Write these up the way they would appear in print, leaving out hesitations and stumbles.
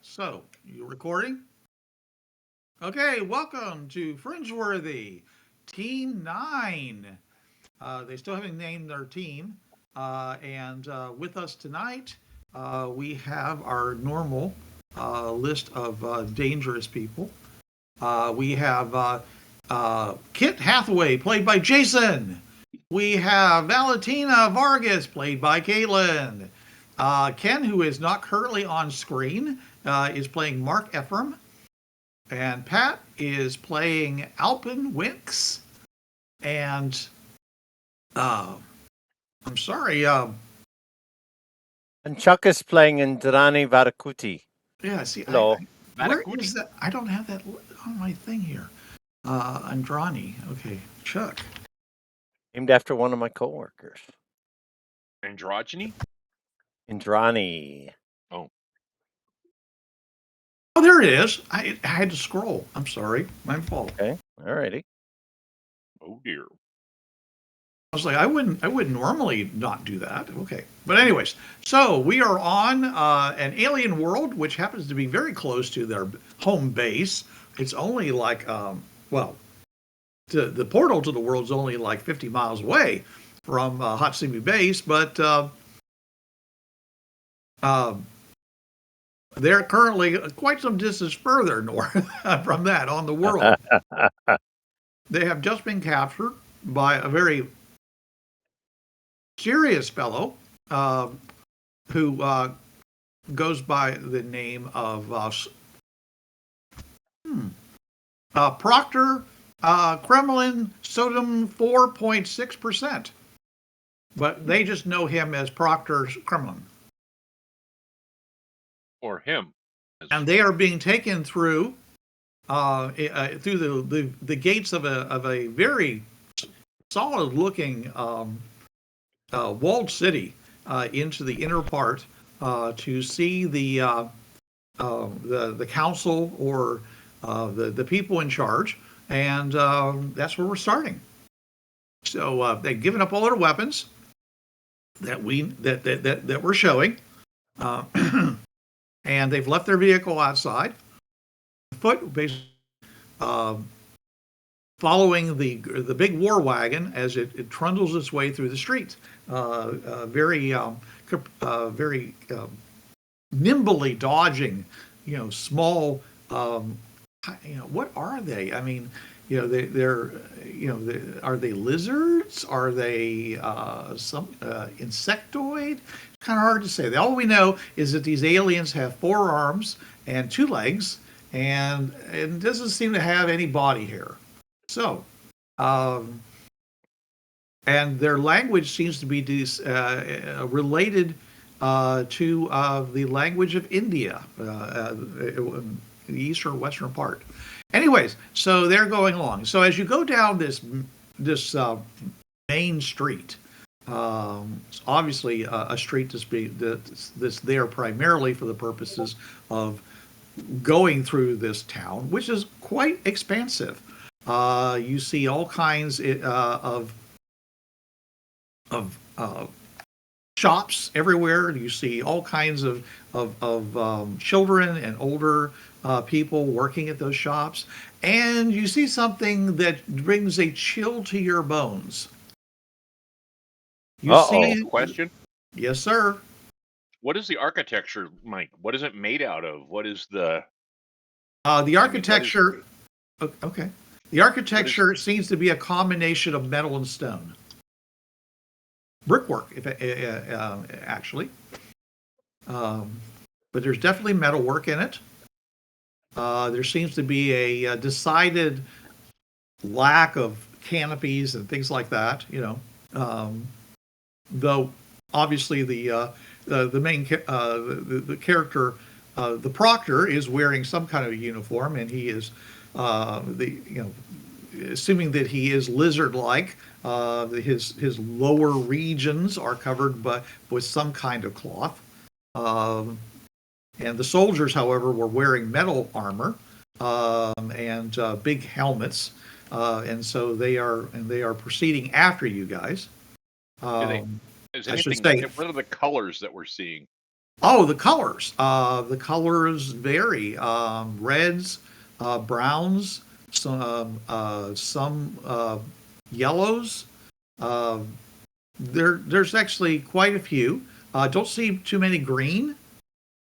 So, you recording? Okay, welcome to Fringeworthy, Team 9. They still haven't named their team. And with us tonight, we have our normal list of dangerous people. We have Kit Hathaway, played by Jason. We have Valentina Vargas, played by Kaitlin. Ken, who is not currently on screen, is playing Mark Ephraim. And Pat is playing Alpin Wixx. And I'm sorry. And Chuck is playing Indrani Vatikutti. Yeah, see, Hello. where is that? I don't have that on my thing here. Indrani. Okay, Chuck. Named after one of my coworkers. Androgyny? Indrani. Oh, there it is. I had to scroll. I'm sorry. My fault. Okay. Alrighty. oh dear. I was like, I wouldn't normally not do that. Okay. But anyways, so we are on an alien world, which happens to be very close to their home base. It's only like, the portal to the world is only like 50 miles away from Hathaway base, but they're currently quite some distance further north from that on the world. They have just been captured by a very serious fellow who goes by the name of Proctor Kremlin Sodium 4.6%. But they just know him as Proctor Kremlin. Or him. And they are being taken through the gates of a very solid-looking walled city into the inner part to see the council or the people in charge, and that's where we're starting. So they've given up all their weapons that we're showing, and they've left their vehicle outside, foot basically. Following the big war wagon as it trundles its way through the streets, very nimbly dodging, small, what are they? I mean, they're are they lizards? Are they some insectoid? Kind of hard to say. All we know is that these aliens have 4 arms and 2 legs, and it doesn't seem to have any body hair. So, and their language seems to be related to the language of India, the eastern western part. Anyways, so they're going along. So as you go down this main street, it's obviously a street that's there primarily for the purposes of going through this town, which is quite expansive. You see all kinds of shops everywhere. You see all kinds of children and older people working at those shops, and you see something that brings a chill to your bones. You see question? Yes, sir. What is the architecture, Mike? What is it made out of? What is the architecture? Okay. The architecture seems to be a combination of metal and stone. Brickwork, actually. But there's definitely metal work in it. There seems to be a decided lack of canopies and things like that, though obviously the main the character, the Proctor, is wearing some kind of a uniform, and he is assuming that he is lizard-like, his lower regions are covered with some kind of cloth. And the soldiers, however, were wearing metal armor and big helmets, and so they are proceeding after you guys. what are the colors that we're seeing? Oh, the colors. The colors vary. Reds, browns, some yellows. Uh, there's actually quite a few. Don't see too many green.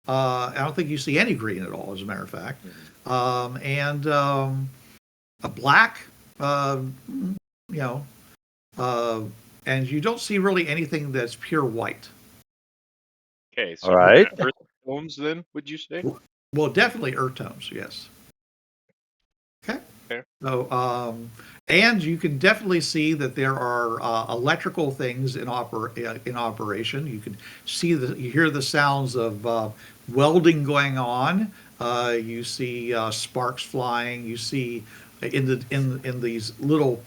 I don't think you see any green at all, as a matter of fact. And a black, you know, and you don't see really anything that's pure white. Okay, so All right. earth tones then, would you say? Well, definitely earth tones, yes. Okay. Okay. So, and you can definitely see that there are electrical things in operation. You can you hear the sounds of welding going on. You see sparks flying. You see in these little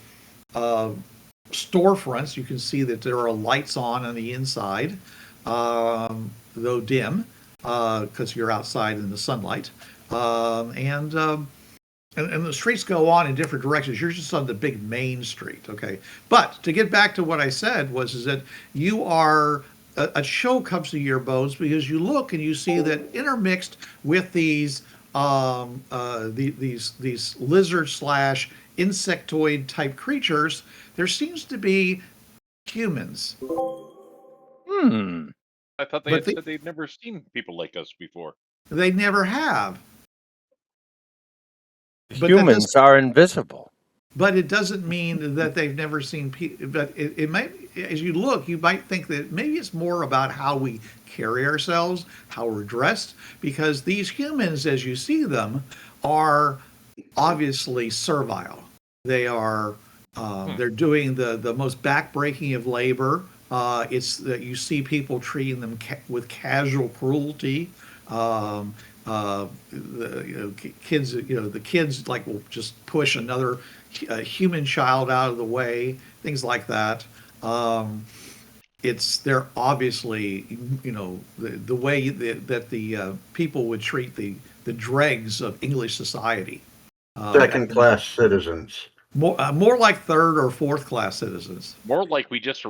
storefronts, you can see that there are lights on the inside, though dim, because you're outside in the sunlight. And the streets go on in different directions. You're just on the big main street, okay? But to get back to what I said is that you are a show comes to your bones because you look and you see that intermixed with these lizard slash insectoid type creatures, there seems to be humans. I thought they But had said they'd never seen people like us before. they never have. But Humans are invisible. But it doesn't mean that they've never seen people. But it might, as you look, you might think that maybe it's more about how we carry ourselves, how we're dressed, because these humans, as you see them, are obviously servile. They are. They're doing the most backbreaking of labor. It's that you see people treating them with casual cruelty. Kids, the kids like will just push another human child out of the way, things like that. They're obviously, the way that the people would treat the dregs of English society. Second-class citizens. More like third or fourth class citizens. More like we just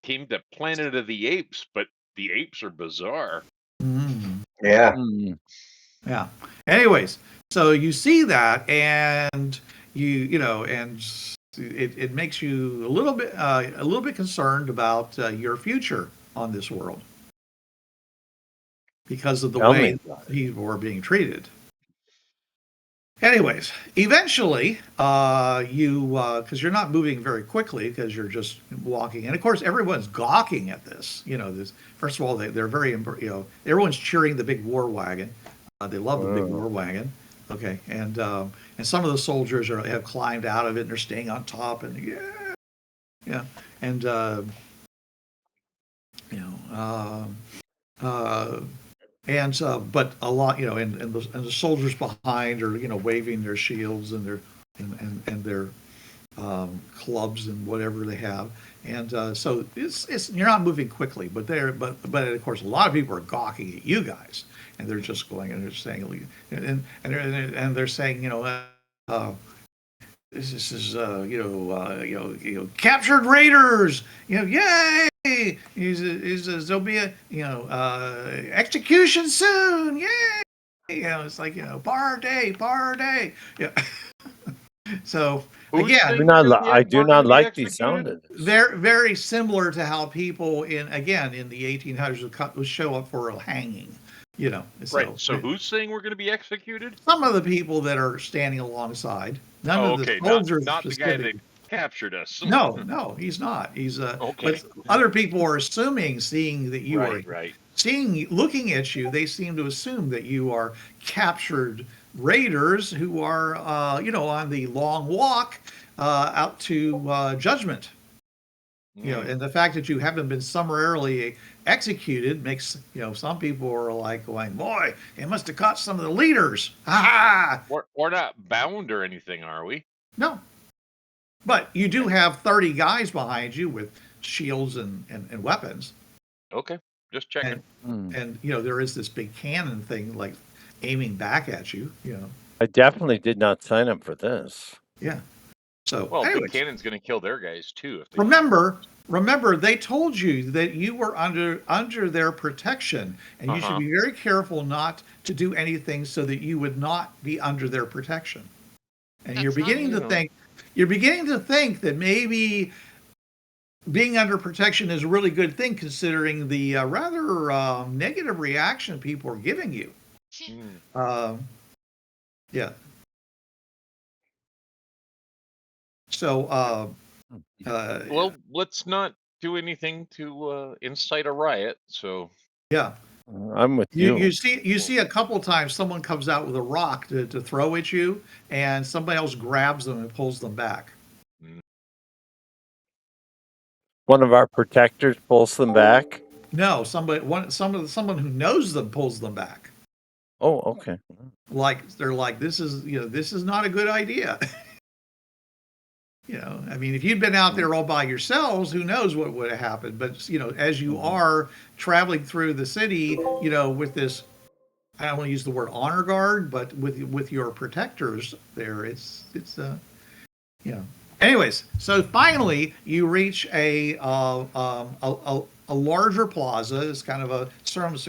came to Planet of the Apes, but the apes are bizarre. Yeah. Yeah. Anyways, so you see that, and and it makes you a little bit concerned about your future on this world because of the way people are being treated. Anyways, eventually, because you're not moving very quickly because you're just walking, and of course everyone's gawking at this. First of all, they're very, everyone's cheering the big war wagon. They love the big war wagon. Okay, and some of the soldiers have climbed out of it and they're staying on top, and and but a lot, and the soldiers behind are waving their shields and their clubs and whatever they have, and so it's you're not moving quickly, but of course a lot of people are gawking at you guys, and they're just going and they're saying and they're saying this is captured raiders, yay. There'll be a execution soon, yay! It's like party. Yeah. So again, I do not like these sounds. They're very similar to how people in the 1800s would show up for a hanging. Right. So who's saying we're going to be executed? Some of the people that are standing alongside. None of the soldiers. Not the guy that captured us. No, he's not. He's okay. But other people are assuming, seeing that you are looking at you, they seem to assume that you are captured raiders who are on the long walk out to judgment. And the fact that you haven't been summarily executed makes some people are like going, boy, it must have caught some of the leaders. Ha ha! We're not bound or anything, are we? No. But you do have 30 guys behind you with shields and weapons. Okay, just checking. And there is this big cannon thing, like aiming back at you. I definitely did not sign up for this. Yeah. So, well, big cannon's going to kill their guys too. Remember, remember, they told you that you were under their protection, and you should be very careful not to do anything so that you would not be under their protection. And That's you're beginning to think that maybe being under protection is a really good thing, considering the rather negative reaction people are giving you. Yeah. So, Well, let's not do anything to incite a riot. So yeah. I'm with you. You see a couple times someone comes out with a rock to throw at you, and somebody else grabs them and pulls them back. One of our protectors pulls them back. No, someone who knows them pulls them back. Oh, okay. Like they're like, this is not a good idea. I mean, if you'd been out there all by yourselves, who knows what would have happened? But as you are traveling through the city, with this, I don't want to use the word honor guard, but with your protectors there, it's. Anyways, so finally you reach a larger plaza. It's kind of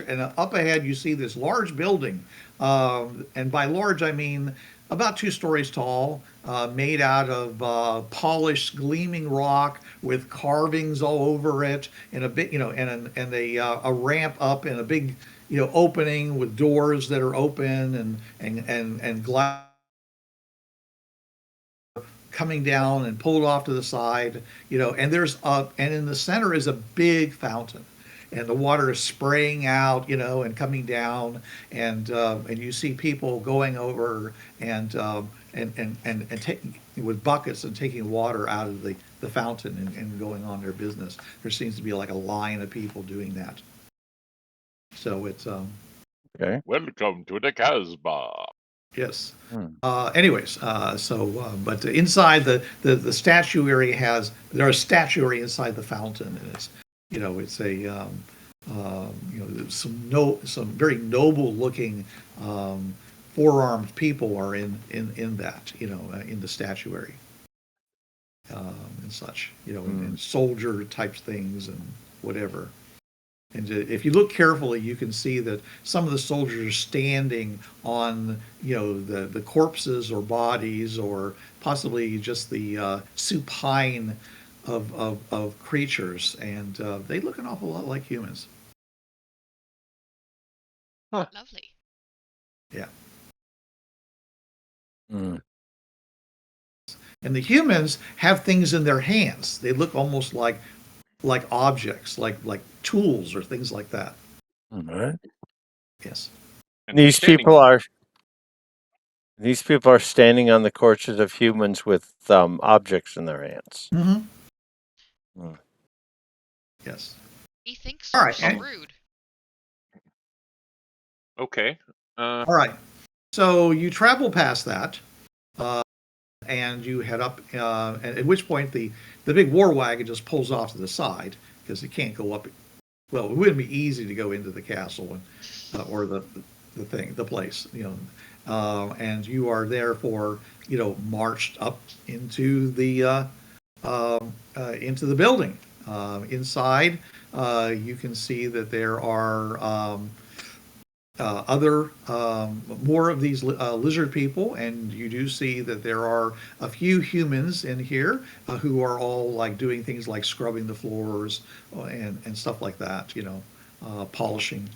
and up ahead you see this large building, and by large I mean about 2 stories tall, made out of polished, gleaming rock with carvings all over it, and a bit, and a ramp up and a big, opening with doors that are open and glass coming down and pulled off to the side, and and in the center is a big fountain, and the water is spraying out, and coming down, and you see people going over and taking with buckets and taking water out of the fountain and going on their business. There seems to be like a line of people doing that. So it's Okay. welcome to the Casbah. Yes. Anyways, but inside the statuary there's statuary inside the fountain, and it's it's a some very noble looking four-armed people are in that in the statuary and such and soldier type things and whatever. And if you look carefully, you can see that some of the soldiers are standing on, the corpses or bodies, or possibly just the supine of creatures, and they look an awful lot like humans. Lovely. Yeah. Mm. And the humans have things in their hands. They look almost like objects, like tools or things like that. All right. Yes. And These standing- people are standing on the corpses of humans with objects in their hands. Mm-hmm. Yes. He thinks All right, so rude. Okay. All right. So you travel past that, and you head up. At which point the big war wagon just pulls off to the side because it can't go up. Well, it wouldn't be easy to go into the castle or the place, and you are therefore marched up into the building. Inside, you can see that there are other more of these lizard people, and you do see that there are a few humans in here who are all like doing things like scrubbing the floors and stuff like that, polishing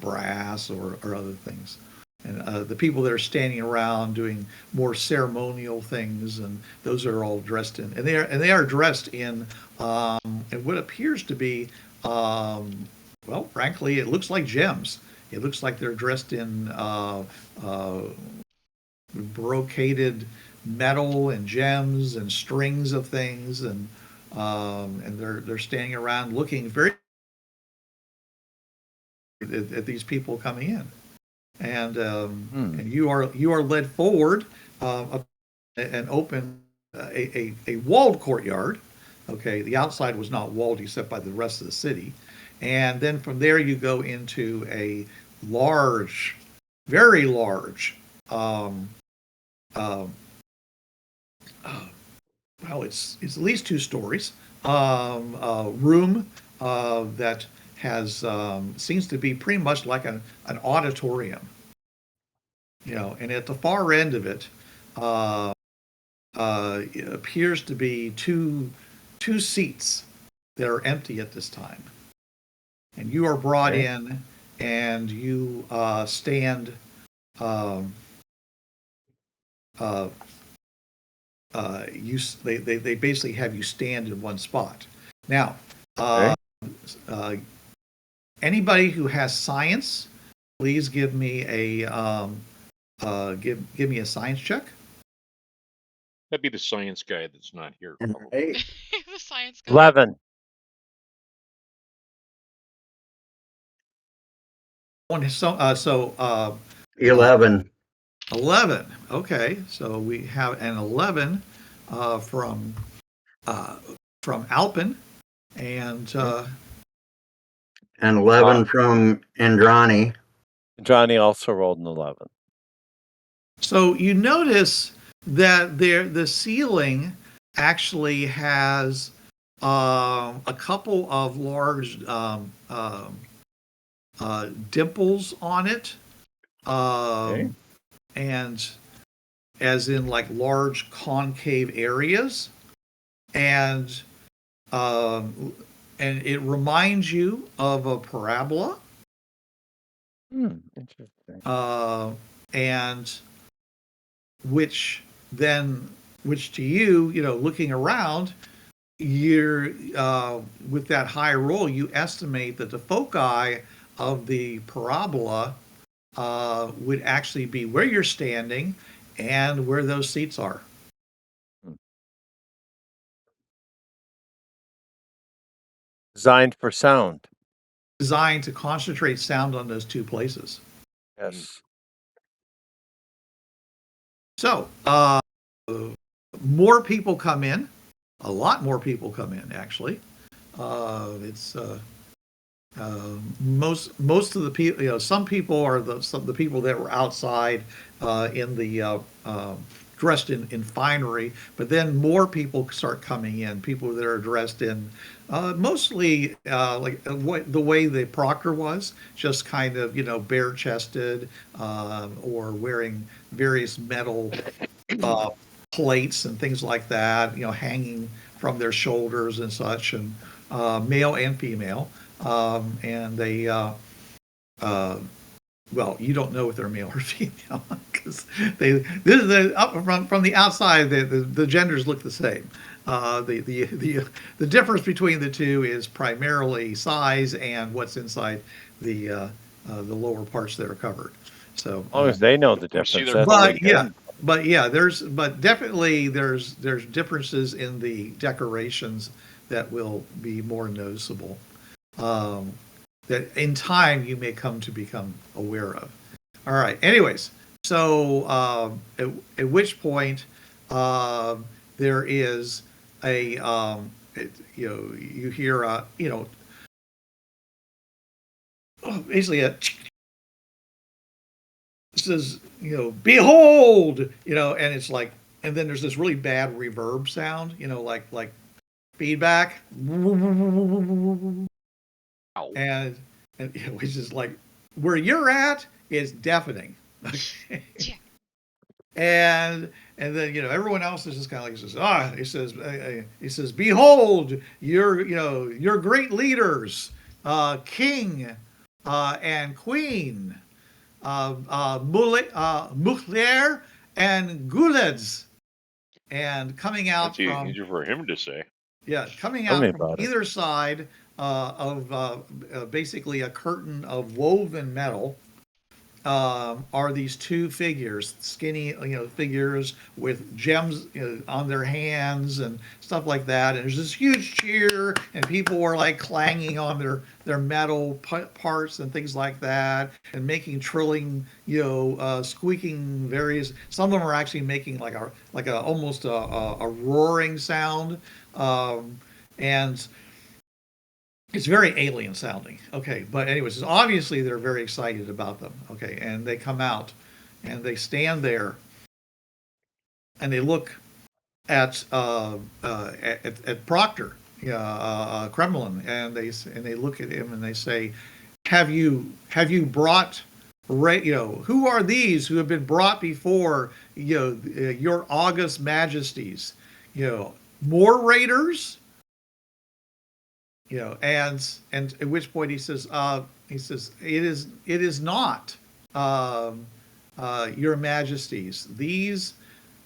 brass or other things. And the people that are standing around doing more ceremonial things, and those are all dressed in, and they are dressed in what appears to be well, frankly, it looks like gems. It looks like they're dressed in brocaded metal and gems and strings of things, and they're standing around looking very at these people coming in, and and you are led forward up and open a walled courtyard. Okay, the outside was not walled except by the rest of the city. And then from there you go into a large, very large, well, it's at least 2 stories, room that has seems to be pretty much like an auditorium, and at the far end of it, it appears to be two seats that are empty at this time, and you are brought in, and you stand. They basically have you stand in one spot. Now, anybody who has science, please give me a give me a science check. That'd be the science guy that's not here. Hey, The science guy. 11. So 11. 11. Okay, so we have an 11 from Alpin, and 11 from Indrani. Johnny also rolled an 11. so you notice that the ceiling actually has a couple of large dimples on it, and as in like large concave areas, and it reminds you of a parabola. Interesting. And which to you, looking around, you're with that high roll, you estimate that the foci of the parabola would actually be where you're standing and where those seats are. Designed for sound. Designed to concentrate sound on those two places. Yes. So, more people come in. A lot more people come in, actually. It's most of the people. Some people are the people that were outside in the dressed in finery, but then more people start coming in. People that are dressed in mostly like the way the proctor was, just kind of bare chested or wearing various metal plates and things like that, hanging from their shoulders and such, and male and female, and they well, you don't know if they're male or female because from the outside the genders look the same. The difference between the two is primarily size and what's inside the lower parts that are covered. So as long as they know the see difference. their but definitely there's differences in the decorations that will be more noticeable. That in time you may come to become aware of. All right. Anyways, so at which point there is a you hear basically a says behold, and it's like, and then there's this really bad reverb sound, like feedback. And which is like where you're at is deafening. Okay. Yeah. And then everyone else is just kind of like he says behold your great leaders, king and queen, Mukhler and Guleds, and coming out That's from easier for him to say. coming out from either side of basically a curtain of woven metal, are these two figures, skinny, figures with gems on their hands and stuff like that. And there's this huge cheer, and people were like clanging on their metal parts and things like that, and making trilling, squeaking various. Some of them are actually making like a almost a roaring sound, and it's very alien sounding. Okay, but anyways, obviously they're very excited about them. Okay, and they come out and they stand there and they look at Proctor, Kremlin, and they look at him and they say, have you brought, who are these who have been brought before, your august majesties, more raiders, and at which point he says it is not, your majesties. These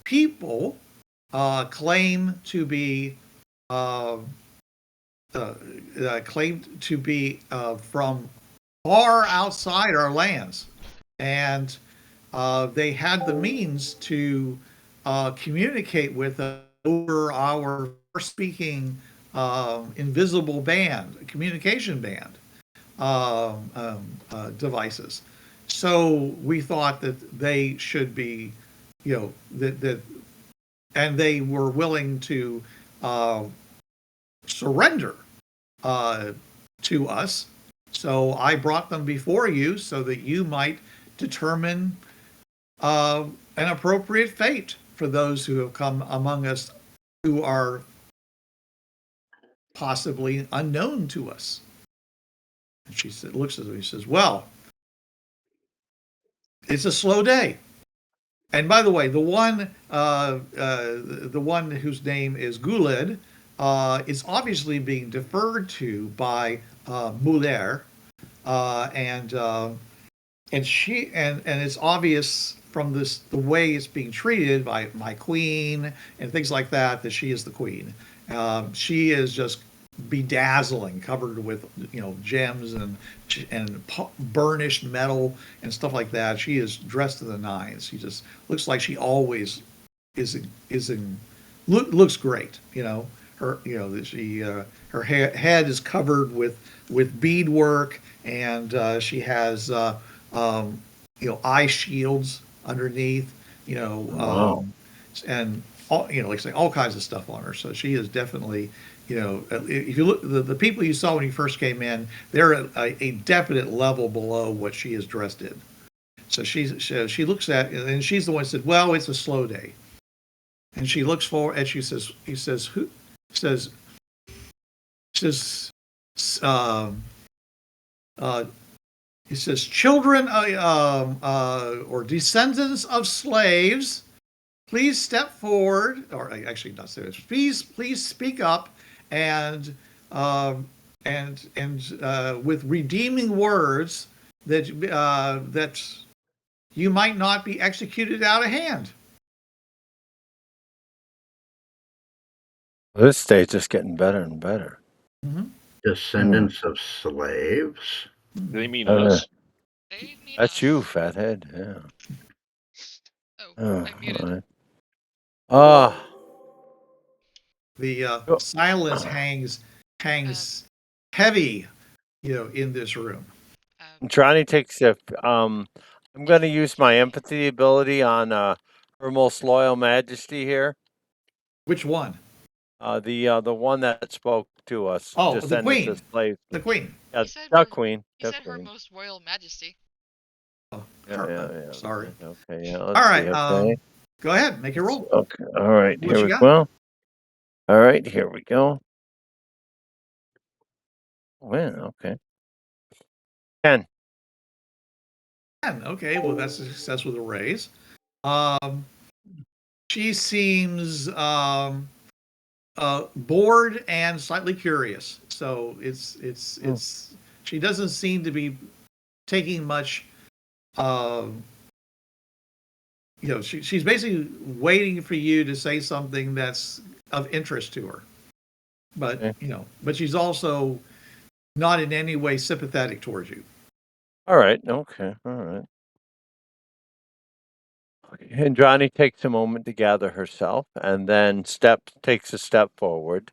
people claim to be uh, from far outside our lands, and they had the means to communicate with us over our speaking invisible band, communication band devices. So we thought that they should be, that and they were willing to uh, surrender to us. So I brought them before you so that you might determine an appropriate fate for those who have come among us who are possibly unknown to us. And she looks at him and says, well, it's a slow day. And by the way, the one whose name is Guled is obviously being deferred to by Muller, and it's obvious from the way it's being treated by my queen and things like that she is the queen. She is just bedazzling, covered with gems and burnished metal and stuff like that. She is dressed to the nines. She just looks like she always looks great. Her head is covered with beadwork, and she has eye shields underneath. Wow. And like I say, all kinds of stuff on her. So she is definitely, if you look, the people you saw when you first came in, they're at a definite level below what she is dressed in. So she looks at, and she's the one who said, "Well, it's a slow day." And she looks forward, and he says, "Who?" Says, um, uh, he says, "Children or descendants of slaves, please step forward," or actually not slaves. Please speak up and with redeeming words that you might not be executed out of hand. This stage just getting better and better. Mm-hmm. Descendants of slaves? They mean Uh, us. They mean That's us. you, fathead. Yeah. Oh, Oh, I'm muted. all right. Ah. The Oh, silence hangs heavy, in this room. Indrani takes a. I'm going to use my empathy ability on Her Most Loyal Majesty here. Which one? The one that spoke to us, Oh, the descendants of queen. slaves. The queen. Yeah, He said the her. queen. He The said her queen. most royal majesty. Oh, Yeah. sorry. Okay. Yeah. All Let's right. see. Okay. Go ahead. Make your roll. Okay. All right. What Here you we got? go. All right. Here we go. Well. Okay. 10. Okay. Well, that's a success with a raise. Um, she seems bored and slightly curious. So it's she doesn't seem to be taking much. She's basically waiting for you to say something that's of interest to her. But Okay. but she's also not in any way sympathetic towards you. All right. Okay. All right. And Johnny takes a moment to gather herself, and then takes a step forward.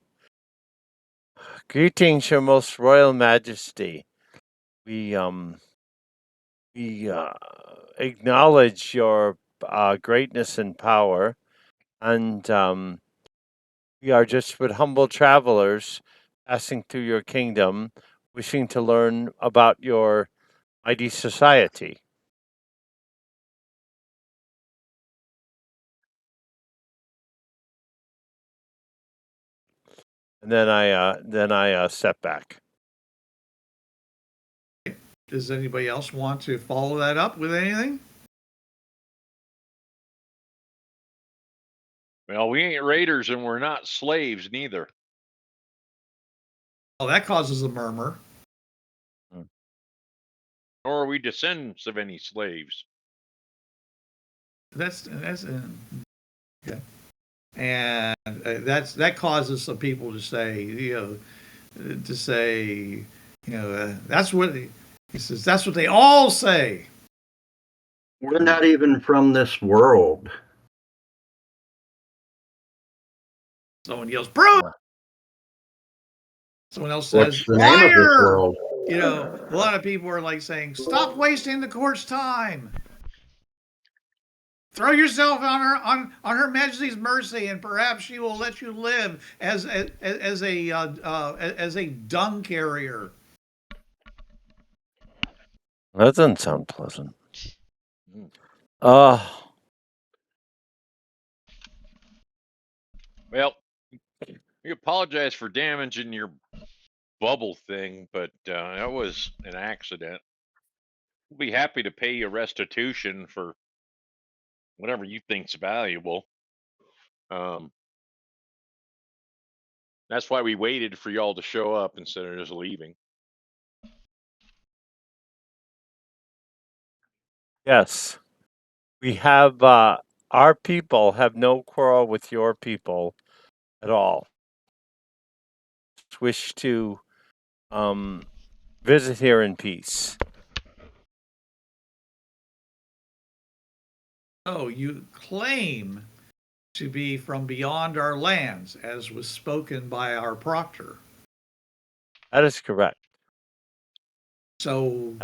Greetings, Your Most Royal Majesty. We acknowledge your greatness and power, and we are just but humble travelers passing through your kingdom, wishing to learn about your mighty society. and then I step back. Does anybody else want to follow that up with anything? Well, we ain't raiders and we're not slaves neither. Oh, that causes a murmur. Nor are we descendants of any slaves. That's okay. And that causes some people to say, that's what he says. That's what they all say. We're not even from this world. Someone yells, "Prove!" Someone else says, What's the name of this "Liar!" world? A lot of people are like saying, "Stop wasting the court's time. Throw yourself on her Majesty's mercy, and perhaps she will let you live as a dung carrier." That doesn't sound pleasant. Well, we apologize for damaging your bubble thing, but that was an accident. We'll be happy to pay you restitution for whatever you think's valuable. That's why we waited for y'all to show up instead of just leaving. Yes, we have. Our people have no quarrel with your people at all. Just wish to visit here in peace. Oh, you claim to be from beyond our lands, as was spoken by our proctor. That is correct. So,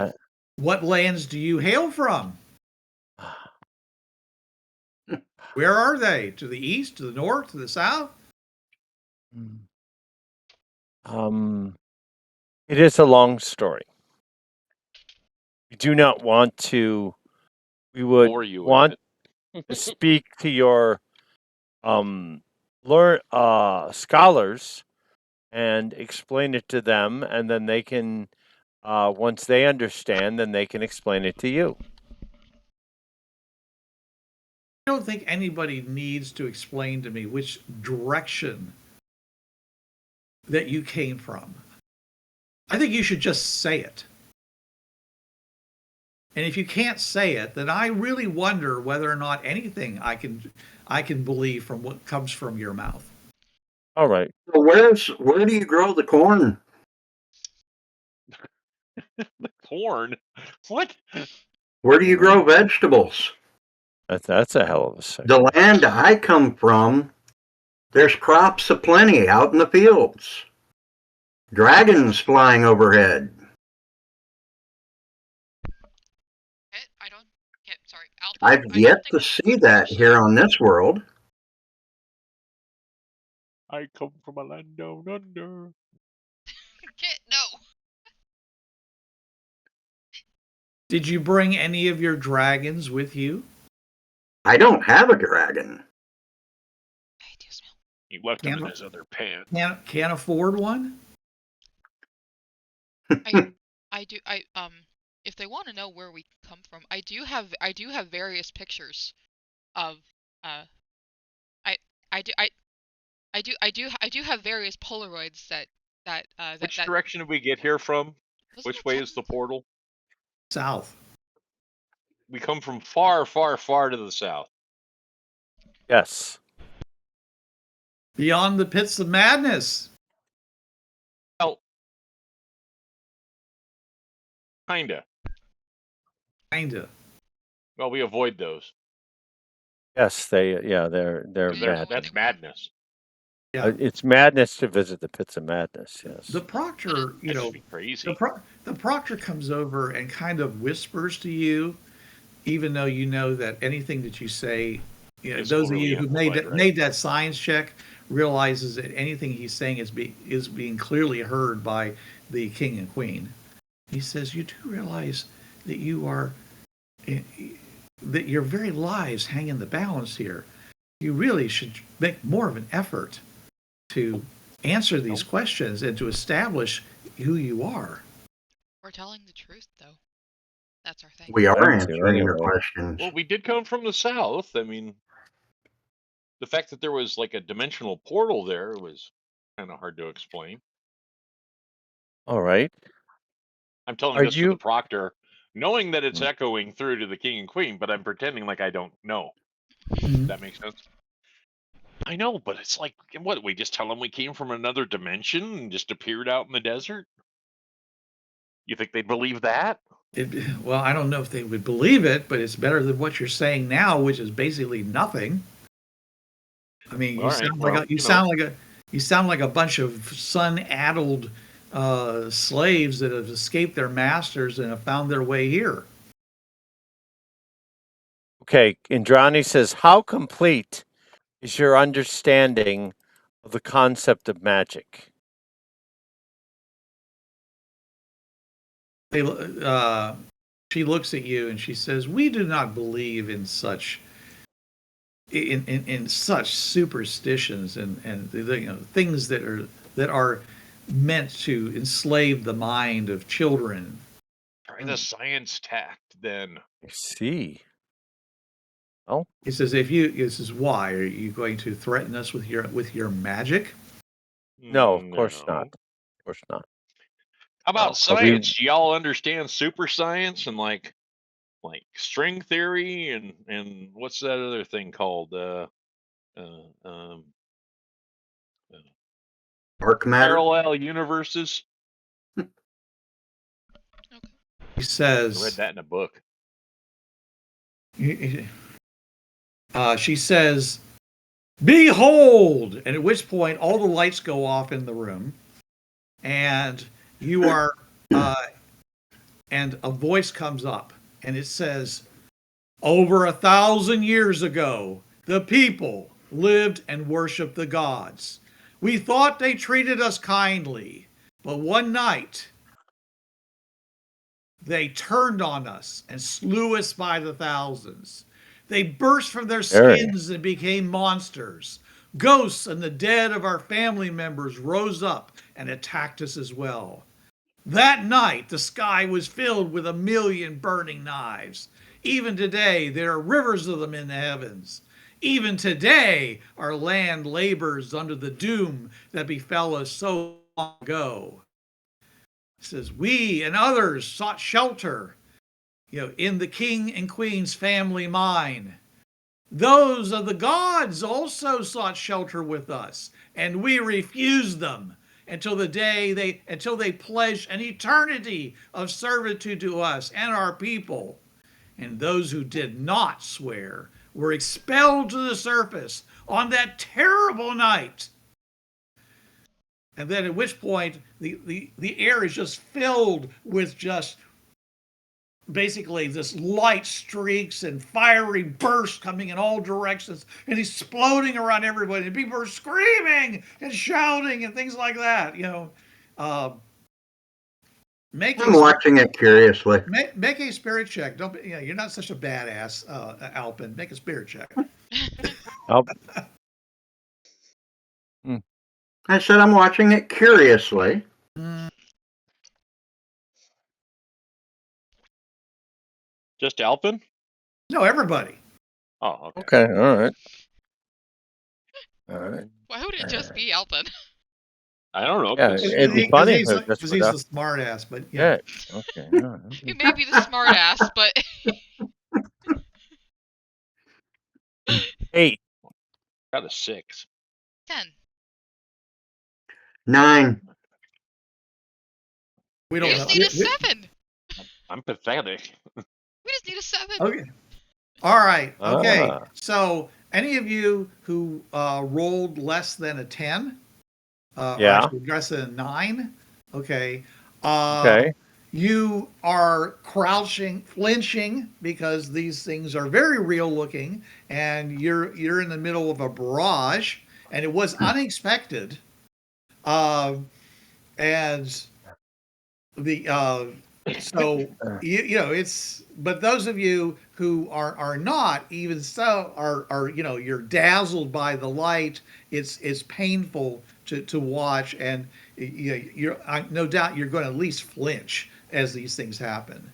what lands do you hail from? Where are they? To the east, to the north, to the south? It is a long story. We do not want to. We would Bore you with want it. to speak to your scholars and explain it to them, and then they can, once they understand, then they can explain it to you. I don't think anybody needs to explain to me which direction that you came from. I think you should just say it. And if you can't say it, then I really wonder whether or not anything I can believe from what comes from your mouth. All right. So where do you grow the corn? The corn? What? Where do you grow vegetables? That's a hell of a second. The land I come from, there's crops aplenty out in the fields. Dragons flying overhead. I don't get. Sorry, Alpin, I've I yet don't to think see that here on this world. I come from a land down under. Kit, no. Did you bring any of your dragons with you? I don't have a dragon. Ay, Dios mío. He left him in his other pants. Can't afford one? I do. If they want to know where we come from, I do have various pictures of I do have various Polaroids that Which direction did we get here from? wasn't Which it way is the south? portal? South. We come from far, far, far to the south. Yes. Beyond the pits of madness. Well, kinda. Kinda. Well, we avoid those. Yes, they're mad. That's madness. Yeah. It's madness to visit the pits of madness. Yes. The proctor, That'd be crazy. the proctor comes over and kind of whispers to you, even though you know that anything that you say, those of you who made that science check realizes that anything he's saying is being clearly heard by the king and queen. He says, "You do realize that that your very lives hang in the balance here. You really should make more of an effort to answer these questions and to establish who you are. We're telling the truth, though. That's our thing. We are Trying to, answering your anyway. questions. Well, we did come from the south. I mean, the fact that there was like a dimensional portal there was kind of hard to explain. All right. I'm telling Are this to the you? proctor, knowing that it's Hmm. echoing through to the king and queen, but I'm pretending like I don't know. Mhm. That makes sense. I know, but it's like, what? We just tell them we came from another dimension and just appeared out in the desert? You think they'd believe that? Well, I don't know if they would believe it, but it's better than what you're saying now, which is basically nothing. I mean, All right. Well, you know, you sound like a bunch of sun-addled slaves that have escaped their masters and have found their way here. Okay. Indrani says, "How complete is your understanding of the concept of magic?" They, she looks at you and she says, "We do not believe in such in such superstitions and things that are meant to enslave the mind of children." try the science tact then. I see. Oh, He says, "This is why are you going to threaten us with your magic?" no, of course No. not. Of course not. How about No, but we. science? Do y'all understand super science and like string theory and what's that other thing called? Uh, um, Dark matter? parallel universes. He I read says, that in a book. she says, "Behold!" And at which point all the lights go off in the room, and you are, and a voice comes up, and it says, "Over 1,000 years ago, the people lived and worshiped the gods. We thought they treated us kindly, but one night they turned on us and slew us by the thousands. They burst from their Very. skins and became monsters. Ghosts and the dead of our family members rose up and attacked us as well. That night, the sky was filled with 1,000,000 burning knives. Even today, there are rivers of them in the heavens. Even today, our land labors under the doom that befell us so long ago." It says, "We and others sought shelter, in the king and queen's family mine. Those of the gods also sought shelter with us, and we refused them until they pledged an eternity of servitude to us and our people. And those who did not swear were expelled to the surface on that terrible night." And then at which point the air is just filled with just basically this light streaks and fiery bursts coming in all directions and exploding around everybody, and people are screaming and shouting and things like that. Make I'm a watching it curiously. make a spirit check. Don't be, you're not such a badass, Alpin. Make a spirit check. Oh, I said I'm watching it curiously. Just Alpin? No, everybody. Oh, okay. okay. All right. All right. Why would it just be Alpin? I don't know. Yeah, 'Cause, it'd be funny if it just Because would he's up. the smart ass, but Yeah. Okay. All right. He may be the smart ass, but 8. got a 6. 10. 9. we We don't just know. need a 7. I'm pathetic. We just need a 7. Okay. All right. Okay. Ah. So, any of you who rolled less than a 10, or Yeah. actually less than a 9, okay, Okay. you are crouching, flinching because these things are very real looking, and you're in the middle of a barrage, and it was unexpected, and the so it's, but those of you who are not, even so, are you're dazzled by the light. It's painful to watch, and no doubt you're going to at least flinch as these things happen.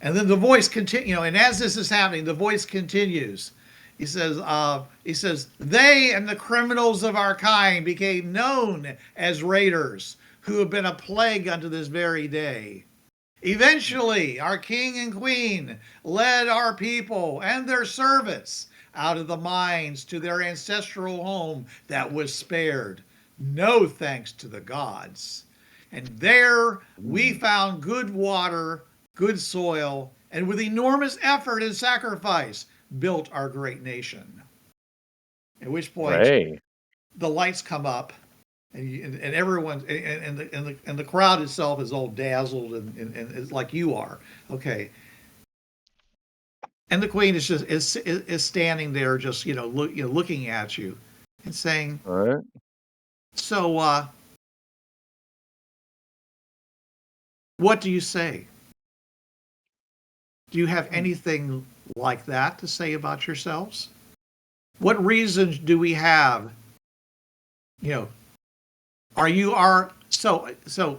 And then the voice continue, and as this is happening, the voice continues. He says, they and the criminals of our kind became known as raiders, who have been a plague unto this very day. Eventually, our king and queen led our people and their servants out of the mines to their ancestral home that was spared. No thanks to the gods. And there we found good water, good soil, and with enormous effort and sacrifice, built our great nation. At which point, Right. the lights come up, and everyone, and the crowd itself is all dazzled and it's like you are. Okay. And the queen is just is standing there, just looking at you and saying, All right. "So, what do you say? Do you have anything like that to say about yourselves? What reasons do we have? Are you our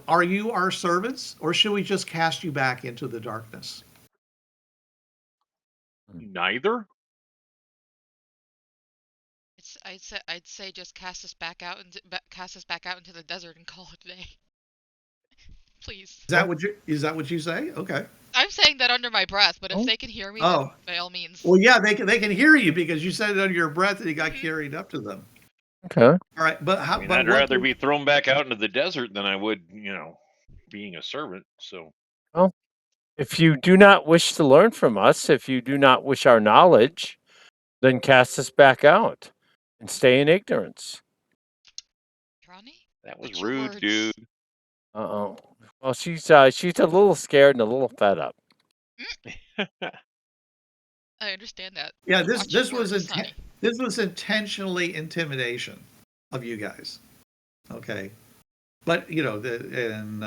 are you our servants, or should we just cast you back into the darkness?" Neither. I'd say just cast us back out into the desert and call it a day. Please. Is that what you say? Okay. I'm saying that under my breath, but if they can hear me, then by all means. Well, yeah, they can hear you because you said it under your breath and you got carried up to them. Okay. All right, but how? I'd rather be thrown back out into the desert than I would, being a servant. So. Well, if you do not wish to learn from us, if you do not wish our knowledge, then cast us back out and stay in ignorance. Indrani? That was rude, dude. Uh-oh. Well, she's a little scared and a little fed up. I understand that. Yeah, this was intentionally intimidation of you guys. Okay, but and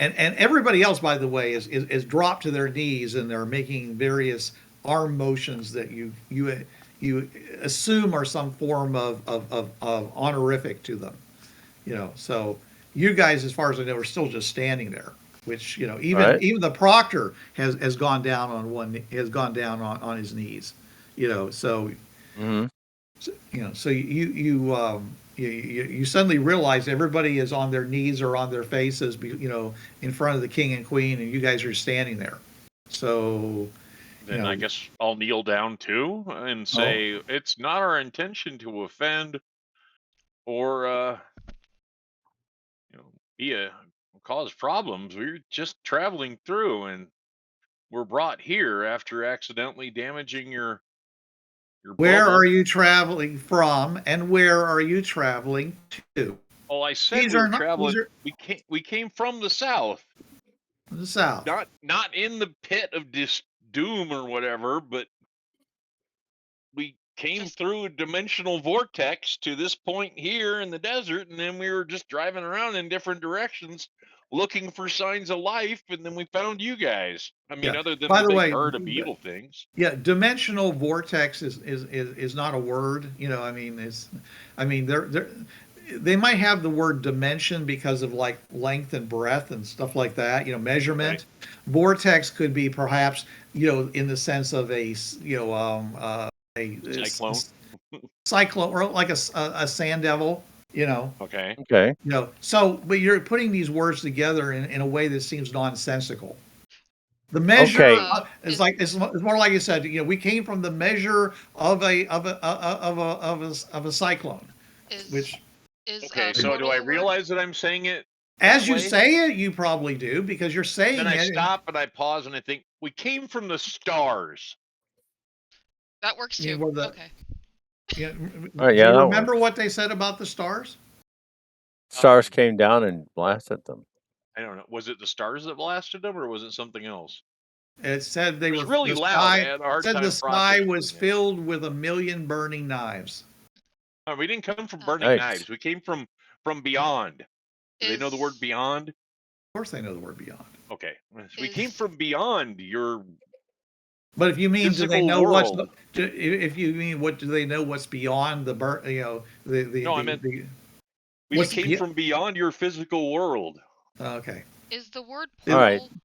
everybody else, by the way, is dropped to their knees and they're making various arm motions that you assume are some form of honorific to them. So you guys, as far as I know, are still just standing there. Which even the proctor has gone down on his knees. So so you suddenly realize everybody is on their knees or on their faces, in front of the king and queen, and you guys are standing there. So then I guess I'll kneel down too and say it's not our intention to offend or cause problems. We're just traveling through, and we're brought here after accidentally damaging your Where bubble. are you traveling from, and where are you traveling to? Oh, I said traveling. We came from the south. The south. Not in the pit of doom or whatever, but we came through a dimensional vortex to this point here in the desert, and then we were just driving around in different directions looking for signs of life, and then we found you guys. I mean, other than the big herd of evil things. Yeah, dimensional vortex is not a word. They might have the word dimension because of like length and breadth and stuff like that. Measurement. Right. Vortex could be perhaps in the sense of a cyclone or like a sand devil. Okay. So, but you're putting these words together in a way that seems nonsensical. The measure is more like you said. We came from the measure of a cyclone. So do I realize that I'm saying it? As you say it, you probably do because you're saying it. Then I stop and I pause and I think we came from the stars. That works too. Okay. Yeah. Do you remember what they said about the stars? Stars came down and blasted them. I don't know. Was it the stars that blasted them, or was it something else? It said they were really loud. The sky was filled with 1,000,000 burning knives. No, we didn't come from burning knives. We came from beyond. Do they know the word beyond? Of course, they know the word beyond. Okay, we came from beyond your. But if you mean, do they know what do they know what's beyond the burn? No, I meant We What's came from beyond your physical world. Okay. Is the word All right. portal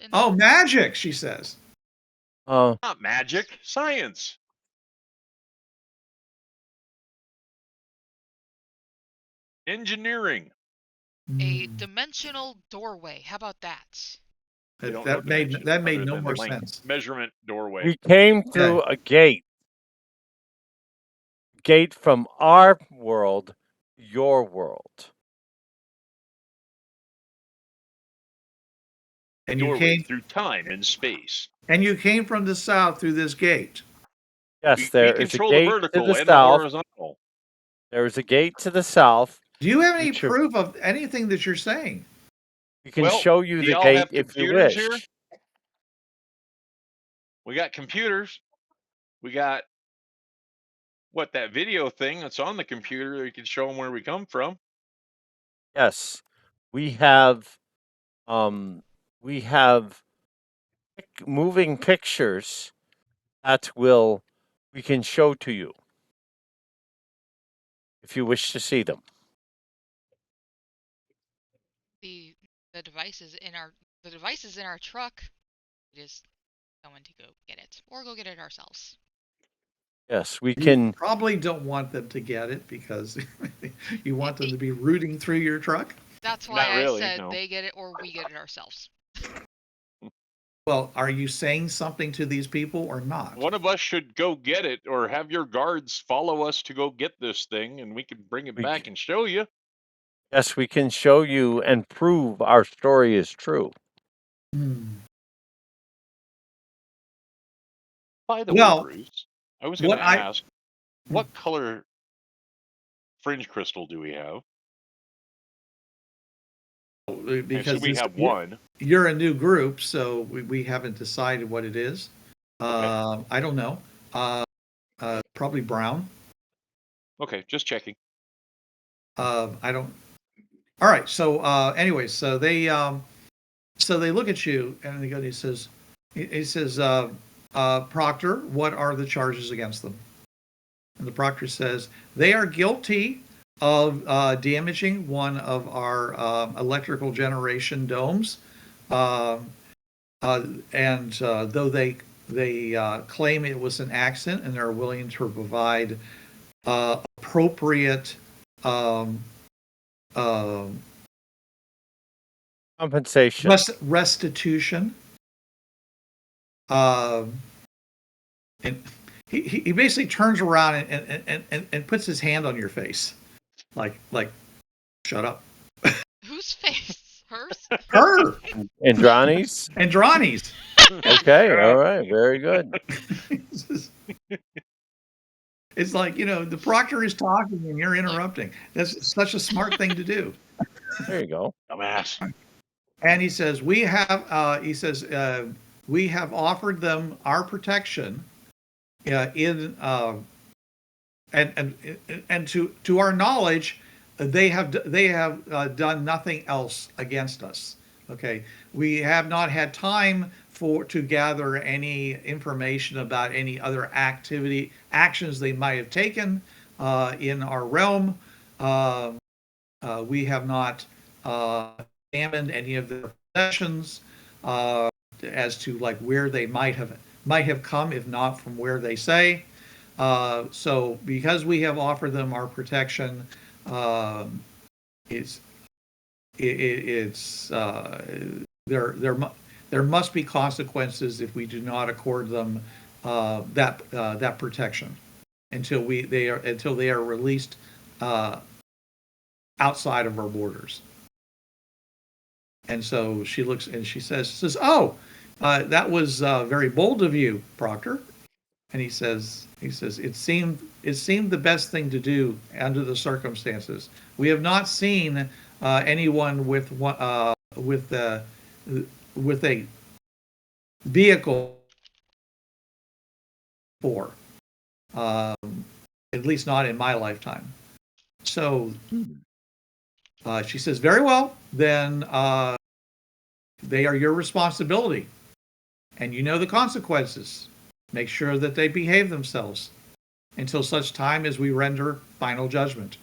in Oh, the magic, she says. Not magic, science. Engineering. a dimensional doorway? How about that? We don't That know made dimensions that made other no than more length, sense. measurement doorway. We came through a gate from our world, your world. And you Doorway came through time and space. from the south through this gate. Yes, We there is a control the gate to vertical the and the south. horizontal. There is a gate to the south. Do you have any Future- proof of anything that you're saying? We can Well, show you do the y'all gate have if you computers wish. here? We got computers. We got that video thing that's on the computer. You can show them where we come from. Yes, we have moving pictures that we can show to you if you wish to see them. The devices in our truck. It is going to go get it, or go get it ourselves. Yes, we You can. probably don't want them to get it because you want them to be rooting through your truck. That's why Not really, I said no. they get it or we get it ourselves. Well, are you saying something to these people or not? One of us should go get it, or have your guards follow us to go get this thing, and we can bring it We back and show you. Yes, we can show you and prove our story is true. By the Well, way, Bruce, I was going what to I- ask, what color fringe crystal do we have? Because we have one. You're a new group, so we haven't decided what it is. Okay. I don't know. Probably brown. Okay, just checking. I don't. All right. So anyway, so they look at you and he says, Proctor, what are the charges against them? And the proctor says they are guilty of damaging one of our electrical generation domes, and though they claim it was an accident and they're willing to provide appropriate Compensation. restitution. And he basically turns around and puts his hand on your face, like shut up. Whose face? Hers? Her. Indrani's? Andrani's. Okay, all right, very good. It's like, the proctor is talking and you're interrupting. That's such a smart thing to do. There you go. Dumbass. And he says, we have offered them our protection and to our knowledge, they have done nothing else against us. Okay, we have not had time to gather any information about any other actions they might have taken in our realm. We have not examined any of their possessions as to like where they might have come, if not from where they say. So because we have offered them our protection, there must be consequences if we do not accord them that protection until they are released outside of our borders. And so she looks and she says, "Oh, that was very bold of you, Proctor." And he says, it seemed the best thing to do under the circumstances. We have not seen anyone with a vehicle before, at least not in my lifetime. So she says, "Very well, then they are your responsibility, and you know the consequences. Make sure that they behave themselves until such time as we render final judgment."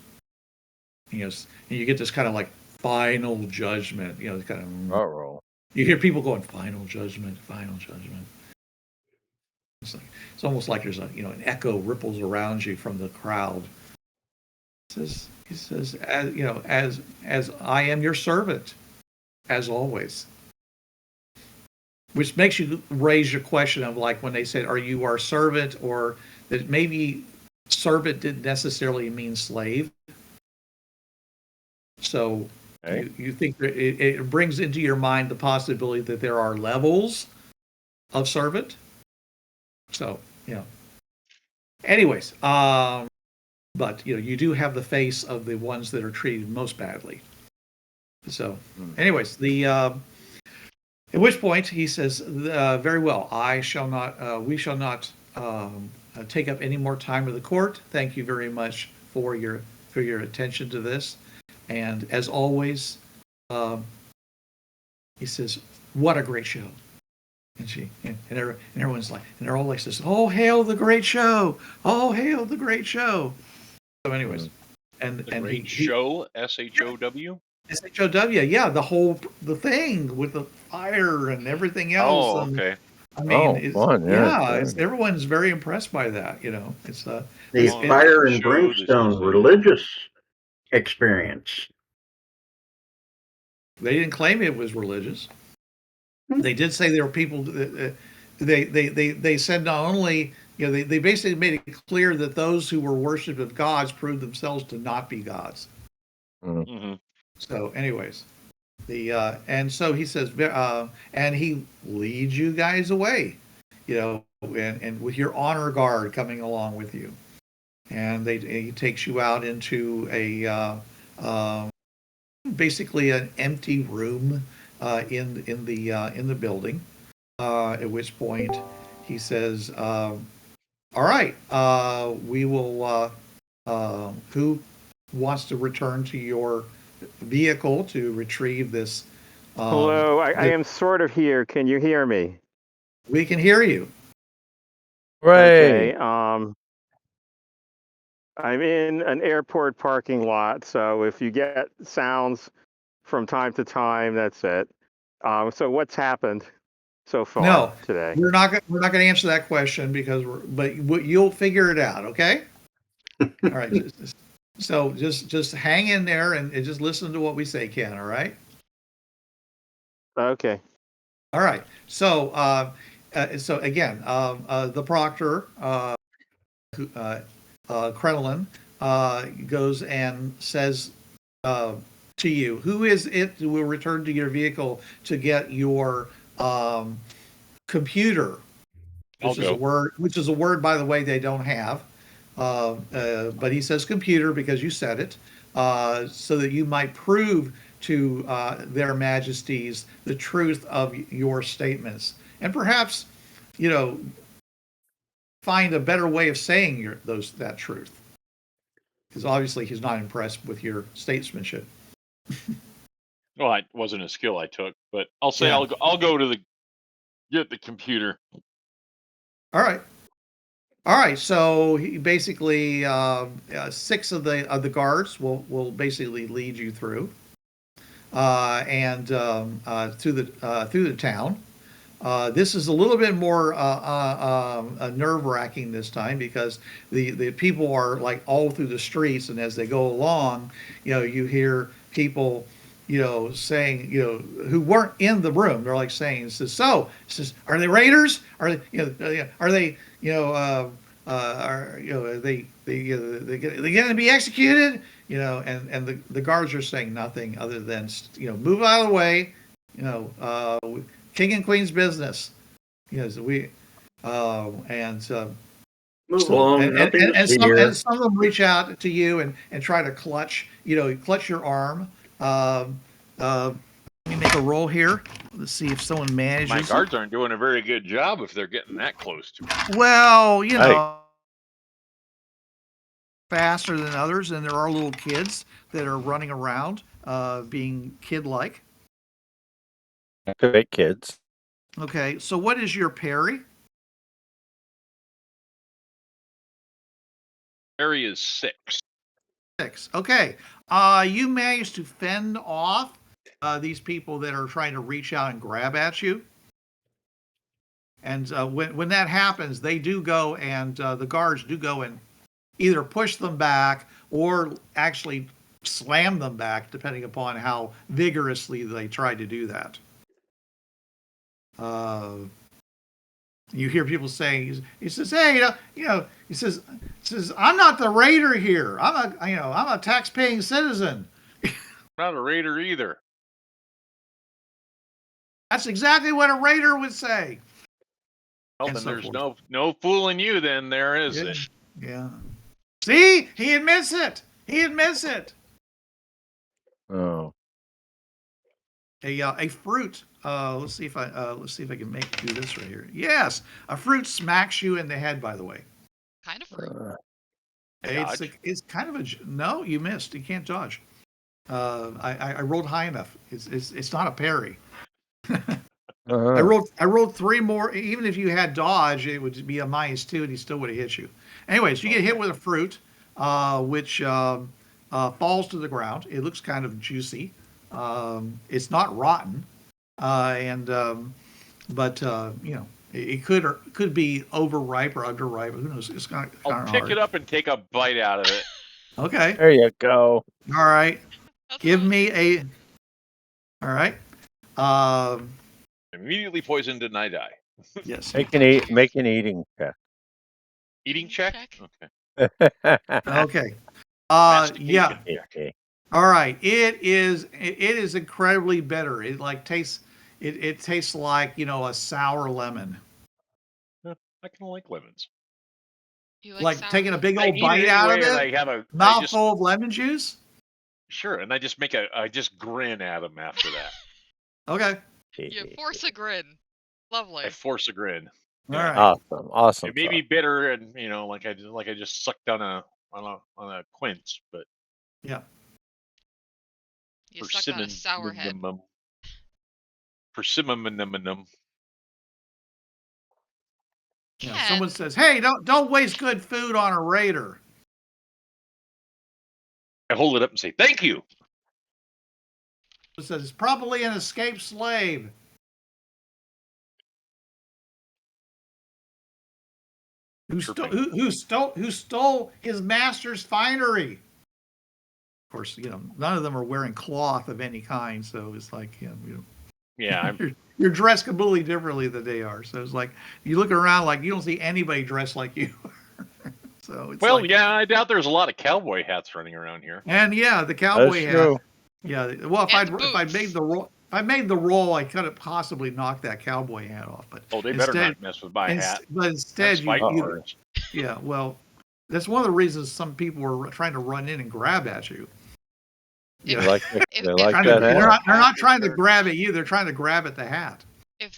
and you get this kind of like final judgment. Kind of Uh-oh. you hear people going final judgment, final judgment. It's almost like there's an echo ripples around you from the crowd. He says, as I am your servant, as always. Which makes you raise your question of like when they said, "Are you our servant?" or that maybe servant didn't necessarily mean slave. So Okay. you think that it brings into your mind the possibility that there are levels of servant. So anyways, but you do have the face of the ones that are treated most badly. So anyways, at which point he says, very well, we shall not take up any more time with the court. Thank you very much for your attention to this. And as always, he says, what a great show. And everyone's like, and they're all like this, oh, hail the great show. Oh, hail the great show. So anyways, and great show, SHOW? SHOW, yeah, the thing with the fire and everything else. Oh, okay. I mean, fun, everyone's very impressed by that. It's the fire and brimstone religious experience. They didn't claim it was religious. They did say there were people. They said not only they basically made it clear that those who were worshipped of gods proved themselves to not be gods. Mm-hmm. So, anyways, and so he says, and he leads you guys away, and with your honor guard coming along with you, and he takes you out into a basically an empty room in the building. At which point he says, "All right, we will. Who wants to return to your vehicle to retrieve this?" Hello, I am sort of here. Can you hear me? We can hear you. Right. Okay. I'm in an airport parking lot, so if you get sounds from time to time, that's it. So what's happened so far today? We're not going to answer that question because you'll figure it out. Okay. All right. So just hang in there and just listen to what we say, Ken. All right. Okay. All right. So again, the proctor, Kaitlin, goes and says to you, "Who is it who will return to your vehicle to get your computer?" Which is a word, by the way, they don't have. But he says computer because you said it, so that you might prove to their majesties the truth of your statements, and perhaps, find a better way of saying that truth, because obviously he's not impressed with your statesmanship. Well, it wasn't a skill I took, but I'll say I'll go to get the computer. All right. So he basically 6 of the guards will basically lead you through, and through the town. This is a little bit more nerve-wracking this time because the people are like all through the streets, and as they go along, you hear people, saying, who weren't in the room. They're like saying, are they raiders? Are they, are they going to be executed? And the guards are saying nothing other than, move out of the way, king and queen's business. Move along. And some of them reach out to you and try to clutch your arm. Let me make a roll here. Let's see if someone manages. My guards aren't doing a very good job if they're getting that close to me. Well, faster than others, and there are little kids that are running around, being kid-like. Great kids. Okay, so what is your parry? Parry is 6. 6. Okay. You managed to fend off these people that are trying to reach out and grab at you. And when that happens, they do go, and the guards do go and either push them back or actually slam them back, depending upon how vigorously they try to do that. You hear people saying, he says, "Hey, he says, I'm not the raider here. I'm a tax-paying citizen." Not a raider either. That's exactly what a raider would say. Well, And then so there's forth. no fooling you. Then there is Yeah. it. Yeah. See, he admits it. He admits it. Oh. A fruit. Let's see if I can do this right here. Yes, a fruit smacks you in the head. By the way, Kind of fruit. it's kind of no. You missed. You can't dodge. I rolled high enough. It's not a parry. I rolled 3 more. Even if you had dodge, it would be a -2, and he still would have hit you. Anyways, you get hit with a fruit, which falls to the ground. It looks kind of juicy. It's not rotten, but it could be overripe or underripe. Who knows? It's kind of I'll hard. pick it up and take a bite out of it. Okay. There you go. All right. That's Give fine. me a. All right. Immediately poisoned and I die. Yes. Make an eating check. Eating check? Check. Okay. Okay. Mastication. Yeah. Okay. All right. It is incredibly bitter. It tastes. It tastes like a sour lemon. I kind of like lemons. You Like sour taking a cream? big I old eat bite it out of anyway, and it. I have a Mouthful of lemon juice. Sure, and I just I just grin at them after that. Okay. You force a grin. Lovely. I force a grin. All right. Awesome. It may be bitter, and like I just sucked on a quince, but You sucked on a sour head. Persimmon. Yeah, someone says, "Hey, don't waste good food on a raider." I hold it up and say, "Thank you." It says it's probably an escaped slave. Who stole his master's finery? Of course, none of them are wearing cloth of any kind, so it's like, Yeah, you're dressed completely differently than they are. So it's like you look around like you don't see anybody dressed like you. So it's I doubt there's a lot of cowboy hats running around here. And the cowboy That's hat. true. Yeah, well, if I boots. made the roll, I could have possibly knocked that cowboy hat off. But Oh, they better not mess with my hat. But instead, That's fighting you words. yeah, well, that's one of the reasons some people were trying to run in and grab at you. If- They like if- that They're hat. not trying to grab at you. They're trying to grab at the hat. If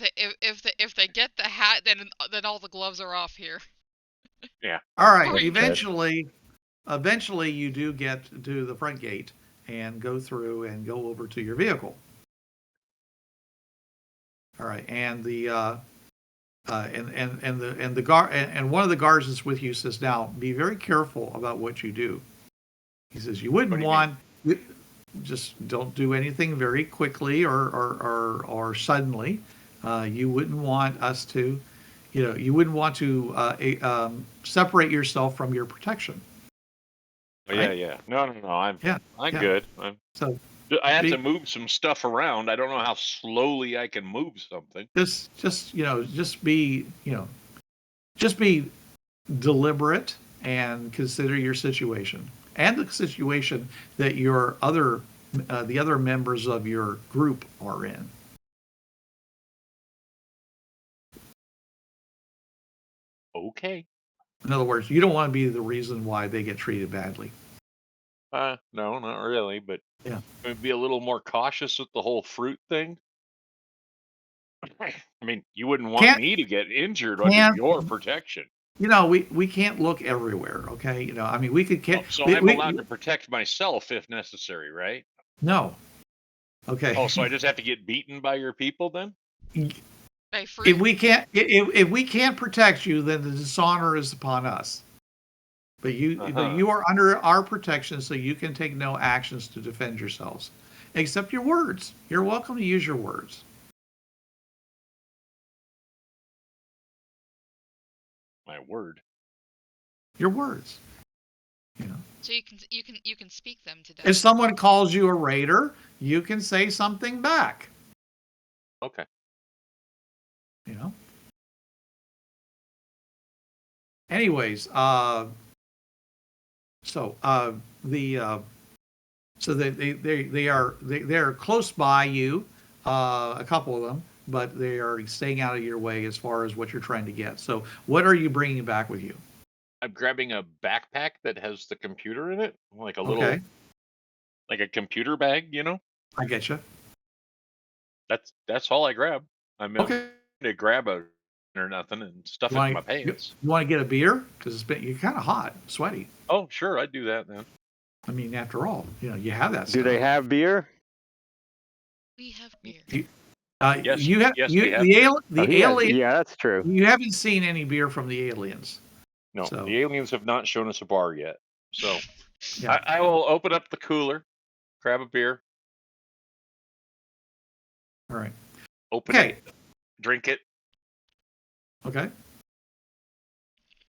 they get the hat, then all the gloves are off here. Yeah. All right. Right. Eventually, you do get to the front gate and go through and go over to your vehicle. All right, and the the guard and one of the guards that's with you says, "Now, be very careful about what you do." He says, "You wouldn't want just don't do anything very quickly or suddenly. You wouldn't want us to, you wouldn't want to separate yourself from your protection." Right? Yeah. No. I'm yeah. good. So I have to move some stuff around. I don't know how slowly I can move something. just be deliberate and consider your situation and the situation that your the other members of your group are in. Okay. In other words, you don't want to be the reason why they get treated badly. No, not really, but Yeah. maybe be a little more cautious with the whole fruit thing. I mean, you wouldn't want me to get injured under your protection. We can't look everywhere, okay? I mean, we could So I'm allowed to protect myself if necessary, right? No. Okay. Oh, so I just have to get beaten by your people then? If we can't protect you, then the dishonor is upon us. but you are under our protection, so you can take no actions to defend yourselves, except your words. You're welcome to use your words. My word. Your words. So you can speak them to death. If someone calls you a raider, you can say something back. Okay. Anyways, so they're close by you, a couple of them, but they are staying out of your way as far as what you're trying to get. So what are you bringing back with you? I'm grabbing a backpack that has the computer in it, like a little, Okay, like a computer bag. I get you. That's all I grab. I'm not Okay, to grab a or nothing and stuff you it in want my pants. you want to get a beer because you're kind of hot, sweaty. Oh, sure, I'd do that then. I mean, after all, you have that. Do stuff. they have beer? We have beer. Yes, You have yes, you we have the beer. alien. Yeah, that's true. You haven't seen any beer from the aliens. No, So- the aliens have not shown us a bar yet. So Yeah. I will open up the cooler, grab a beer, All right. open Okay. it, drink it, Okay.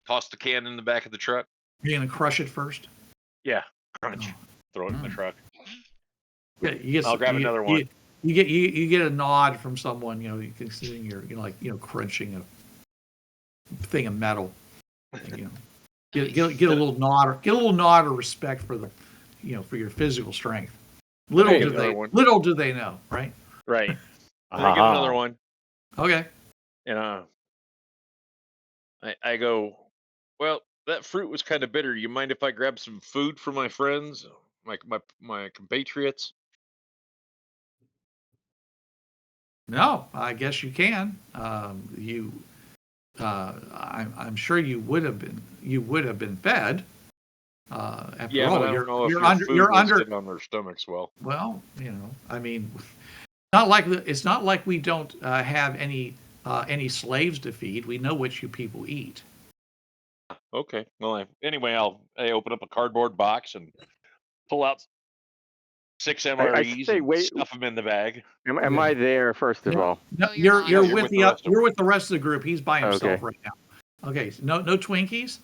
toss the can in the back of the truck. You're gonna crush it first. Yeah, crunch. Oh. Throw it in the Mm. truck. Yeah, I'll grab another one. You get a nod from someone. You can see you're crunching a thing of metal. Get a little nod of respect for the for your physical strength. Little do they know, right? Right. I get another one, Okay. and I go, well, that fruit was kind of bitter. You mind if I grab some food for my friends, my compatriots? No, I guess you can. I'm sure you would have been fed. After Yeah, all, but I don't know if you're your under food you're was under. sitting on their stomachs well. Well, I mean, it's not like we don't have any slaves to feed. We know what you people eat. Okay. Well, anyway, I open up a cardboard box and pull out 6 MREs say, and wait. stuff them in the bag. Am I there, first of all? No, No, you're not. you're You're with the rest of the group. He's by himself right now. Okay, so no Twinkies.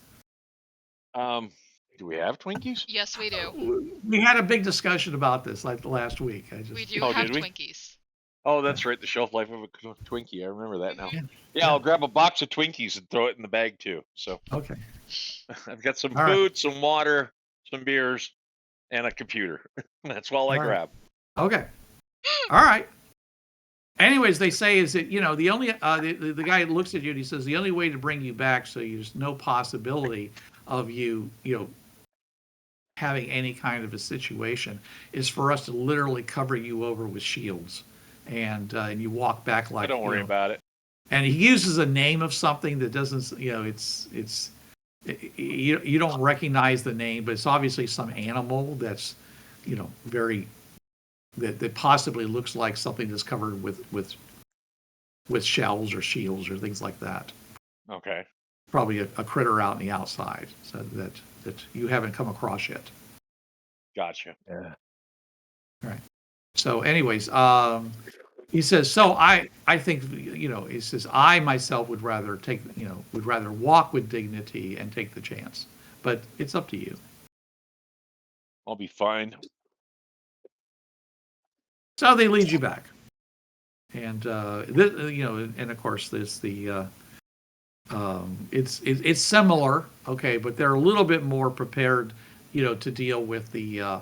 Do we have Twinkies? Yes, we do. We had a big discussion about this like last week. We do Oh, have did we? Twinkies. Oh, that's right. The shelf life of a Twinkie. I remember that now. Yeah. Yeah, I'll grab a box of Twinkies and throw it in the bag too. So Okay. I've got some All right. food, some water, some beers, and a computer. That's all I All right. grab. Okay. All right. Anyways, they say is that the only the guy looks at you and he says the only way to bring you back, so there's no possibility of you having any kind of a situation, is for us to literally cover you over with shields, and you walk back like. Don't worry about it. And he uses a name of something that doesn't, you don't recognize the name, but it's obviously some animal that's, very that possibly looks like something that's covered with shells or shields or things like that. Okay. Probably a critter out in the outside, so that you haven't come across yet. Gotcha. Yeah. All right. So, anyways, he says, so I think, he says, I myself would rather walk with dignity and take the chance, but it's up to you. I'll be fine. So they lead you back. And, and of course there's the, it's similar, okay, but they're a little bit more prepared, to deal with the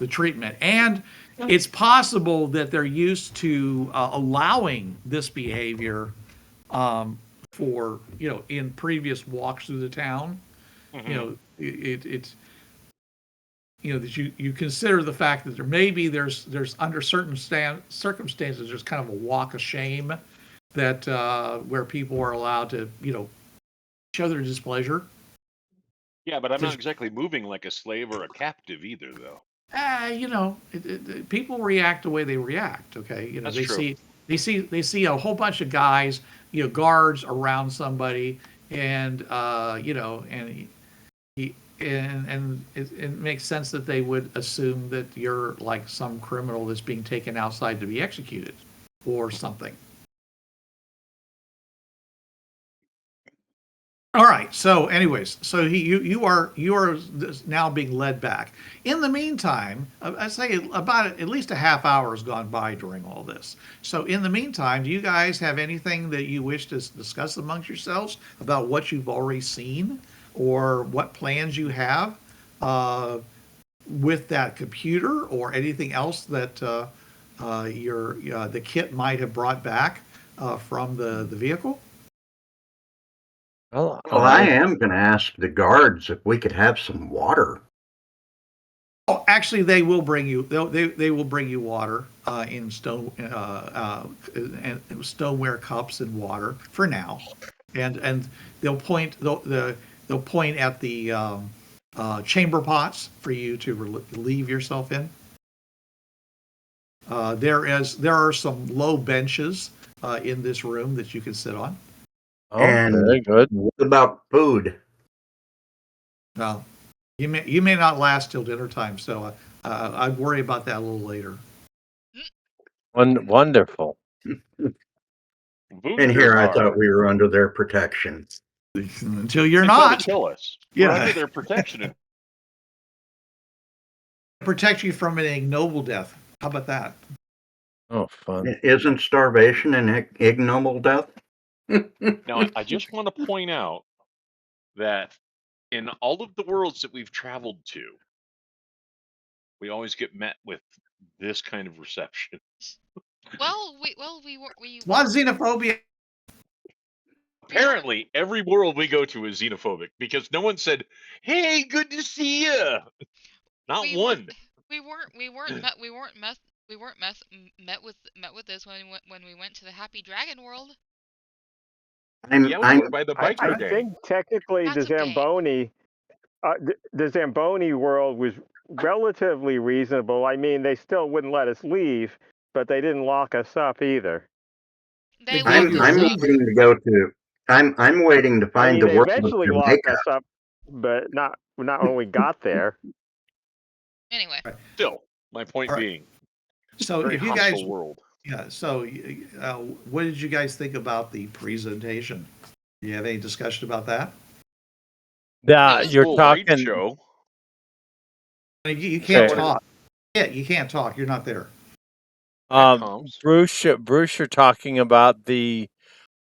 treatment. And it's possible that they're used to allowing this behavior for, in previous walks through the town. Mhm. It's that you consider the fact that there's under certain circumstances, there's kind of a walk of shame that where people are allowed to, show their displeasure. Yeah, but I'm not exactly moving like a slave or a captive either, though. People react the way they react. Okay, That's true. they see a whole bunch of guys, guards around somebody, and it makes sense that they would assume that you're like some criminal that's being taken outside to be executed or something. All right. So, anyways, so you are now being led back. In the meantime, I say about at least a half hour has gone by during all this. So, in the meantime, do you guys have anything that you wish to discuss amongst yourselves about what you've already seen, or what plans you have with that computer, or anything else that the kit might have brought back from the vehicle? Well, Well, I am going to ask the guards if we could have some water. Oh, actually, they will bring you. They will bring you water in stoneware cups and water for now, and they'll point at the chamber pots for you to relieve yourself in. There are some low benches in this room that you can sit on. And very good. what about food? Well, you may not last till dinner time, so I'd worry about that a little later. Wonderful. And here I thought we were under their protection. Until you're They not. tried to kill us. We're under their protection. And protect you from an ignoble death. How about that? Oh, fun. Isn't starvation an ignoble death? now, I just want to point out that in all of the worlds that we've traveled to, we always get met with this kind of reception. Well, we A lot of xenophobia. Apparently, every world we go to is xenophobic because no one said, "Hey, good to see you." Not one. We weren't met with this when we went to the Happy Dragon world. We were by the biker I day. think technically That's the Zamboni, the Zamboni world was relatively reasonable. I mean, they still wouldn't let us leave, but they didn't lock us up either. They I'm locked us up. waiting to go to. I'm waiting to find the they world eventually of locked Jamaica. us up, but not when we got there. Anyway. Still, my point being, so very if you hostile guys, world. yeah. So, what did you guys think about the presentation? Do you have any discussion about that? Yeah, you're talking. Show. You can't talk. Yeah, you can't talk. You're not there. Bruce, you're talking about the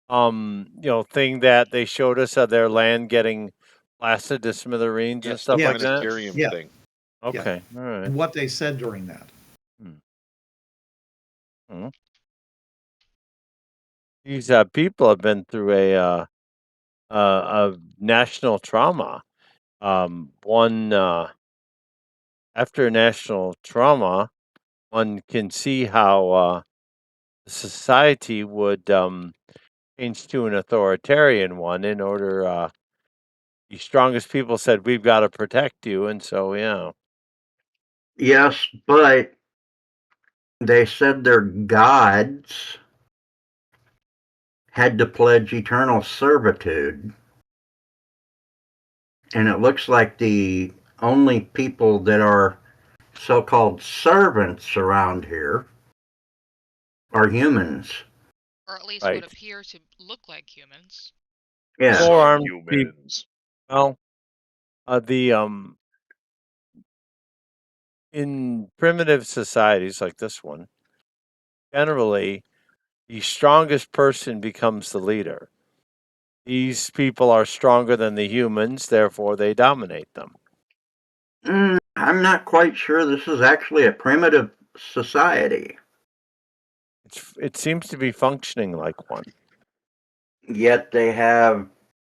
thing that they showed us of their land getting blasted to smithereens and stuff like that. Thing. Okay, all right. And what they said during that. These people have been through a national trauma. After national trauma, one can see how society would change to an authoritarian one in order. The strongest people said, "We've got to protect you," and so yeah. Yes, but they said their gods had to pledge eternal servitude. And it looks like the only people that are so-called servants around here are humans. Or at least would appear to look like humans. Yeah. Four-armed humans. Well, in primitive societies like this one, generally, the strongest person becomes the leader. These people are stronger than the humans, therefore they dominate them. I'm not quite sure this is actually a primitive society. It seems to be functioning like one. Yet they have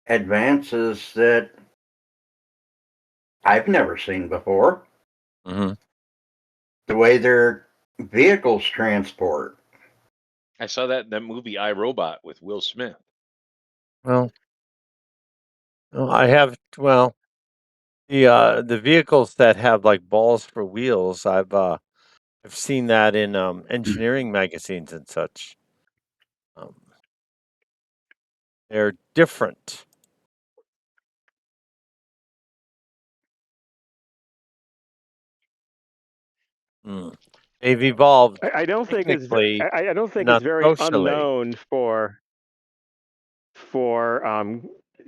advances that I've never seen before. Mm-hmm. The way their vehicles transport. I saw that in that movie iRobot with Will Smith. Well, I have the vehicles that have like balls for wheels. I've seen that in engineering magazines and such. They're different. They've evolved I don't think it's technically, I don't think not it's very socially. unknown for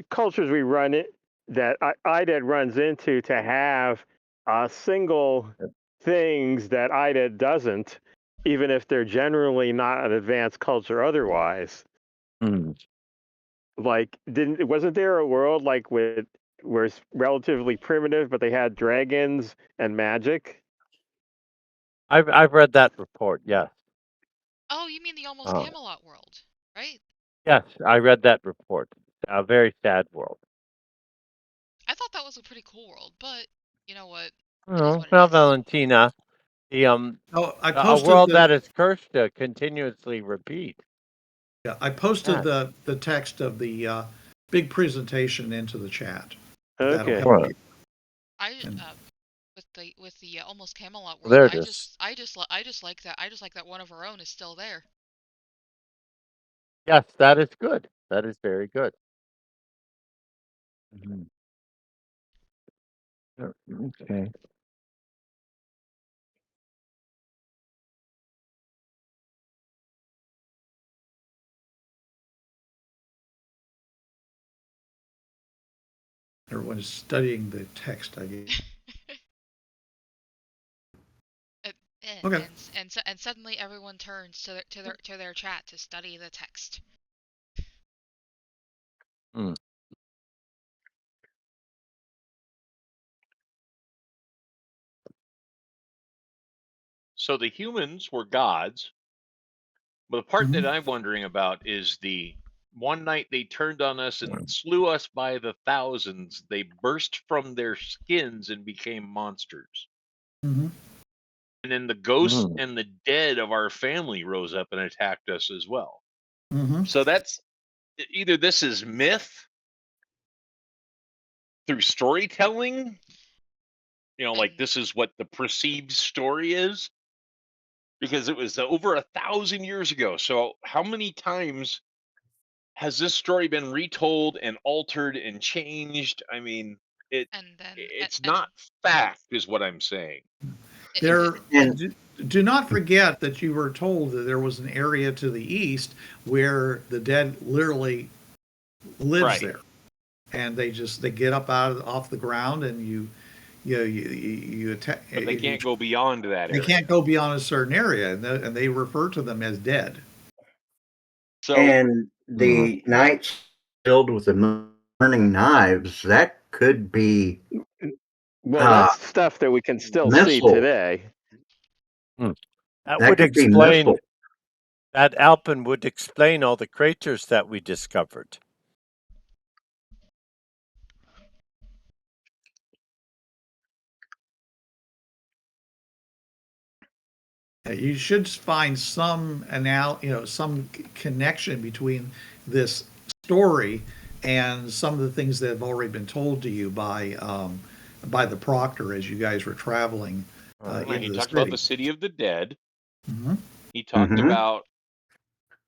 cultures we run it that IDET runs into to have single things that IDET doesn't, even if they're generally not an advanced culture otherwise. Hmm. Like, wasn't there a world like with where it's relatively primitive, but they had dragons and magic? I've read that report. Yes. Oh, you mean the almost Um, Camelot world, right? yes, I read that report. A very sad world. I thought that was a pretty cool world, but you know what? It is Oh, what it well, is. Valentina, the Oh, I a posted world the that is cursed to continuously repeat. yeah, I posted Yeah. the text of the big presentation into the chat. If that'll Okay. help Right. you. I And with the almost Camelot world, There it is. I just like that. I just like that one of our own is still there. Yes, that is good. That is very good. Mhm. Okay. everyone's studying the text I gave. Okay. And suddenly everyone turns to their chat to study the text. Mm. So the humans were gods. But the part that Mhm. I'm wondering about is the one night they turned on us and slew us by the thousands. They burst from their skins and became monsters. Mhm. And then the ghosts Mm. and the dead of our family rose up and attacked us as well. Mhm. So that's either this is myth through storytelling, like And this is what the perceived story is, because it was over 1,000 years ago. So how many times has this story been retold and altered and changed? I mean, it and then it's and not fact, is what I'm saying. There, And do not forget that you were told that there was an area to the east where the dead literally lives Right. there, and they get up off the ground, and you attack. But they can't go beyond that They area. can't go beyond a certain area, and they refer to them as dead. So and the nights filled with the burning knives, that could be Well, uh, that's stuff that we can still see missile. today. That That would could be explain missile. that Alpin would explain all the craters that we discovered. You should find some some connection between this story and some of the things that have already been told to you by the proctor as you guys were traveling right, he into the talked about the city. city of the dead. Hmm. He talked Hmm. about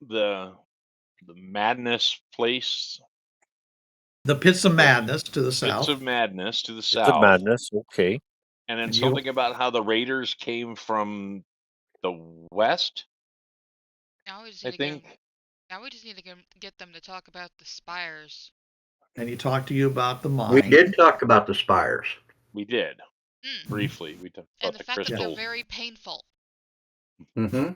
the madness place, The pits of the madness to the pits south, of madness to the It's a south, madness. Okay. and then and you something about how the raiders came from the west, now we just I need to get them. think. Now we just need to get them to talk about the spires. and he talked to you about the We mine. did talk about the spires. We did Mm. briefly. We talked And about the the fact that they're Yeah, crystals. very painful. Hmm.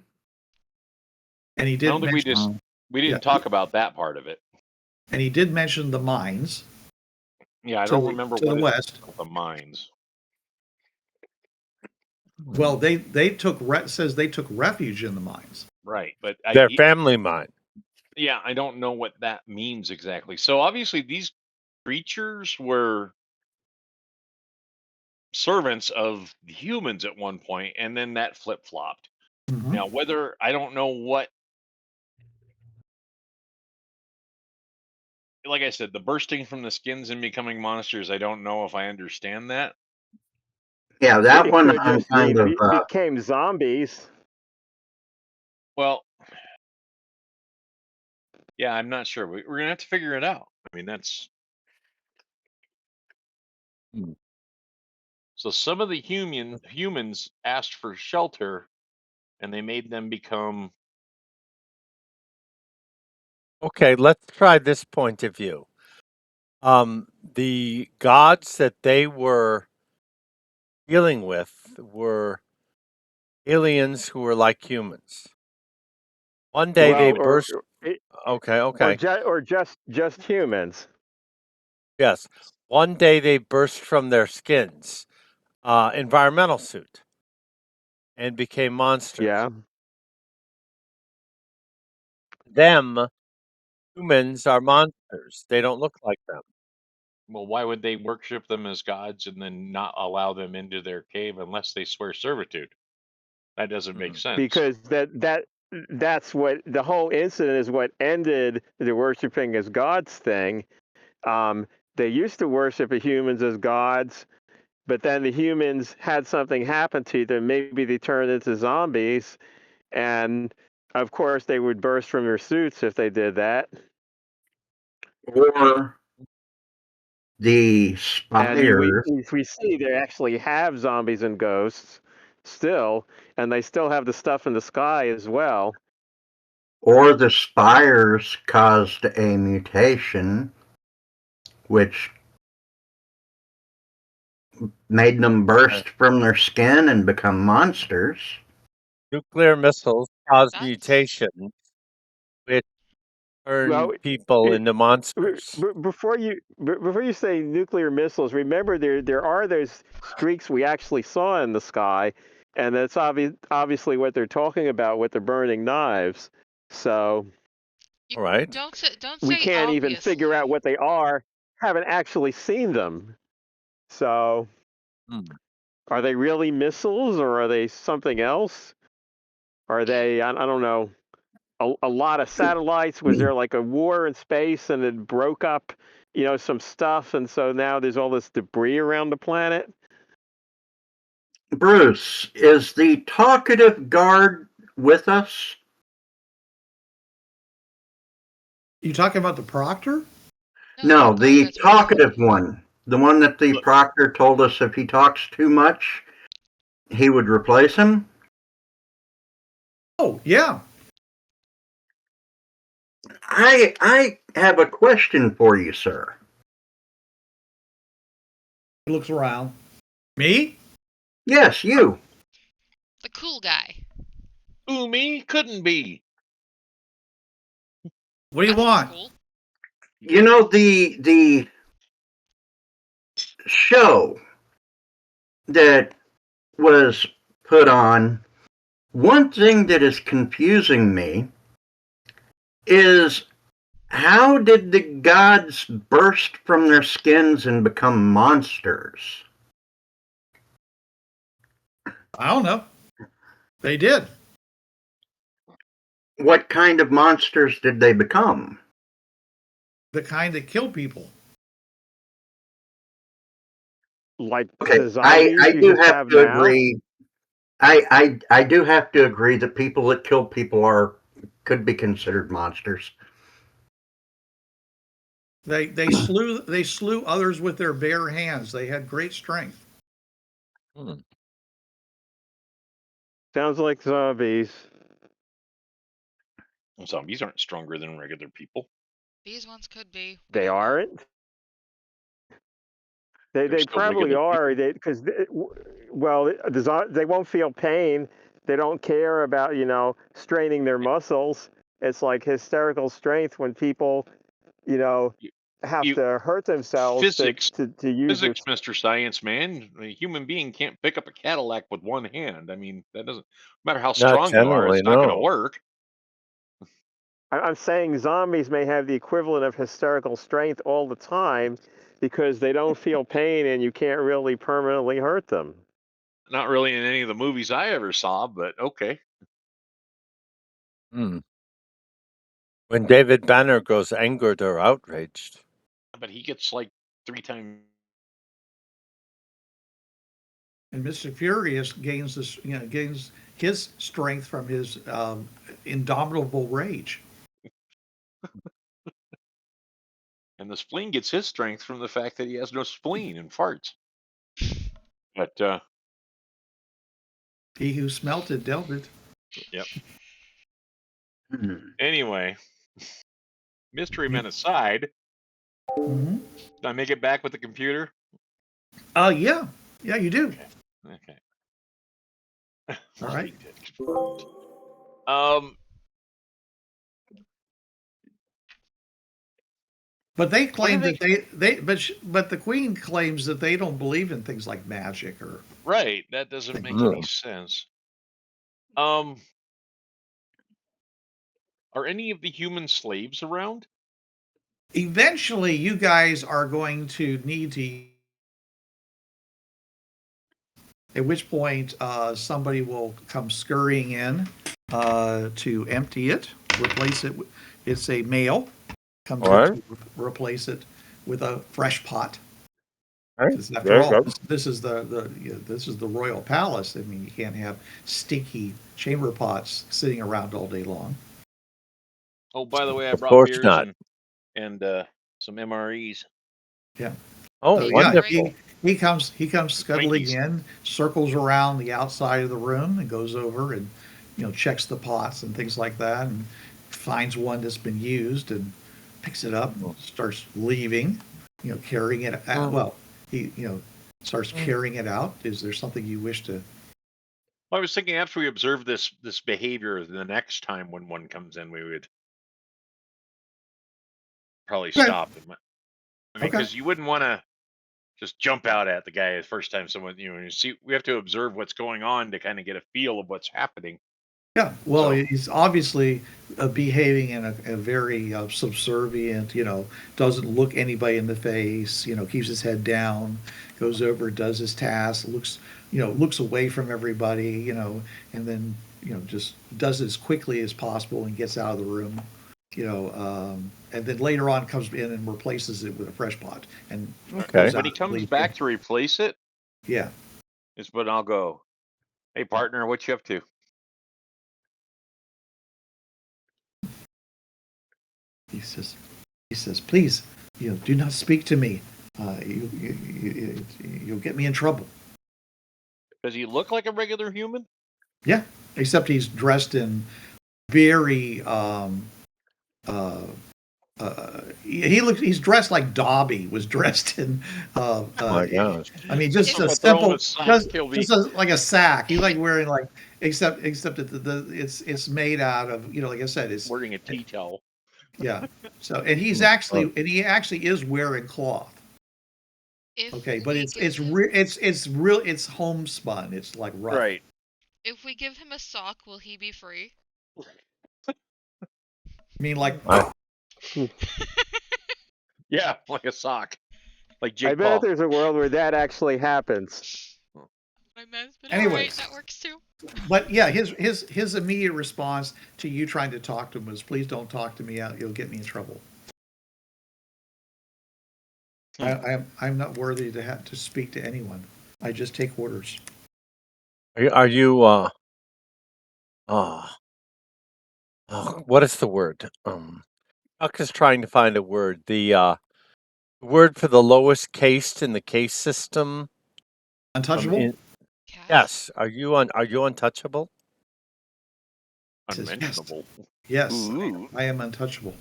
and he I don't did think mention we yeah, didn't talk about that part of it. and he did mention the mines Yeah, I don't remember to the what it west. about the mines. Well, says they took refuge in the mines. Right, but Their family mine. yeah, I don't know what that means exactly. So obviously these creatures were servants of the humans at one point, and then that flip-flopped. Hmm. Now, whether I don't know what, like I said, the bursting from the skins and becoming monsters, I don't know if I understand that. Yeah, that It one could I'm just be kind of. became zombies. Well, yeah, I'm not sure. We're gonna have to figure it out. I mean, that's Hmm. So some of the humans asked for shelter, and they made them become. Okay, let's try this point of view. The gods that they were dealing with were aliens who were like humans. One day they Well, burst. Okay, okay. or just humans. Yes. One day they burst from their skins, environmental suit, and became monsters. Yeah. Them, humans are monsters. They don't look like them. Well, why would they worship them as gods and then not allow them into their cave unless they swear servitude? That doesn't make sense. Because that's what the whole incident is. What ended the worshiping as gods thing. They used to worship the humans as gods, but then the humans had something happen to them. Maybe they turned into zombies, and of course they would burst from their suits if they did that. Or the And spires, we see they actually have zombies and ghosts still, and they still have the stuff in the sky as well. caused a mutation which made them burst from their skin and become monsters. Nuclear missiles cause That's mutations, which turn Well, people it, into monsters. before you say nuclear missiles, remember there are those streaks we actually saw in the sky, and that's obviously what they're talking about with the burning knives. So you All right. don't we say can't even figure out obviously. what they are. Haven't actually seen them. So Hmm. are they really missiles or are they something else? Are they? I don't know. A lot of satellites. Was there like a war in space and it broke up, some stuff, and so now there's all this debris around the planet? Bruce, is the talkative guard with us? You talking about the proctor? No, the That's talkative one. The one that the proctor told us if he talks too much, he would replace him? Oh, yeah. I have a question for you, sir. He looks around. Me? Yes, you. the cool guy. Who, me? Couldn't be. What do you That sounds want? cool. You know the show that was put on, one thing that is confusing me is how did the gods burst from their skins and become monsters? I don't know. They did. What kind of monsters did they become? The kind that kill people. Like Okay, the zombies I you do just have have to now? agree. I do have to agree that people that kill people could be considered monsters. They slew others with their bare hands. They had great strength. Hmm. Sounds like zombies. Zombies aren't stronger than regular people. These ones could be. We They don't know. aren't. They're They still probably regular are. people. Because well, they won't feel pain. They don't care about straining their muscles. It's like hysterical strength when people You, have you to hurt themselves physics, to use their. Mr. Science Man. A human being can't pick up a Cadillac with one hand. I mean, that doesn't matter how Not strong you are. generally, It's not going to no. work. I'm saying zombies may have the equivalent of hysterical strength all the time because they don't feel pain and you can't really permanently hurt them. Not really in any of the movies I ever saw, but okay. Hmm. When David Banner goes angered or outraged. But he gets like 3 times. And Mr. Furious gains his strength from his indomitable rage. And the spleen gets his strength from the fact that he has no spleen and farts. But He who smelt it dealt it. yep. Hmm. Anyway, mystery men aside, Mm-hmm. did I make it back with the computer? Yeah, you do. Okay. All right. Confirmed. Um, But they What are claim they- that but the Queen claims that they don't believe in things like magic or. right. That doesn't make No. any sense. Are any of the human slaves around? Eventually, you guys are going to need to. At which point, somebody will come scurrying in to empty it, replace it. It's a male comes All in right. to replace it with a fresh pot. All right. Because after Very all, good. this is this is the royal palace. I mean, you can't have stinky chamber pots sitting around all day long. Oh, by the way, I Of brought course beers not. and some MREs. Yeah. Oh, So yeah, wonderful. he comes scuttling Twinkies. in, circles around the outside of the room, and goes over and checks the pots and things like that, and finds one that's been used and picks it up and starts leaving. Carrying it. Well, he starts carrying it out. Is there something you wish to? Well, I was thinking after we observe this behavior, the next time when one comes in, we would probably Okay. stop him. I mean, Okay. because you wouldn't want to just jump out at the guy the first time someone you see. We have to observe what's going on to kind of get a feel of what's happening. Yeah, well, So- he's obviously behaving in a very subservient, doesn't look anybody in the face, keeps his head down, goes over, does his task, looks away from everybody, and then, just does it as quickly as possible and gets out of the room, and then later on comes in and replaces it with a fresh pot. And Okay. goes When out he and comes leaves. back to replace it, Yeah, is when I'll go, "Hey, partner, what you up to?" he says, please, do not speak to me. You'll get me in trouble. Does he look like a regular human? Yeah, except he's dressed in very he's dressed like Dobby was dressed in Oh my gosh. I mean just If- a If I throw him simple a sock, just, he'll be- just like a sack. He's like wearing like except that it's made out of like I said it's wearing a tea towel. yeah. So and he actually is wearing cloth. If Okay, but we it's give him- it's homespun. It's like rough. Right. If we give him a sock, will he be free? I mean like Yeah, like a sock. Like Jake I bet Paul. there's a world where that actually happens. My man's been Anyways. alright, that works too. But yeah, his immediate response to you trying to talk to him was, "Please don't talk to me. You'll get me in trouble. I'm not worthy to have to speak to anyone. I just take orders." Are you what is the word? Huck is trying to find a word. The word for the lowest caste in the case system. Untouchable. Cast? Yes. Are you untouchable? Says, Unmentionable. Yes, Ooh. I am untouchable.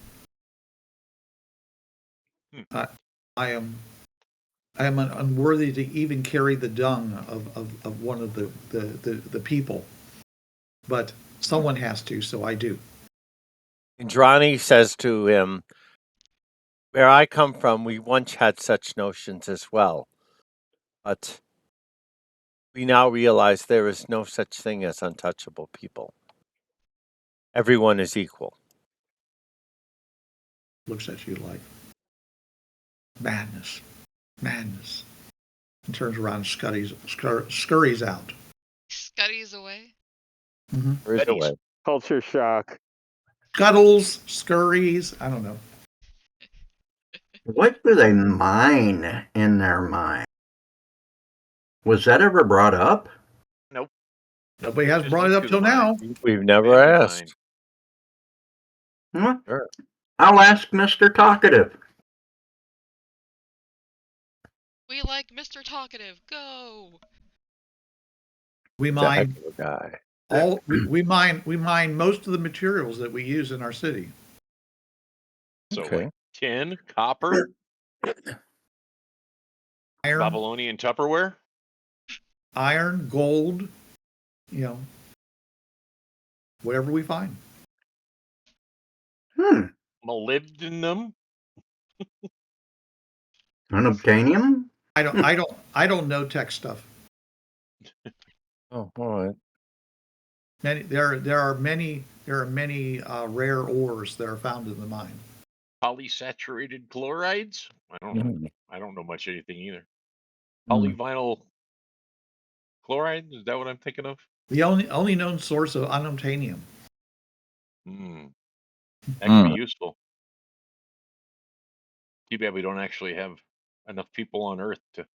I am unworthy to even carry the dung of one of the people, but someone has to, so I do. Indrani says to him, "Where I come from, we once had such notions as well, but we now realize there is no such thing as untouchable people. Everyone is equal." Looks at you like madness, madness, and turns around and scurries out. Scuddies away. There is a Betty's- way. Culture shock. Scuttles, scurries. I don't know. What do they mine in their mind? Was that ever brought up? Nobody has Just brought it look up through till the now. We've never Family asked. mind. Huh? Sure. I'll ask Mr. Talkative. We like Mr. Talkative. Go. We He's a heck mine of a guy. we mine most of the materials that we use in our city. So Okay. like tin, copper, Iron, Babylonian Tupperware. iron, gold, whatever we find. Molybdenum. Unobtainium? I don't know tech stuff. Oh, all right. There are many rare ores that are found in the mine. Polysaturated chlorides. I don't know. Mhm. I don't know much anything either. Mm. Polyvinyl chloride. Is that what I'm thinking of? The only known source of unobtainium. That could be useful. Too bad we don't actually have enough people on Earth to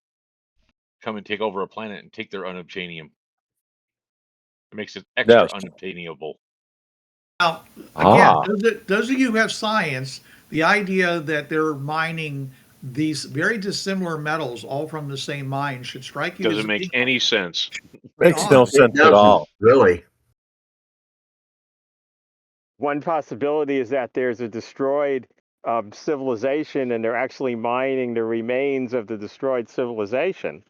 come and take over a planet and take their unobtainium. It makes it extra Yes. unobtainable. Now, again, Ah. those of you who have science, the idea that they're mining these very dissimilar metals all from the same mine should strike you as Doesn't make any sense. Makes odd. no It sense at doesn't, all. really. One possibility is that there's a destroyed civilization, and they're actually mining the remains of the destroyed civilization.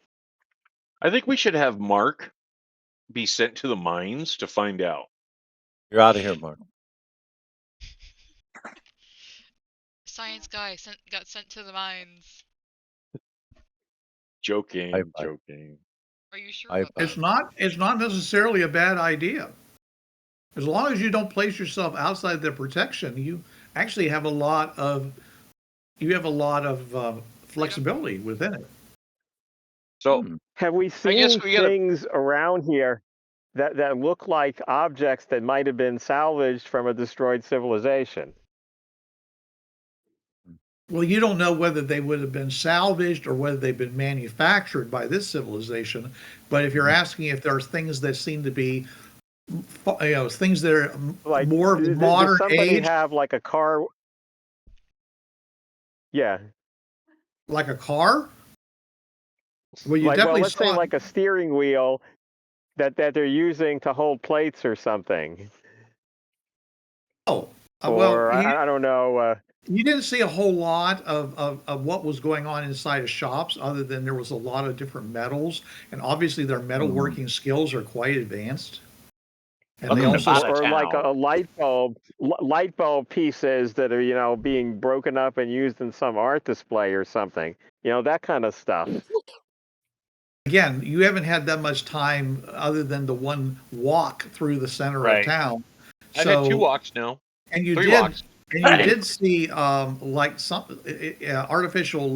I think we should have Mark be sent to the mines to find out. You're out of here, Mark. Science guy got sent to the mines. Joking, Bye-bye. joking. Are you sure I- about that? It's not necessarily a bad idea. As long as you don't place yourself outside their protection, you actually have a lot of flexibility within it. So Have we I seen guess we gotta. things around here that look like objects that might have been salvaged from a destroyed civilization? Well, you don't know whether they would have been salvaged or whether they've been manufactured by this civilization. But if you're asking if there's things that seem to be, things that are Like, more does modern somebody age, have like a car? Yeah, like a car, well, you like, well, definitely let's say saw. like a steering wheel that they're using to hold plates or something. Oh, Or well, I don't know. you didn't see a whole lot of what was going on inside of shops, other than there was a lot of different metals, and obviously their metalworking skills are quite advanced. And they Welcome to also, Or like Town. a light bulb pieces that are being broken up and used in some art display or something. That kind of stuff. again, you haven't had that much time other than the one walk through the center Right. of town. I've had 2 walks now. And you 3 did, walks. and you did see like some artificial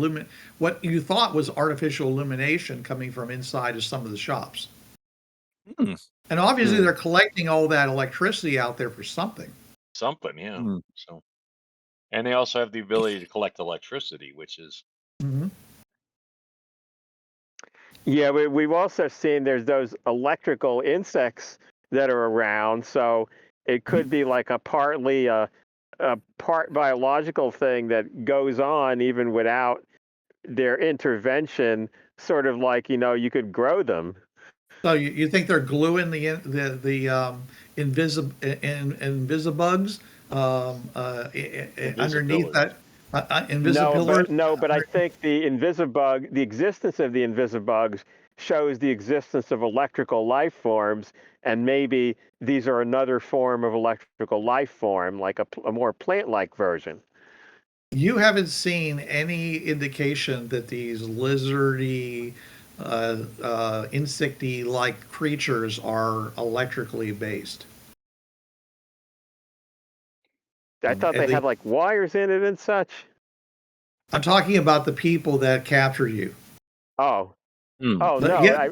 what you thought was artificial illumination coming from inside of some of the shops. And obviously they're collecting all that electricity out there for something. Something, yeah. So, and they also have the ability to collect electricity, which is Mm-hmm. Yeah, we've also seen there's those electrical insects that are around. So it could be like a partly a part biological thing that goes on even without their intervention. Sort of like you could grow them. So you think they're gluing the invisibugs underneath that invisibility? No, but I think the existence of the invisibugs shows the existence of electrical life forms, and maybe these are another form of electrical life form, like a more plant-like version. You haven't seen any indication that these lizardy, insecty-like creatures are electrically based. I thought And they had like wires in it and such. I'm talking about the people that captured you. Oh, But no, yeah,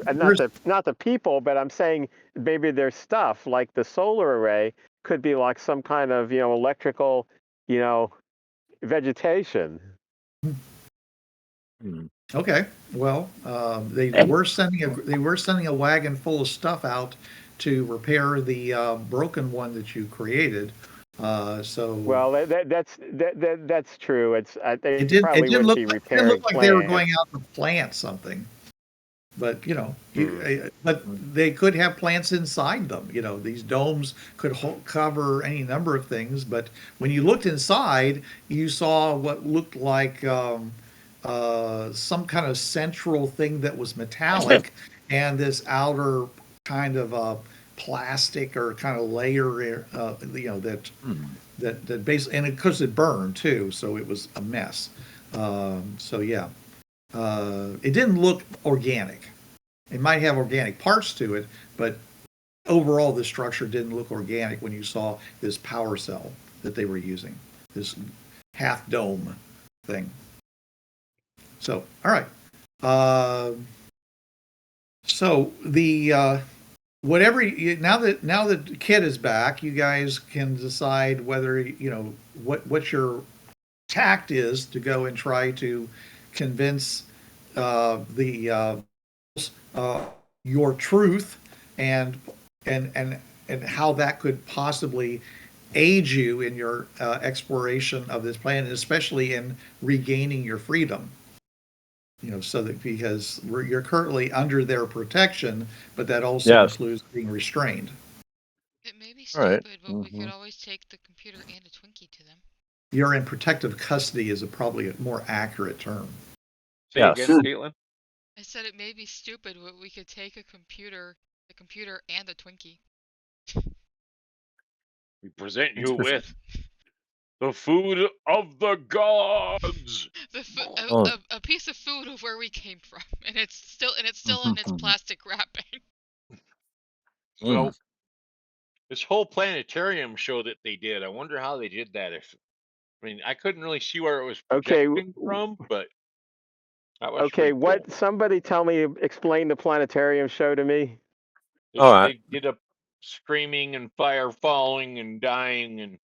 not the people, but I'm saying maybe there's stuff like the solar array could be like some kind of electrical vegetation. Okay. Well, they were sending a wagon full of stuff out to repair the broken one that you created. So Well, that's true. They it probably didn't wouldn't look be like, it didn't look repairing like they were plants. going out to plant something. But but they could have plants inside them. These domes could cover any number of things. But when you looked inside, you saw what looked like some kind of central thing that was metallic, and this outer kind of plastic or kind of layer, that basically, and because it burned too, so it was a mess. So yeah, it didn't look organic. It might have organic parts to it, but overall the structure didn't look organic when you saw this power cell that they were using, this half dome thing. So, all right. So the now that Kit is back, you guys can decide whether what your tact is to go and try to convince your truth and how that could possibly aid you in your exploration of this planet, especially in regaining your freedom. So that because you're currently under their protection, but that also includes being restrained. It may be stupid, right. but we could always take the computer and a Twinkie to them. You're in protective custody is probably a more accurate term. Say again, Kaitlin? I said it may be stupid, but we could take the computer and a Twinkie. We present you with the food of the gods. A piece of food of where we came from, and it's still in its plastic wrapping. So, this whole planetarium show that they did, I wonder how they did that. I couldn't really see where it was projecting from, but that was okay. Cool. Somebody explain the planetarium show to me. They did a screaming and fire falling and dying and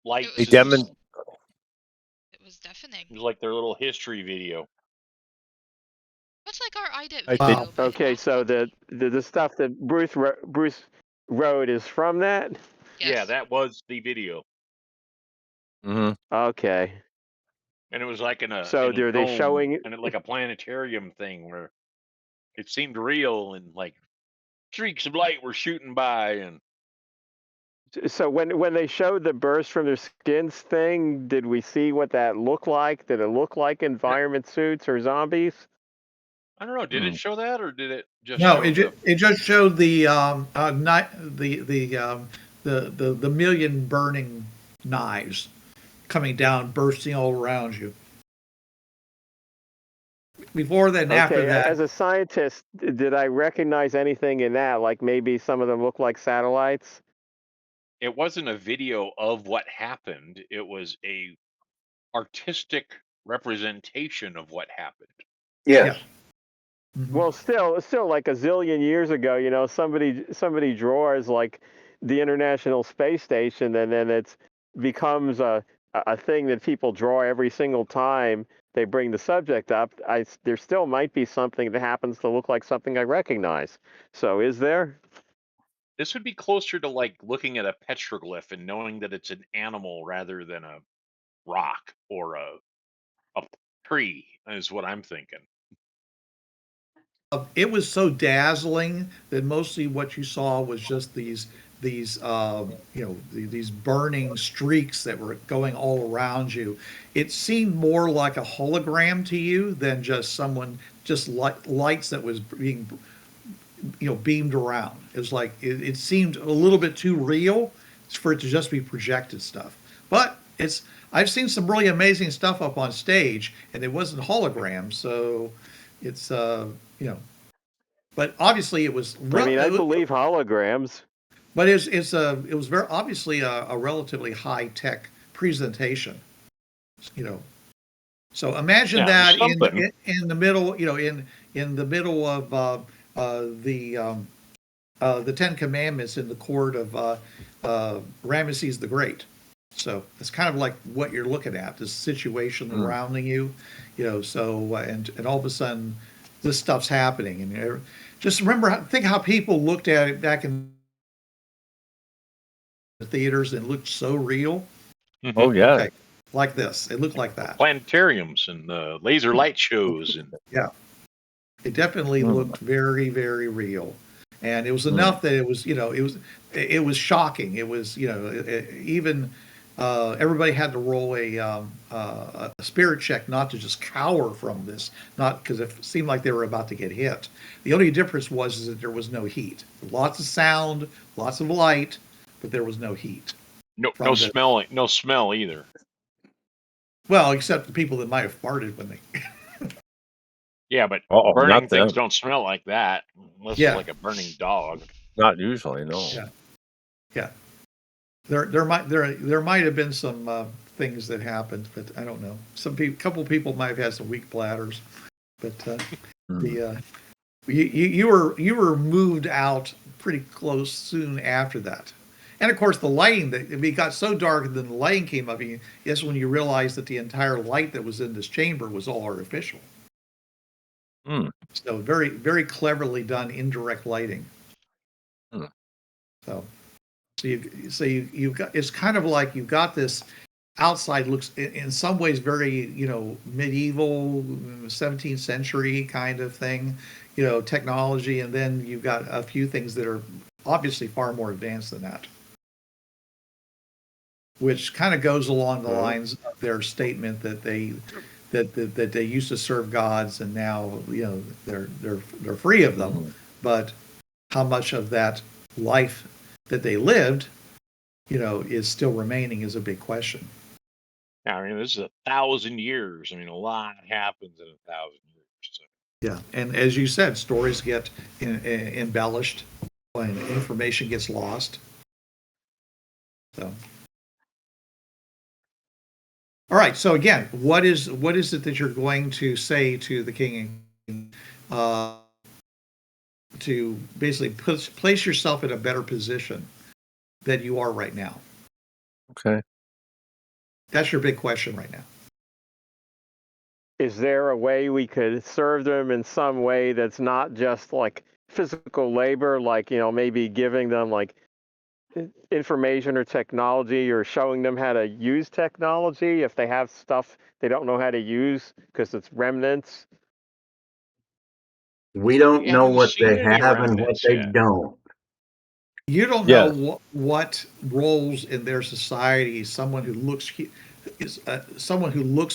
lights. It was deafening. It was like their little history video. Much like our IDET video. Okay, so the stuff that Bruce wrote is from that? Yes. Yeah, that was the video. Okay. And it was like in a are they showing and like a planetarium thing where it seemed real and like streaks of light were shooting by. And so when they showed the burst from their skins thing, did we see what that looked like? Did it look like environment suits or zombies? I don't know. Did it show that, or did it just? No, show it just showed the million burning knives coming down, bursting all around you. Before that and after that. As a scientist, did I recognize anything in that? Like maybe some of them look like satellites? It wasn't a video of what happened. It was a artistic representation of what happened. Yes. Yeah. Well, still like a zillion years ago, somebody draws like the International Space Station, and then it becomes a thing that people draw every single time they bring the subject up. There still might be something that happens to look like something I recognize. So is there? This would be closer to like looking at a petroglyph and knowing that it's an animal rather than a rock or a tree, is what I'm thinking. It was so dazzling that mostly what you saw was just these burning streaks that were going all around you. It seemed more like a hologram to you than just lights that was being beamed around. It was like it seemed a little bit too real for it to just be projected stuff. But I've seen some really amazing stuff up on stage, and it wasn't holograms, so it's but obviously it was. I believe holograms. But it was very obviously a relatively high tech presentation. So imagine that in the middle, in the middle of the Ten Commandments in the court of Ramesses the Great. So it's kind of like what you're looking at, this situation surrounding you, so and all of a sudden this stuff's happening, and just think how people looked at it back in the theaters and looked so real. Oh yeah. Okay. like this. It looked like that. Planetariums and laser light shows and Yeah, it definitely looked very, very real, and it was enough that it was, it was shocking. It was, even everybody had to roll a spirit check not to just cower from this, not because it seemed like they were about to get hit. The only difference was that there was no heat. Lots of sound, lots of light, but there was no heat. no smell either. Well, except the people that might have farted when they. Yeah, but Uh-oh, burning not things them. don't smell like that unless Yeah. it's like a burning dog. Not usually, no. Yeah. Yeah. There might have been some things that happened, but I don't know. Couple people might have had some weak bladders, but you were moved out pretty close soon after that. And of course, the lighting, it got so dark, and then the lighting came up. Yes, when you realized that the entire light that was in this chamber was all artificial. So very, very cleverly done indirect lighting. So you've got, it's kind of like you've got this outside looks in some ways very, medieval 17th century kind of thing, technology, and then you've got a few things that are obviously far more advanced than that, which kind of goes along the lines of their statement that they used to serve gods and now they're free of them, but how much of that life that they lived is still remaining is a big question. Yeah, I mean, this is 1,000 years. I mean, a lot happens in 1,000 years. So. Yeah, and as you said, stories get embellished when information gets lost. So, all right. So again, what is it that you're going to say to the king to basically place yourself in a better position than you are right now? Okay. That's your big question right now. Is there a way we could serve them in some way that's not just like physical labor, like, maybe giving them like information or technology or showing them how to use technology if they have stuff they don't know how to use because it's remnants? We don't know haven't what seen they any have and what remnants they yet. don't. You don't know what roles in their society someone who looks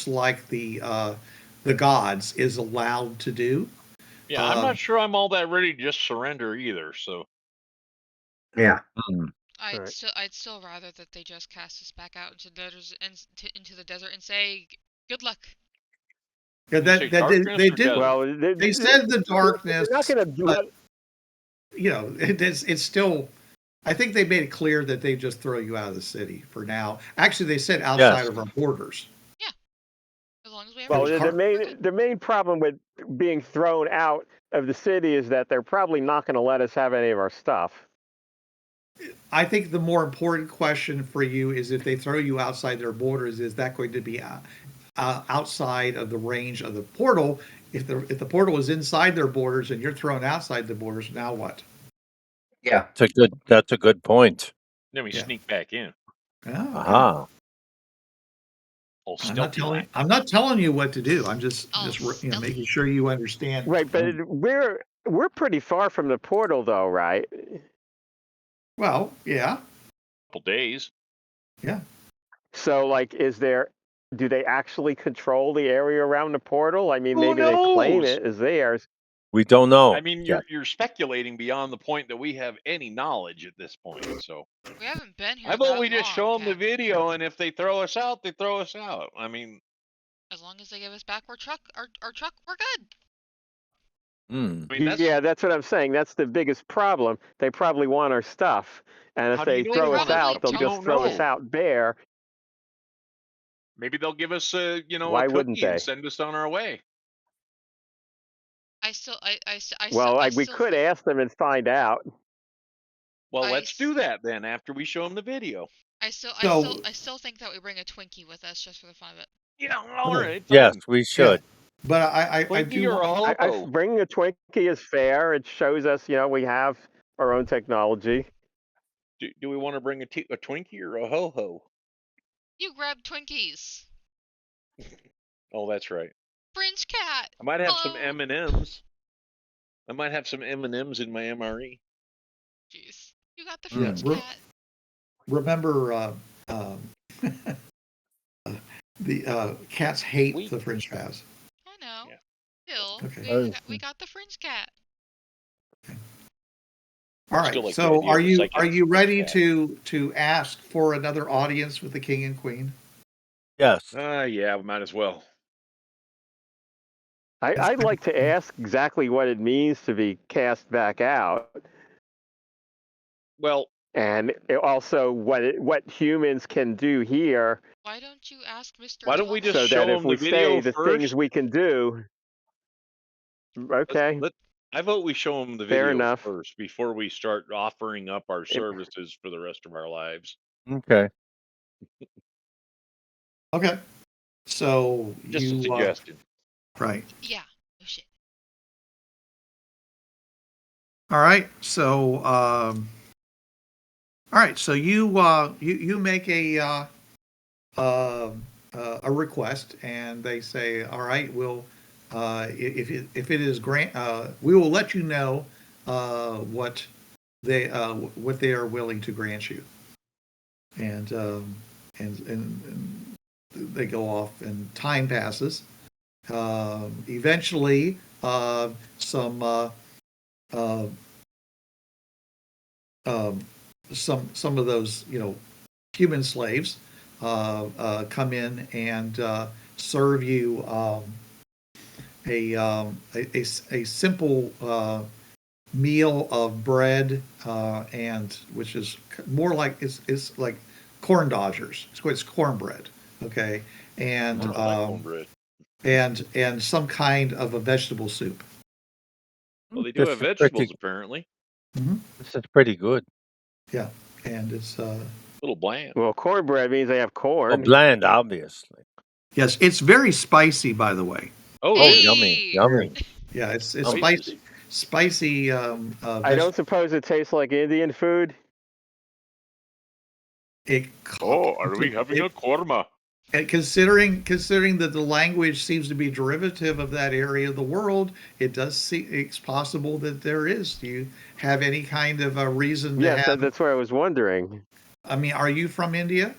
like the gods is allowed to do. Yeah, I'm not sure I'm all that ready to just surrender either. So Yeah. I'd still rather that they just cast us back out into the desert and say good luck. Yeah, they did. Well, They said the darkness. They're not going to do but, it. It's still. I think they made it clear that they just throw you out of the city for now. Actually, they said outside of our borders. Yeah, as long as we have. Well, the main problem with being thrown out of the city is that they're probably not going to let us have any of our stuff. I think the more important question for you is if they throw you outside their borders, is that going to be outside of the range of the portal? If the portal is inside their borders and you're thrown outside the borders, now what? Yeah. That's a good point. then we sneak back in. Oh, Aha. I'm not telling you what to do. I'm just making sure you understand. Right, but we're pretty far from the portal, though, right? Well, yeah. Couple days. Yeah. So, like, do they actually control the area around the portal? I mean, Who maybe they claim knows? it as theirs. We don't know. I mean, you're speculating beyond the point that we have any knowledge at this point. So we haven't been here. I vote we just show them the video, and if they throw us out, they throw us out. I mean, as long as they give us back our truck, we're good. I mean, Yeah, that's what I'm saying. That's the biggest problem. They probably want our stuff, and if they throw us out, they'll just throw us out bare. Maybe they'll give us a Why a wouldn't cookie and they? send us on our way. We could ask them and find out. Well, let's do that then after we show them the video. I still think that we bring a Twinkie with us just for the fun of it. Yeah, all right. Yes, we should. Yeah. But I do. Bringing a Twinkie is fair. It shows us, we have our own technology. Do we want to bring a Twinkie or a ho-ho? You grabbed Twinkies. Oh, that's right. Fringe cat. I might have some Hello. M&Ms. I might have some M&Ms in my MRE. Jeez. You got the Yeah, Fringe cat. remember, the cats hate Sweet. the Fringe pass. I know. Yeah. Still, Okay. we got the Fringe cat. All Still right. like the So idea of the psychic are you ready cat. to ask for another audience with the king and queen? Yes. Yeah, we might as well. I'd like to ask exactly what it means to be cast back out, Well, and also what humans can do here, Why don't you ask Mr. why don't we just so Tubble? that show if them the we video stay, the first? things we can do. Okay, I vote we show them the fair video enough. first before we start offering up our services for the rest of our lives. Okay. Okay. So Just a you suggestion. right. Yeah. Oh shit. All right. So all right. So you make a request, and they say, all right, we'll if it is we will let you know what they are willing to grant you, and and they go off, and time passes. Eventually, some uh, some of those human slaves come in and serve you a simple meal of bread and which is more like it's like corn dodgers. It's cornbread, okay, and I like cornbread. and some kind of a vegetable soup. Well, they do have vegetables, apparently. Mm-hmm. This is pretty good. Yeah, and it's A little bland. Well, cornbread means they have corn. Oh, bland, obviously. yes, it's very spicy, by the way. Oh, Oh, Hey! yummy, yummy. Yeah, it's Spices. spicy. I don't suppose it tastes like Indian food. Are we having a korma? And considering that the language seems to be derivative of that area of the world, it does seem it's possible that there is. Do you have any kind of a reason to Yes, have? that's what I was wondering. I mean, are you from India?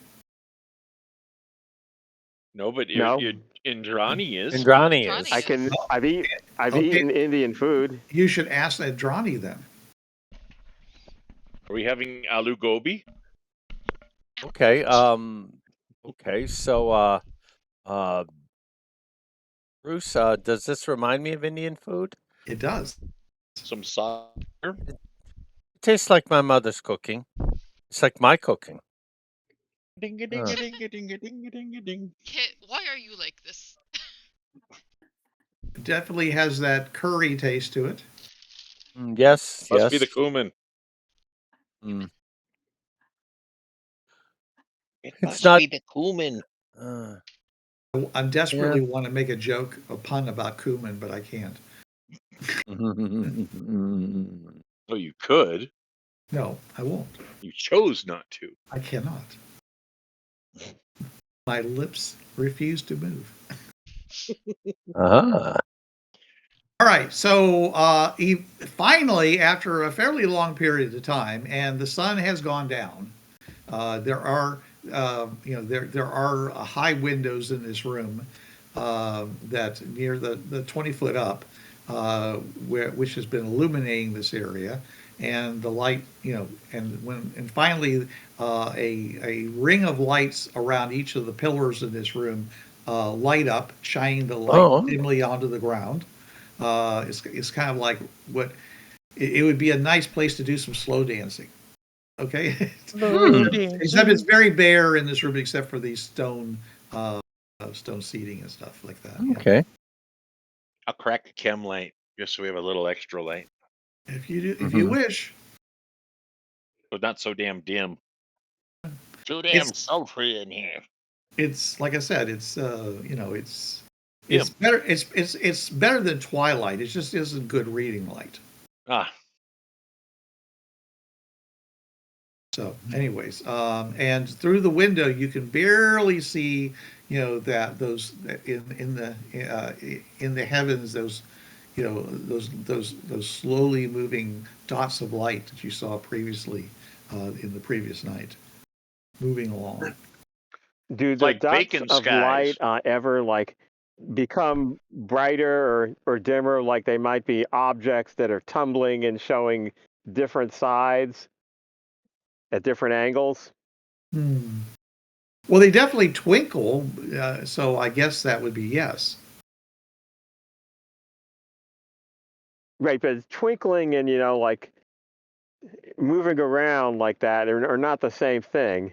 No, but No. Indrani is. Indrani Indrani is. I can. I've Okay. eaten Indian food. You should ask Indrani then. Are we having aloo gobi? Okay. Okay. So, Bruce, does this remind me of Indian food? It does. Some cider? It tastes like my mother's cooking. It's like my cooking. Ding a ding a ding a ding a ding a ding a ding. Kit, why are you like this? It definitely has that curry taste to it. Yes. Must yes. be the cumin. Mm. It It's must not- be the cumin. I desperately want to make a pun about cumin, but I can't. Oh, you could. No, I won't. You chose not to. I cannot. My lips refuse to move. Ah. All right, so finally, after a fairly long period of time, and the sun has gone down, there are there are high windows in this room that near the 20 foot up, which has been illuminating this area, and the light, and finally a ring of lights around each of the pillars in this room light up, shining the light dimly onto the ground. It's kind of like what it would be a nice place to do some slow dancing. Okay, except it's very bare in this room, except for these stone seating and stuff like that. Okay. I'll crack a chem light just so we have a little extra light, If you wish. but not so damn dim. Too damn sultry in here. It's like I said. It's Yeah. it's better. It's better than twilight. It just isn't good reading light. Ah, So, anyways, and through the window you can barely see, that those in the heavens, those, those slowly moving dots of light that you saw previously in the previous night, moving along. Do It's the like dots bacon of skies. light ever like become brighter or dimmer? Like they might be objects that are tumbling and showing different sides at different angles. Hmm. Well, they definitely twinkle, so I guess that would be yes. Right, but twinkling and like moving around like that are not the same thing.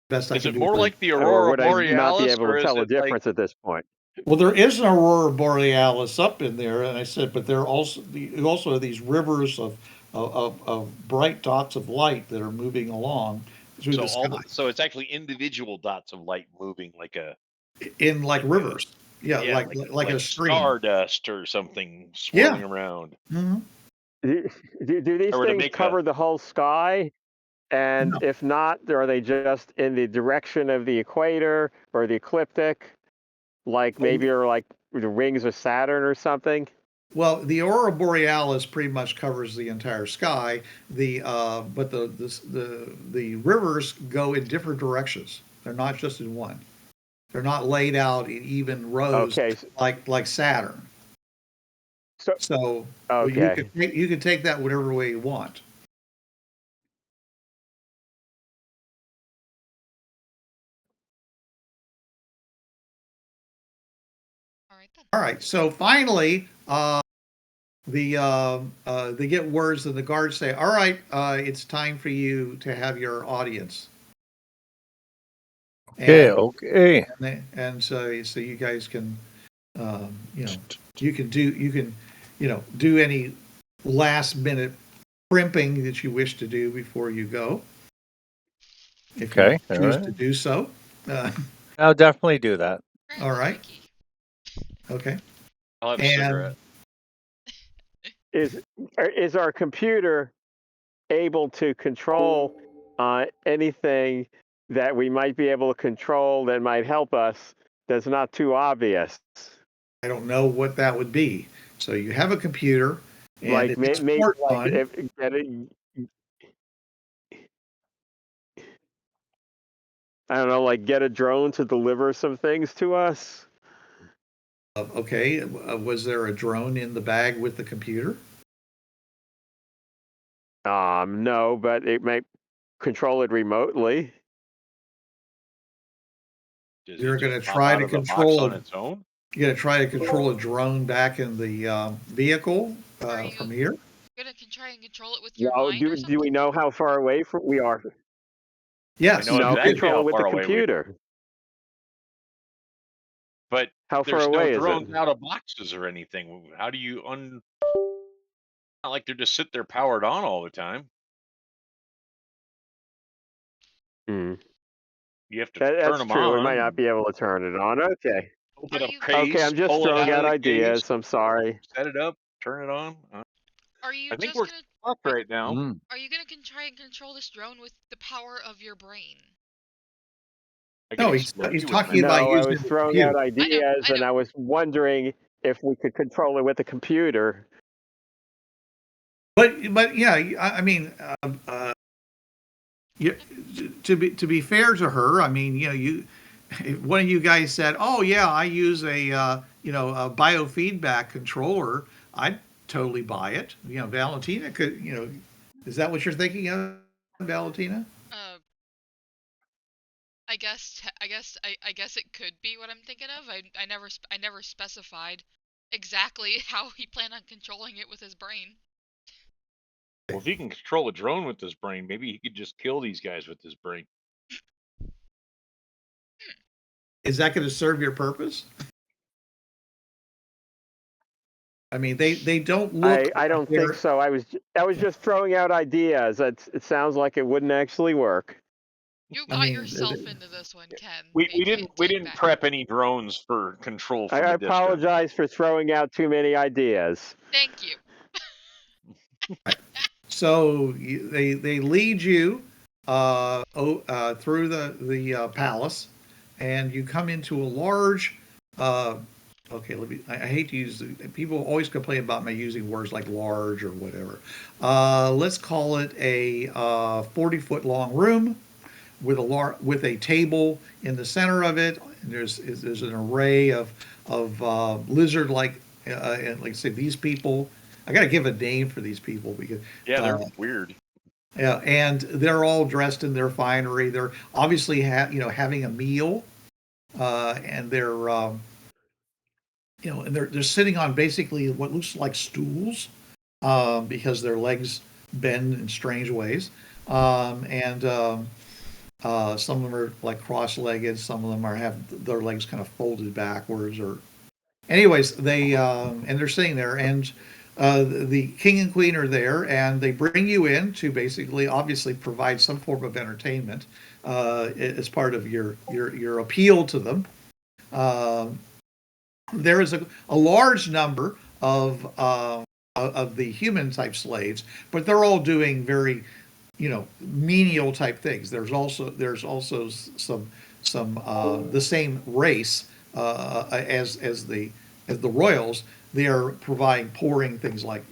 Best I Is can it do more for you. like the Or aurora would I not be borealis, able or to is tell the it like difference at this point? Well, there is an aurora borealis up in there, and I said, but there are also you also have these rivers of bright dots of light that are moving along through the sky so it's actually individual dots of light moving like a in like like a rivers? Yeah, yeah like a like stream. stardust or something Yeah. swirling around? Hmm. Do these Or would it things make a cover the whole sky? And No. if not, are they just in the direction of the equator or the ecliptic? Like maybe or like the rings of Saturn or something? Well, the aurora borealis pretty much covers the entire sky. But the rivers go in different directions. They're not just in one. They're not laid out in even rows Okay. like Saturn. So So well, okay. you can take that whatever way you want. All right then. All right. So finally, they get words, and the guards say, "All right, it's time for you to have your audience." Okay, And okay. so you guys can, you can do any last minute primping that you wish to do before you go, if you Okay, all choose to right. do so. Uh, I'll definitely do that. all Apparently right. Twinkie. Okay. I'll have a And cigarette. Is our computer able to control anything that we might be able to control that might help us that's not too obvious? I don't know what that would be. So you have a computer, and Like it is maybe port like on. I don't know, like get a drone to deliver some things to us. Okay. Was there a drone in the bag with the computer? No, but it may control it remotely. Does You're it going to just pop try out to of the box control on a its own? you're going to try to control a drone back in the vehicle Are you from here. gonna try and control it with your Well, mind or do we something? know how far away we are? I Yes, know you No, could. exactly control how it with the far away we are, computer. but How far there's no away is it? drones out of boxes or anything. How do you not like they're just sit there powered on all the time. Hmm. You have to turn That's them true. We might not on, be able to turn it on. Okay. open Are a you Okay, case, I'm just pull it throwing out of out the case, ideas. I'm sorry. set it up, turn it on. are you I think just we're gonna fucked right now. Mm. are you gonna try and control this drone with the power of your brain? I can No, explode he's you with my talking brain. about No, I using was the throwing out computer. ideas, I know. and I was wondering if we could control it with the computer. But yeah, I mean, you, to be fair to her, I mean, if one of you guys said, "Oh yeah, I use a biofeedback controller," I'd totally buy it. Valentina could, is that what you're thinking of, Valentina? Uh, I guess it could be what I'm thinking of. I never specified exactly how he planned on controlling it with his brain. Well, if he can control a drone with his brain, maybe he could just kill these guys with his brain. Is that going to serve your purpose? I mean, they don't look I like don't think they're. so. I was just throwing out ideas. It sounds like it wouldn't actually work. You I got mean, yourself into this one, Ken. We we Take didn't back your prep word. any drones for control I from a distance. apologize for throwing out too many ideas. Thank you. So they lead you through the palace, and you come into a large. Okay, I hate to use. People always complain about me using words like large or whatever. Let's call it a 40-foot long room with a table in the center of it. And there's an array of lizard like and like I say these people. I got to give a name for these people because Yeah, they're weird. yeah, and they're all dressed in their finery. They're obviously having a meal, and they're sitting on basically what looks like stools, because their legs bend in strange ways, and some of them are like cross-legged. Some of them have their legs kind of folded backwards. Or, anyways, and they're sitting there, and the king and queen are there, and they bring you in to basically, obviously, provide some form of entertainment as part of your appeal to them. There is a large number of the human type slaves, but they're all doing very menial type things. There's also some the same race as the royals. They are pouring things like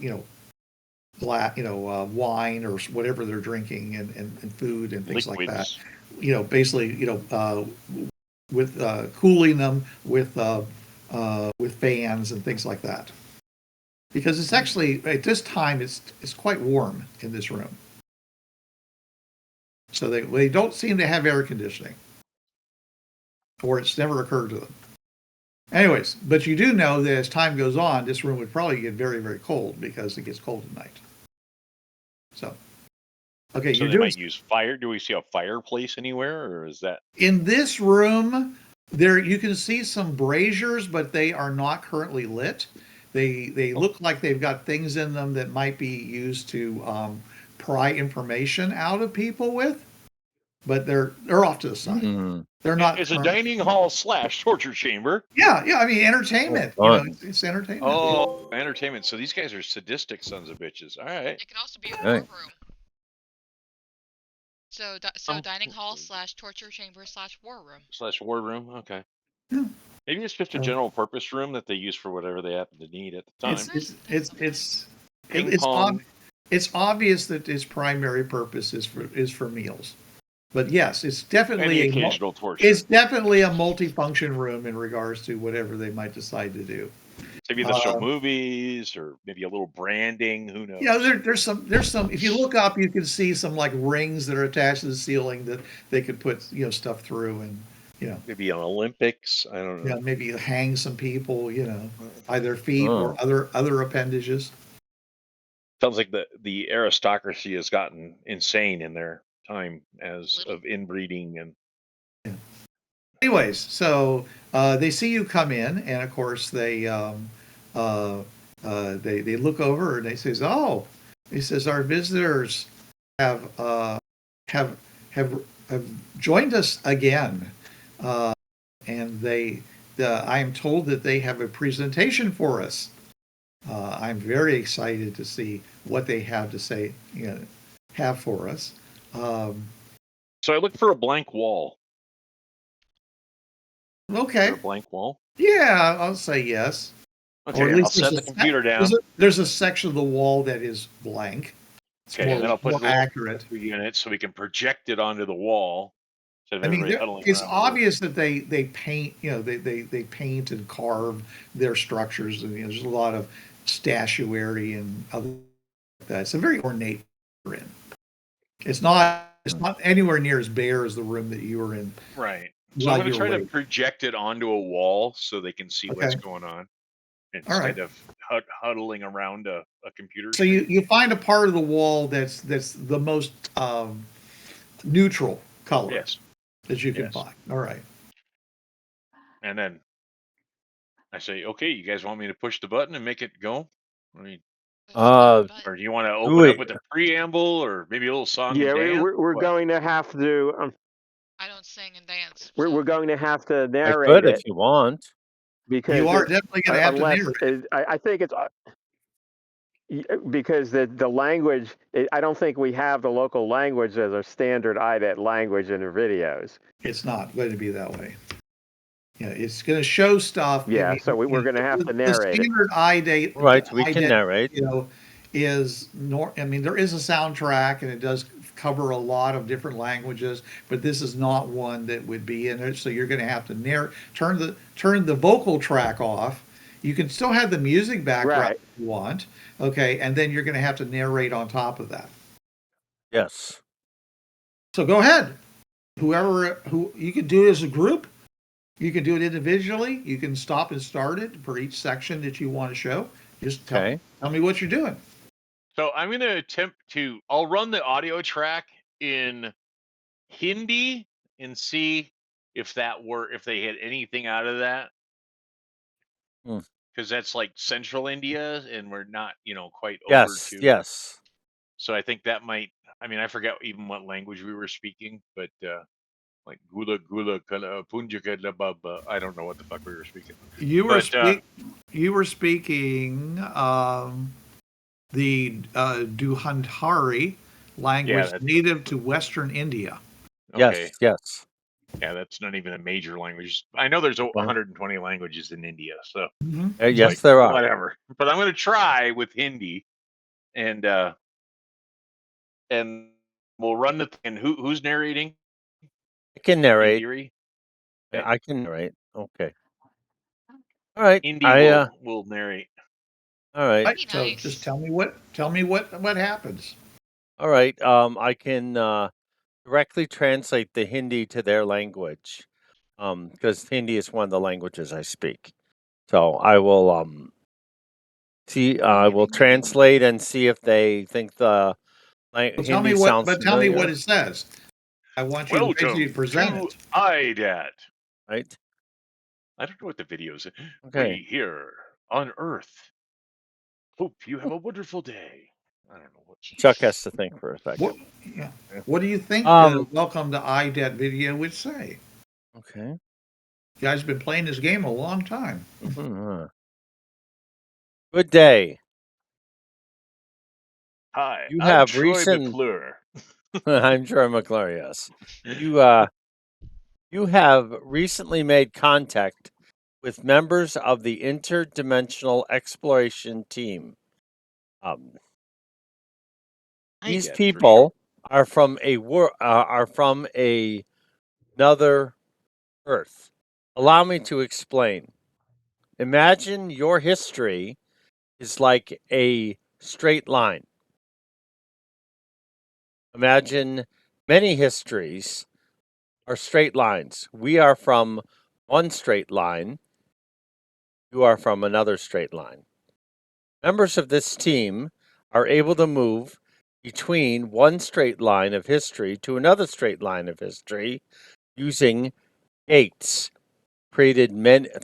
wine or whatever they're drinking, and food and things like that. Basically with cooling them with fans and things like that. Because it's actually at this time it's quite warm in this room. So they don't seem to have air conditioning, or it's never occurred to them. Anyways, but you do know that as time goes on, this room would probably get very, very cold because it gets cold at night. So, okay, So they might use fire. Do we see a fireplace anywhere, or is that in this room? There you can see some braziers, but they are not currently lit. They look like they've got things in them that might be used to pry information out of people with, but they're off to the side. Mm. They're not. It's a dining hall / torture chamber. Yeah. I mean, entertainment. Oh, it's entertainment. Oh, entertainment. So these guys are sadistic sons of bitches. All right. It can also be a Right. war room. So dining hall / torture chamber / war room. / war room. Okay. Yeah. Maybe it's just a general purpose room that they use for whatever they happen to need at the time. It's obvious that its primary purpose is for meals. But yes, it's definitely occasional torture. It's definitely a multifunction room in regards to whatever they might decide to do. Maybe they'll show movies, or maybe a little branding. Who knows? Yeah, there's some. If you look up, you can see some like rings that are attached to the ceiling that they could put stuff through, and maybe an Olympics. I don't know. Yeah, maybe hang some people, by their feet or other appendages. Sounds like the aristocracy has gotten insane in their time of inbreeding and. Yeah. Anyways, so they see you come in, and of course they look over and they says, "Oh," he says, "our visitors have joined us again, and I am told that they have a presentation for us. I'm very excited to see what they have to say, have for us." So I look for a blank wall. Okay. A blank wall? Yeah, I'll say yes. Okay, or at least I'll set the computer down. There's a section of the wall that is blank. It's okay, and then I'll put more accurate unit so we can project it onto the wall. I mean, it's obvious that they paint, they paint and carve their structures, and there's a lot of statuary and other like that. It's a very ornate room. It's not anywhere near as bare as the room that you were in. Right. So I'm going to try to project it onto a wall so they can see what's going on instead of huddling around a computer. So you find a part of the wall that's the most neutral color. Yes. That you can find. All right. And then I say, "Okay, you guys want me to push the button and make it go? I mean, or do you want to open up with a preamble or maybe a little song? Yeah, and dance? we're going to have to. I don't sing and dance. We're going to have to narrate I could it if you want. because you are definitely going to have to narrate. I think it's. because the language, I don't think we have the local language as a standard IDET language in the videos. It's not going to be that way. Yeah, it's going to show stuff. Yeah, so we're going to have to the narrate it. standard IDET, Right, we can IDET, narrate. is I mean, there is a soundtrack and it does cover a lot of different languages, but this is not one that would be in it. So you're going to have to turn the vocal track off. You can still have the music background Right. if you want, okay, and then you're going to have to narrate on top of that. Yes. So go ahead. Who you can do it as a group. You can do it individually. You can stop and start it for each section that you want to show. Just tell me what you're doing. So I'm going to attempt I'll run the audio track in Hindi and see if they had anything out of that. Because that's like central India and we're not, quite over to. Yes. So I think that might, I forget even what language we were speaking, but like gula kala punja kala baba. I don't know what the fuck we were speaking. You were speaking the Duhandhari language native to Western India. Okay. Yes. Yeah, that's not even a major language. I know there's 120 languages in India, so yes, there are. Whatever. But I'm going to try with Hindi, and we'll run the thing. Who's narrating? I can narrate. Indiri? Yeah, I can narrate. Okay. All right. Indy will narrate. All right. Right, so just tell me what happens. All right. I can directly translate the Hindi to their language, because Hindi is one of the languages I speak. So I will I will translate and see if they think the Hindi sounds familiar. Tell me what it says. I want you to present it. IDET. Right. I don't know what the video is. Okay. We here on Earth hope you have a wonderful day. I don't know what Chuck has to think for a second. What do you think the welcome to IDET video would say? Okay. You guys have been playing this game a long time. Good day. Hi, You I'm have Troy McClure. I'm Troy McClure, yes. You have recently made contact with members of the Interdimensional Exploration Team. These people are from another Earth. Allow me to explain. Imagine your history is like a straight line. Imagine many histories are straight lines. We are from one straight line. You are from another straight line. Members of this team are able to move between one straight line of history to another straight line of history using gates created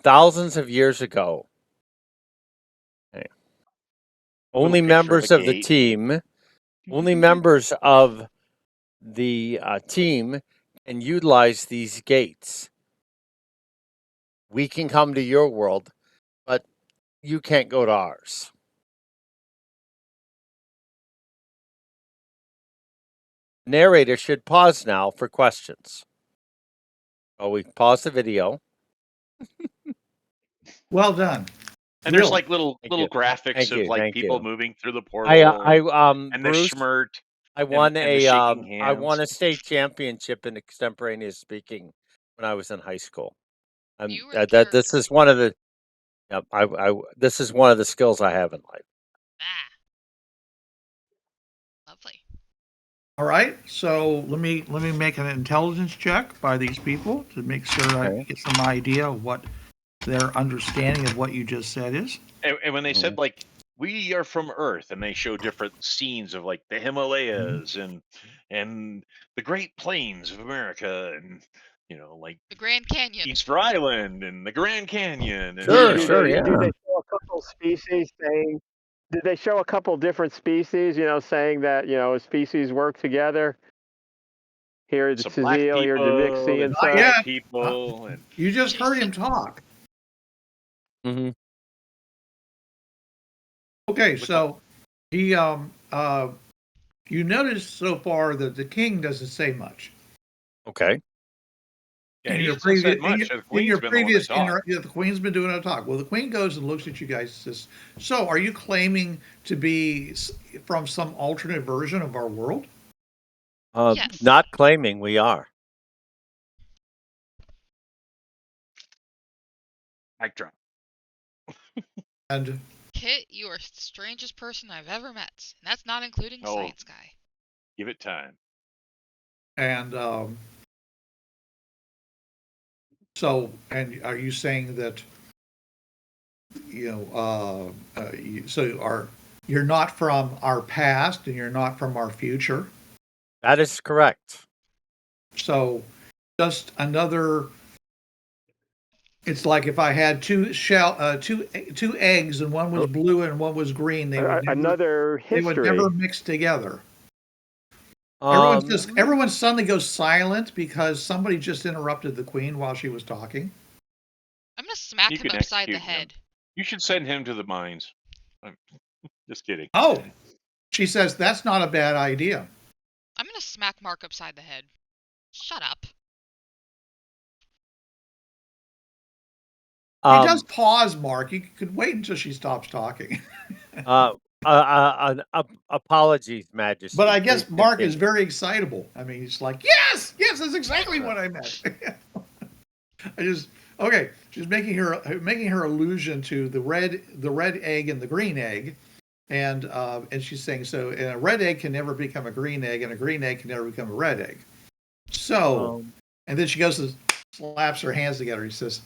thousands of years ago. Okay. Only members of the team can utilize these gates. We can come to your world, but you can't go to ours. Narrator should pause now for questions. Oh, we pause the video. Well done. And there's like little graphics of like people moving through the portal. And Bruce, the schmert. I won a state championship in extemporaneous speaking when I was in high school. This is one of the this is one of the skills I have in life. Lovely. All right, so let me make an intelligence check by these people to make sure I get some idea of what their understanding of what you just said is. And when they said like we are from Earth, and they show different scenes of like the Himalayas and the Great Plains of America, and like the Grand Canyon, Easter Island, and the Grand Canyon. And, sure, yeah. Do they show a couple species saying? Did they show a couple different species? Saying that species work together. Here, the Cecile, here, the Mixie, and such. People. And you just heard him talk. Mm-hmm. Okay, so He you notice so far that the king doesn't say much. Okay. Yeah, In he your hasn't said previous, much. The in queen's your been the one that previous talked. the queen's been doing a talk. Well, the queen goes and looks at you guys and says, "So, are you claiming to be from some alternate version of our world?" Yes. Not claiming we are. Mic drop. And Kit, you are the strangest person I've ever met. And that's not including Oh. Science Guy. Give it time. and so, and are you saying that you're not from our past and you're not from our future? That is correct. So, just another. It's like if I had two eggs and one was blue and one was green, they would Another history. never mix together. Everyone suddenly goes silent because somebody just interrupted the queen while she was talking. I'm gonna smack You him can upside the execute him. head. You should send him to the mines. I'm just kidding. Oh, she says that's not a bad idea. I'm gonna smack Mark upside the head. Shut up. He does pause, Mark. You could wait until she stops talking. Apologies, Majesty. But I guess Please Mark is continue. very excitable. I mean, he's like, yes, that's exactly what I meant. She's making her allusion to the red egg and the green egg, and she's saying so. And a red egg can never become a green egg, and a green egg can never become a red egg. So, and then she goes and slaps her hands together. He says,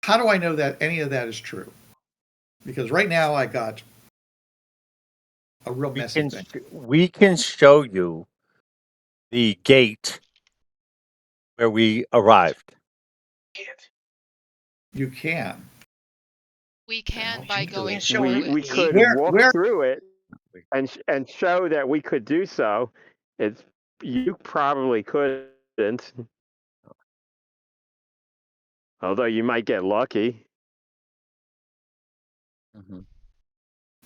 "How do I know that any of that is true? Because right now I got a real messy thing." We can show you the gate where we arrived. You can. We can by going show through him. We it. could walk through it and show that we could do so. You probably couldn't, although you might get lucky. The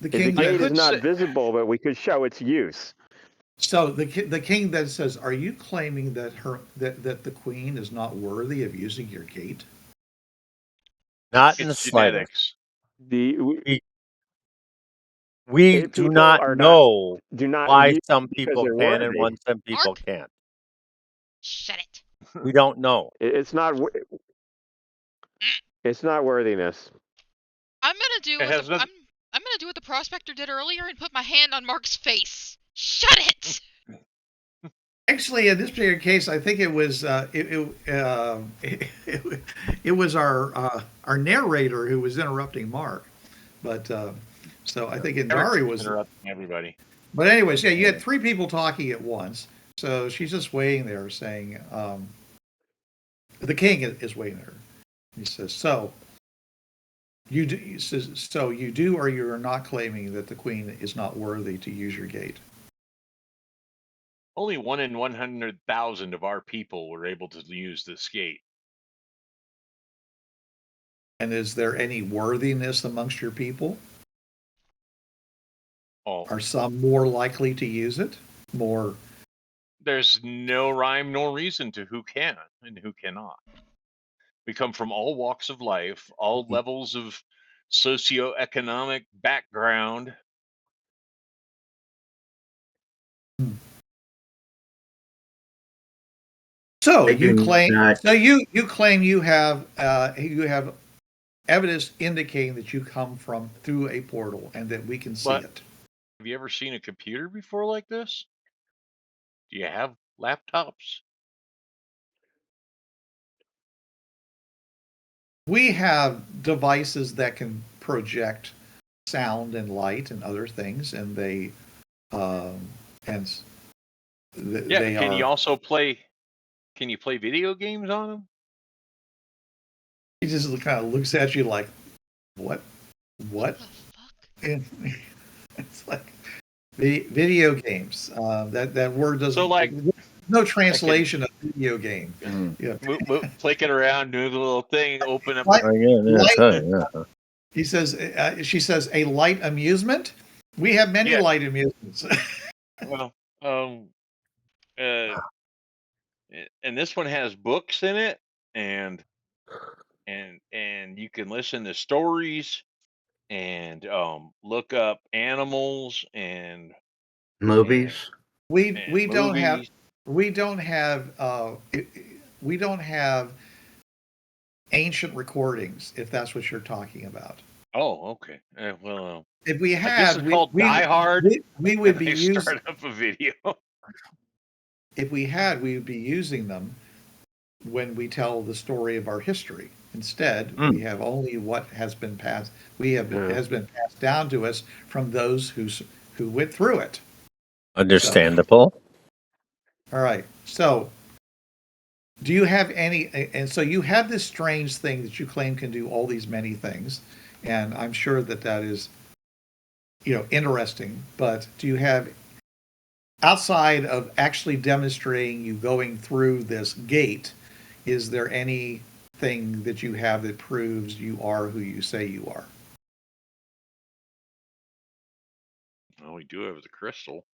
The king gate then, is not visible, but we could show its use. so the king then says, "Are you claiming that that the queen is not worthy of using your gate?" Not in the It's slightest. genetics. We do People not are know do not why use some because people they're can and worthy. some people Mark? can't. Shut it. We don't know. It's not. It's not worthiness. I'm gonna do It what has nothing. I'm gonna do what the prospector did earlier and put my hand on Mark's face. Shut it. Actually, in this particular case, I think it was it was our narrator who was interrupting Mark, but so I think Indari was Interrupting everybody. But anyways, yeah, you had three people talking at once, so she's just waiting there, saying, the king is waiting there. He says, "So you do," he says, "So you do, or you are not claiming that the queen is not worthy to use your gate?" Only 1 in 100,000 of our people were able to use this gate. And is there any worthiness amongst your people? Oh, Are some more likely to use it? More? there's no rhyme nor reason to who can and who cannot. We come from all walks of life, all levels of socioeconomic background. So I you do claim? not. So you claim you have evidence indicating that you come from through a portal and that we can see But- it. Have you ever seen a computer before like this? Do you have laptops? We have devices that can project sound and light and other things, and they and Yeah. they Can are. you also play? Can you play video games on them? He just kind of looks at you like, "What? What the fuck? And it's like video games. That word doesn't. So, like, no translation of video game. Yeah. Flicking around, doing the little thing, open up. Light- Yeah. He says. She says a light amusement. We have many Yeah. light amusements. Well, and this one has books in it, and you can listen to stories and look up animals and Movies. we movies. we don't have we don't have ancient recordings, if that's what you're talking about. Oh, okay. Well, If we like this is had, called Die Hard, we would and be I using. start up a video. If we had, we would be using them when we tell the story of our history. Instead, we have only what has been passed. Has been passed down to us from those who went through it. Understandable. All right. So, do you have any? And so you have this strange thing that you claim can do all these many things, and I'm sure that that is, interesting. But do you have, outside of actually demonstrating you going through this gate, is there anything that you have that proves you are who you say you are? Well, we do have the crystal.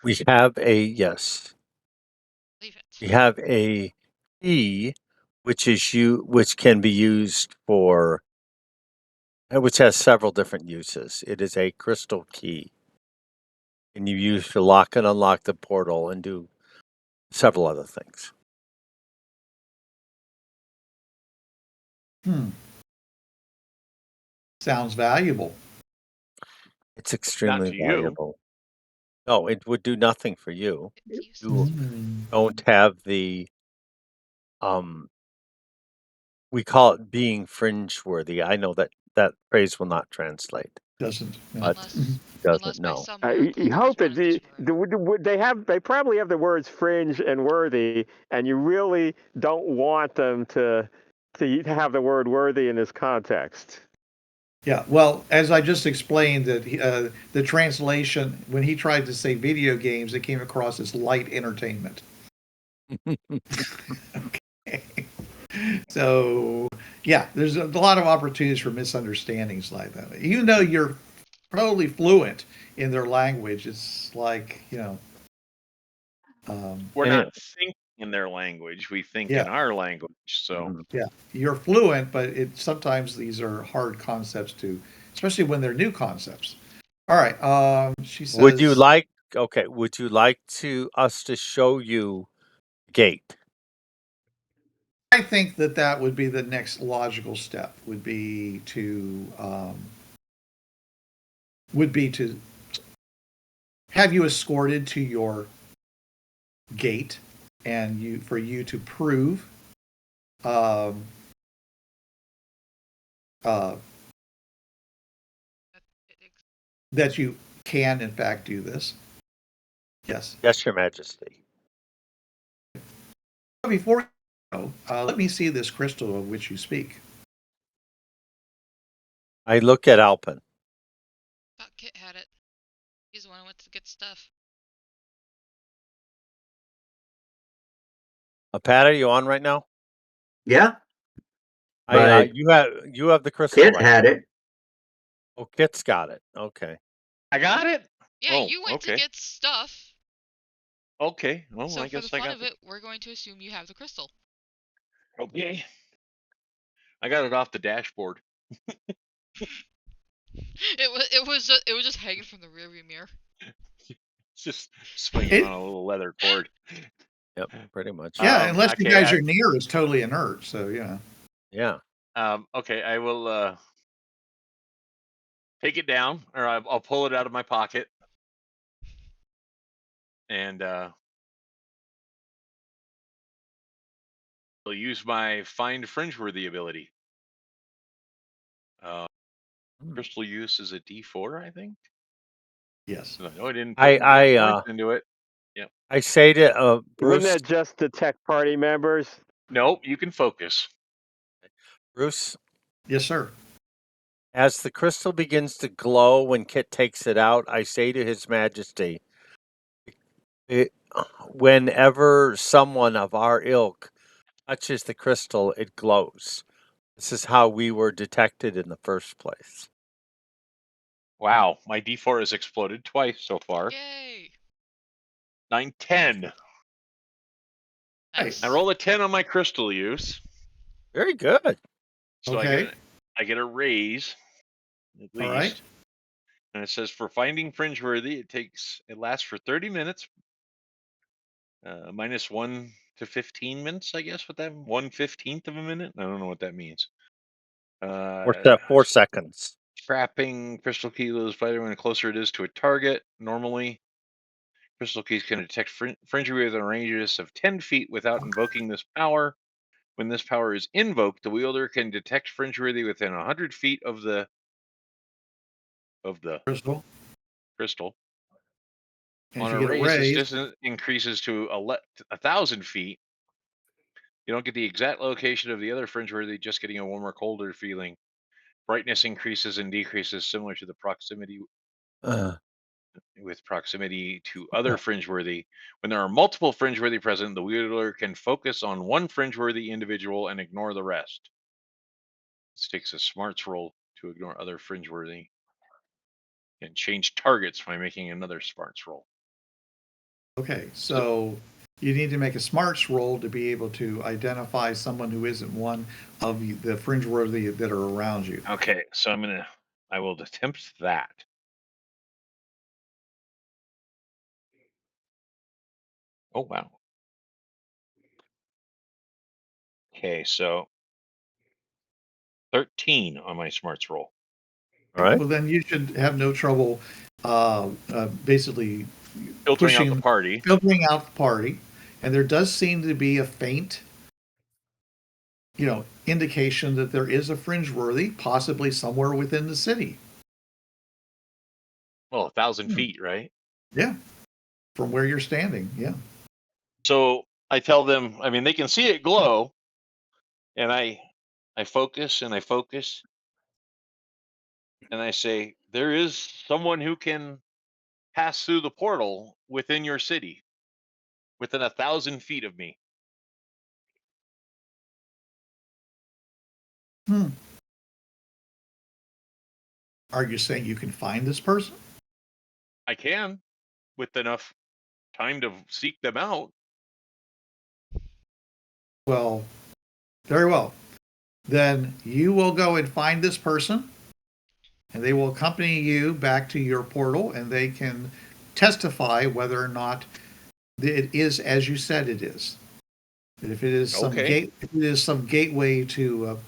We have a yes. Leave We it. have a key, which can be used for, which has several different uses. It is a crystal key, and you use to lock and unlock the portal and do several other things. Sounds valuable. It's Not extremely to you. valuable. No, it would do nothing for you. It's You useless. don't have the we call it being fringe-worthy. I know that phrase will not translate, Doesn't. but Unless doesn't by know. some miracle You there hope was that one that they probably have the words fringe and worthy, and you really don't want them to have the word worthy in this context. Yeah, well, as I just explained, that the translation, when he tried to say video games, it came across as light entertainment. Okay. So, yeah, there's a lot of opportunities for misunderstandings like that. Even though you're totally fluent in their language, it's like, We're And not it, thinking in their language. We think yeah, in our language. So Mhm. yeah, you're fluent, but sometimes these are hard concepts to, especially when they're new concepts. All right, she Would you says, like us to show you gate? I think that that would be the next logical step. Would be to have you escorted to your gate, and for you to prove um, uh, that you can in fact do this. Yes. Yes, Your Majesty. Before you go, let me see this crystal of which you speak. I look at Alpin. thought Kit had it. He's the one who went to get stuff. Pat, are you on right now? Yeah, I but you have the crystal Kit right had now. it. Oh, Kit's got it. Okay. I got it. Yeah, Oh, you went to okay. get stuff. Okay. Well, So I for the guess I fun got of it, we're going to assume you have the crystal. Okay. I got it off the dashboard. It was just hanging from the rearview mirror. It's just swinging on a little leather cord. Yep, pretty much. Yeah, unless you Okay. guys are near, is totally inert. So yeah. Yeah. Okay. I will take it down, or I'll pull it out of my pocket, and I'll use my find Fringeworthy ability. Crystal use is a D4, I think. Yes. No, I didn't put any points into it. Yeah. I say to Wouldn't Bruce. that just detect party members? Nope. You can focus. Bruce, Yes, sir. as the crystal begins to glow when Kit takes it out, I say to His Majesty, whenever someone of our ilk touches the crystal, it glows. This is how we were detected in the first place. Wow, my D4 has exploded twice so far. Yay! 9, 10. Nice. I roll a 10 on my crystal use, Very good. so Okay. I get a raise at All right. least. And it says for finding Fringeworthy, it lasts for 30 minutes, minus 1 to 15 minutes, I guess. What that 1/15 of a minute? I don't know what that means. 4 seconds. Trapping crystal key loses fighter when closer it is to a target. Normally, crystal keys can detect Fringeworthy within a radius of 10 feet without invoking this power. When this power is invoked, the wielder can detect Fringeworthy within 100 feet of the Crystal. crystal. And On if you a get a raise, this raise, distance increases to 1,000 feet. You don't get the exact location of the other Fringeworthy, just getting a warmer, colder feeling. Brightness increases and decreases similar to the proximity with proximity to other Fringeworthy. When there are multiple Fringeworthy present, the wielder can focus on one Fringeworthy individual and ignore the rest. This takes a smarts roll to ignore other Fringeworthy and change targets by making another smarts roll. okay, so you need to make a smarts roll to be able to identify someone who isn't one of the Fringeworthy that are around you. Okay, so I will attempt that. Oh, wow. Okay, so 13 on my smarts roll. All right. Well, then you should have no trouble basically Filtering out pushing, the party. filtering out the party. And there does seem to be a faint, indication that there is a Fringeworthy, possibly somewhere within the city. Well, 1,000 feet, right? Yeah, from where you're standing. Yeah. So I tell them, I mean, they can see it glow, and I focus and I focus, and I say, there is someone who can pass through the portal within your city, within 1,000 feet of me. Are you saying you can find this person? I can, with enough time to seek them out. Well, very well. Then you will go and find this person, and they will accompany you back to your portal, and they can testify whether or not it is as you said it is. That if it is some gateway to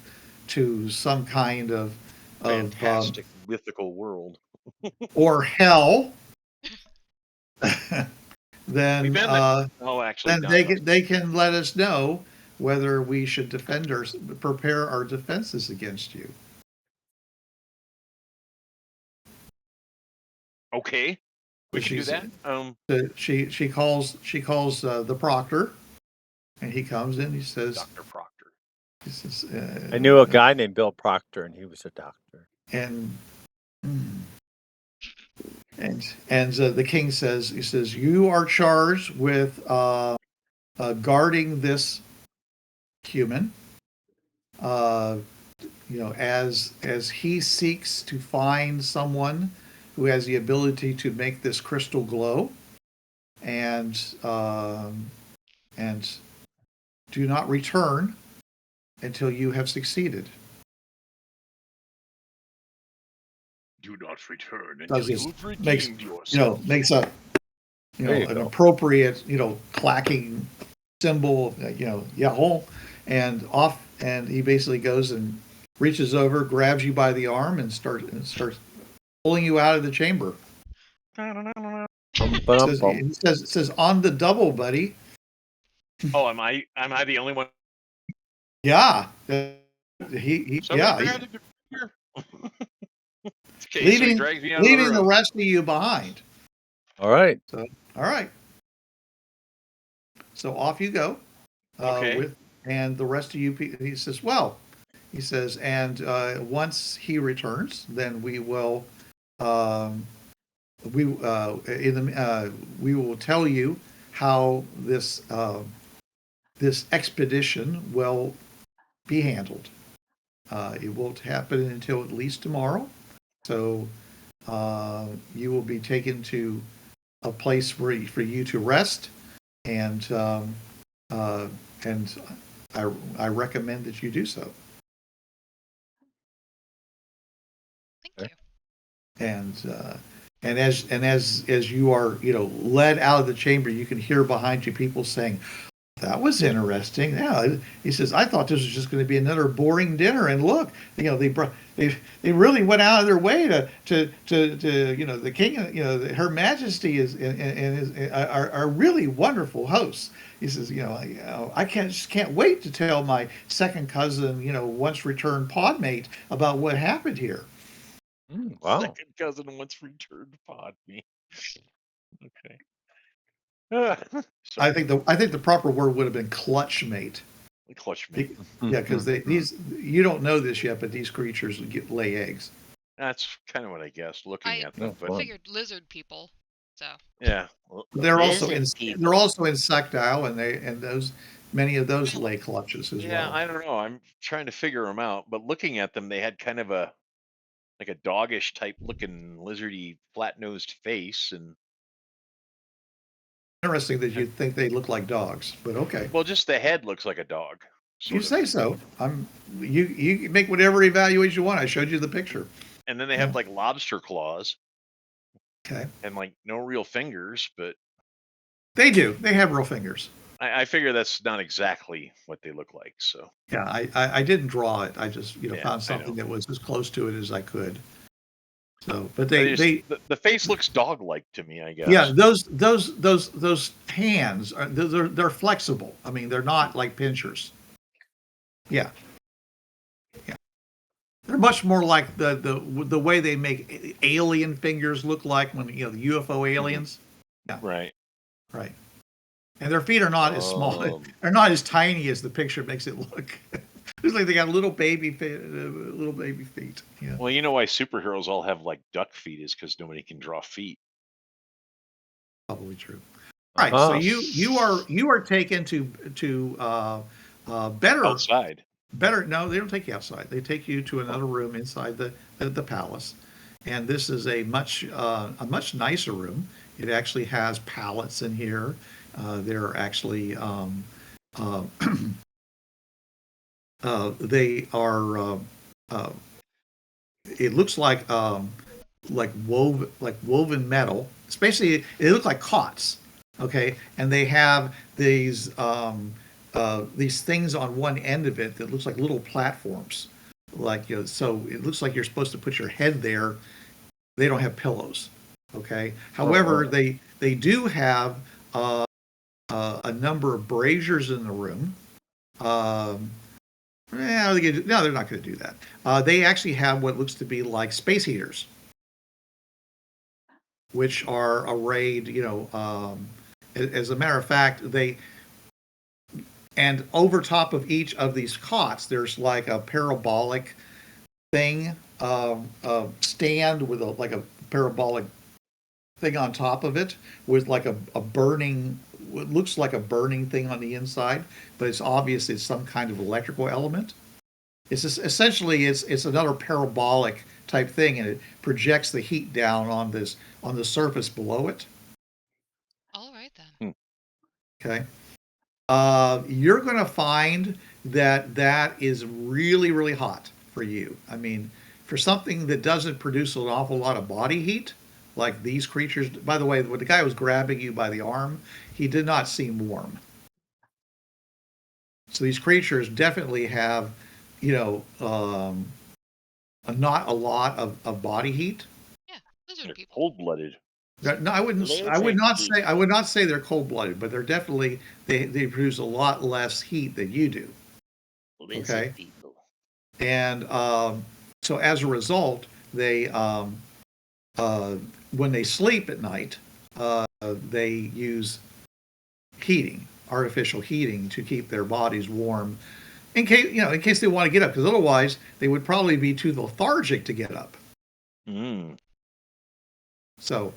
some kind of Fantastic mythical world. or hell, then Actually, they can let us know whether we should prepare our defenses against you. Okay, we can do that. She calls the proctor, and he comes in. He says, Dr. Proctor. He says, I knew a guy named Bill Proctor, and he was a doctor. And the king says, he says, you are charged with guarding this human, as he seeks to find someone who has the ability to make this crystal glow, and do not return until you have succeeded. Do not return Does until this you've redeemed yourself. Makes a an appropriate clacking symbol, yahoo, and off, and he basically goes and reaches over, grabs you by the arm, and starts pulling you out of the chamber. Says on the double, buddy. Oh, am I the only one? Yeah. Okay, leaving so he drags me out leaving of the rest of you behind. All right. So, all right. So off you go. Okay. And the rest of you, he says, and once he returns, then we will, we will tell you how this expedition will be handled. It won't happen until at least tomorrow. So you will be taken to a place for you to rest, and I recommend that you do so. Thank you. And as you are led out of the chamber, you can hear behind you people saying, "That was interesting." Yeah, he says, "I thought this was just going to be another boring dinner, and look, they really went out of their way to the king, Her Majesty are really wonderful hosts." He says, I can't wait to tell my second cousin, once returned podmate about what happened here." Wow. Second cousin once returned pod me. Okay. I think the proper word would have been clutch mate. Clutch me. Yeah, because you don't know this yet, but these creatures lay eggs. That's kind of what I guessed looking at them. I figured lizard people. So Yeah. They're also Lizard they're also insectile, and many of those lay clutches as Yeah, well. I don't know. I'm trying to figure them out, but looking at them, they had kind of a doggish type looking lizardy flat nosed face, and Interesting that you'd think they look like dogs, but okay. well, just the head looks like a dog. You say so. You make whatever evaluation you want. I showed you the picture. And then they have like lobster claws. Okay. And like no real fingers, but they do. They have real fingers. I figure that's not exactly what they look like. So yeah, I didn't draw it. I just found something that was as close to it as I could. So, but the face looks dog-like to me, I guess. Yeah, those hands they're flexible. I mean, they're not like pinchers. Yeah. They're much more like the way they make alien fingers look like when the UFO aliens. Yeah. Right. Right. And their feet are not as small. They're not as tiny as the picture makes it look. It's like they got little baby feet. Yeah. Well, you know why superheroes all have like duck feet is because nobody can draw feet. Probably true. Right. So you are taken to better outside. Better. No, they don't take you outside. They take you to another room inside the palace, and this is a much nicer room. It actually has pallets in here. There are actually they are. It looks like woven metal. It's basically it looks like cots. Okay, and they have these things on one end of it that looks like little platforms. So it looks like you're supposed to put your head there. They don't have pillows. Okay. However, they do have a number of braziers in the room. No, they're not going to do that. They actually have what looks to be like space heaters, which are arrayed. As a matter of fact, and over top of each of these cots, there's like a parabolic thing, stand with a parabolic thing on top of it with like a burning, what looks like a burning thing on the inside, but it's obvious it's some kind of electrical element. It's essentially it's another parabolic type thing, and it projects the heat down on the surface below it. All right then. Okay. You're going to find that is really, really hot for you. I mean, for something that doesn't produce an awful lot of body heat, like these creatures. By the way, when the guy was grabbing you by the arm, he did not seem warm. So these creatures definitely have, not a lot of body heat. Yeah, lizard people. Cold-blooded. No, I would not say they're cold-blooded, but they're definitely they produce a lot less heat than you do. Okay. People. And so as a result, they when they sleep at night, they use artificial heating to keep their bodies warm, in case they want to get up, because otherwise they would probably be too lethargic to get up. So,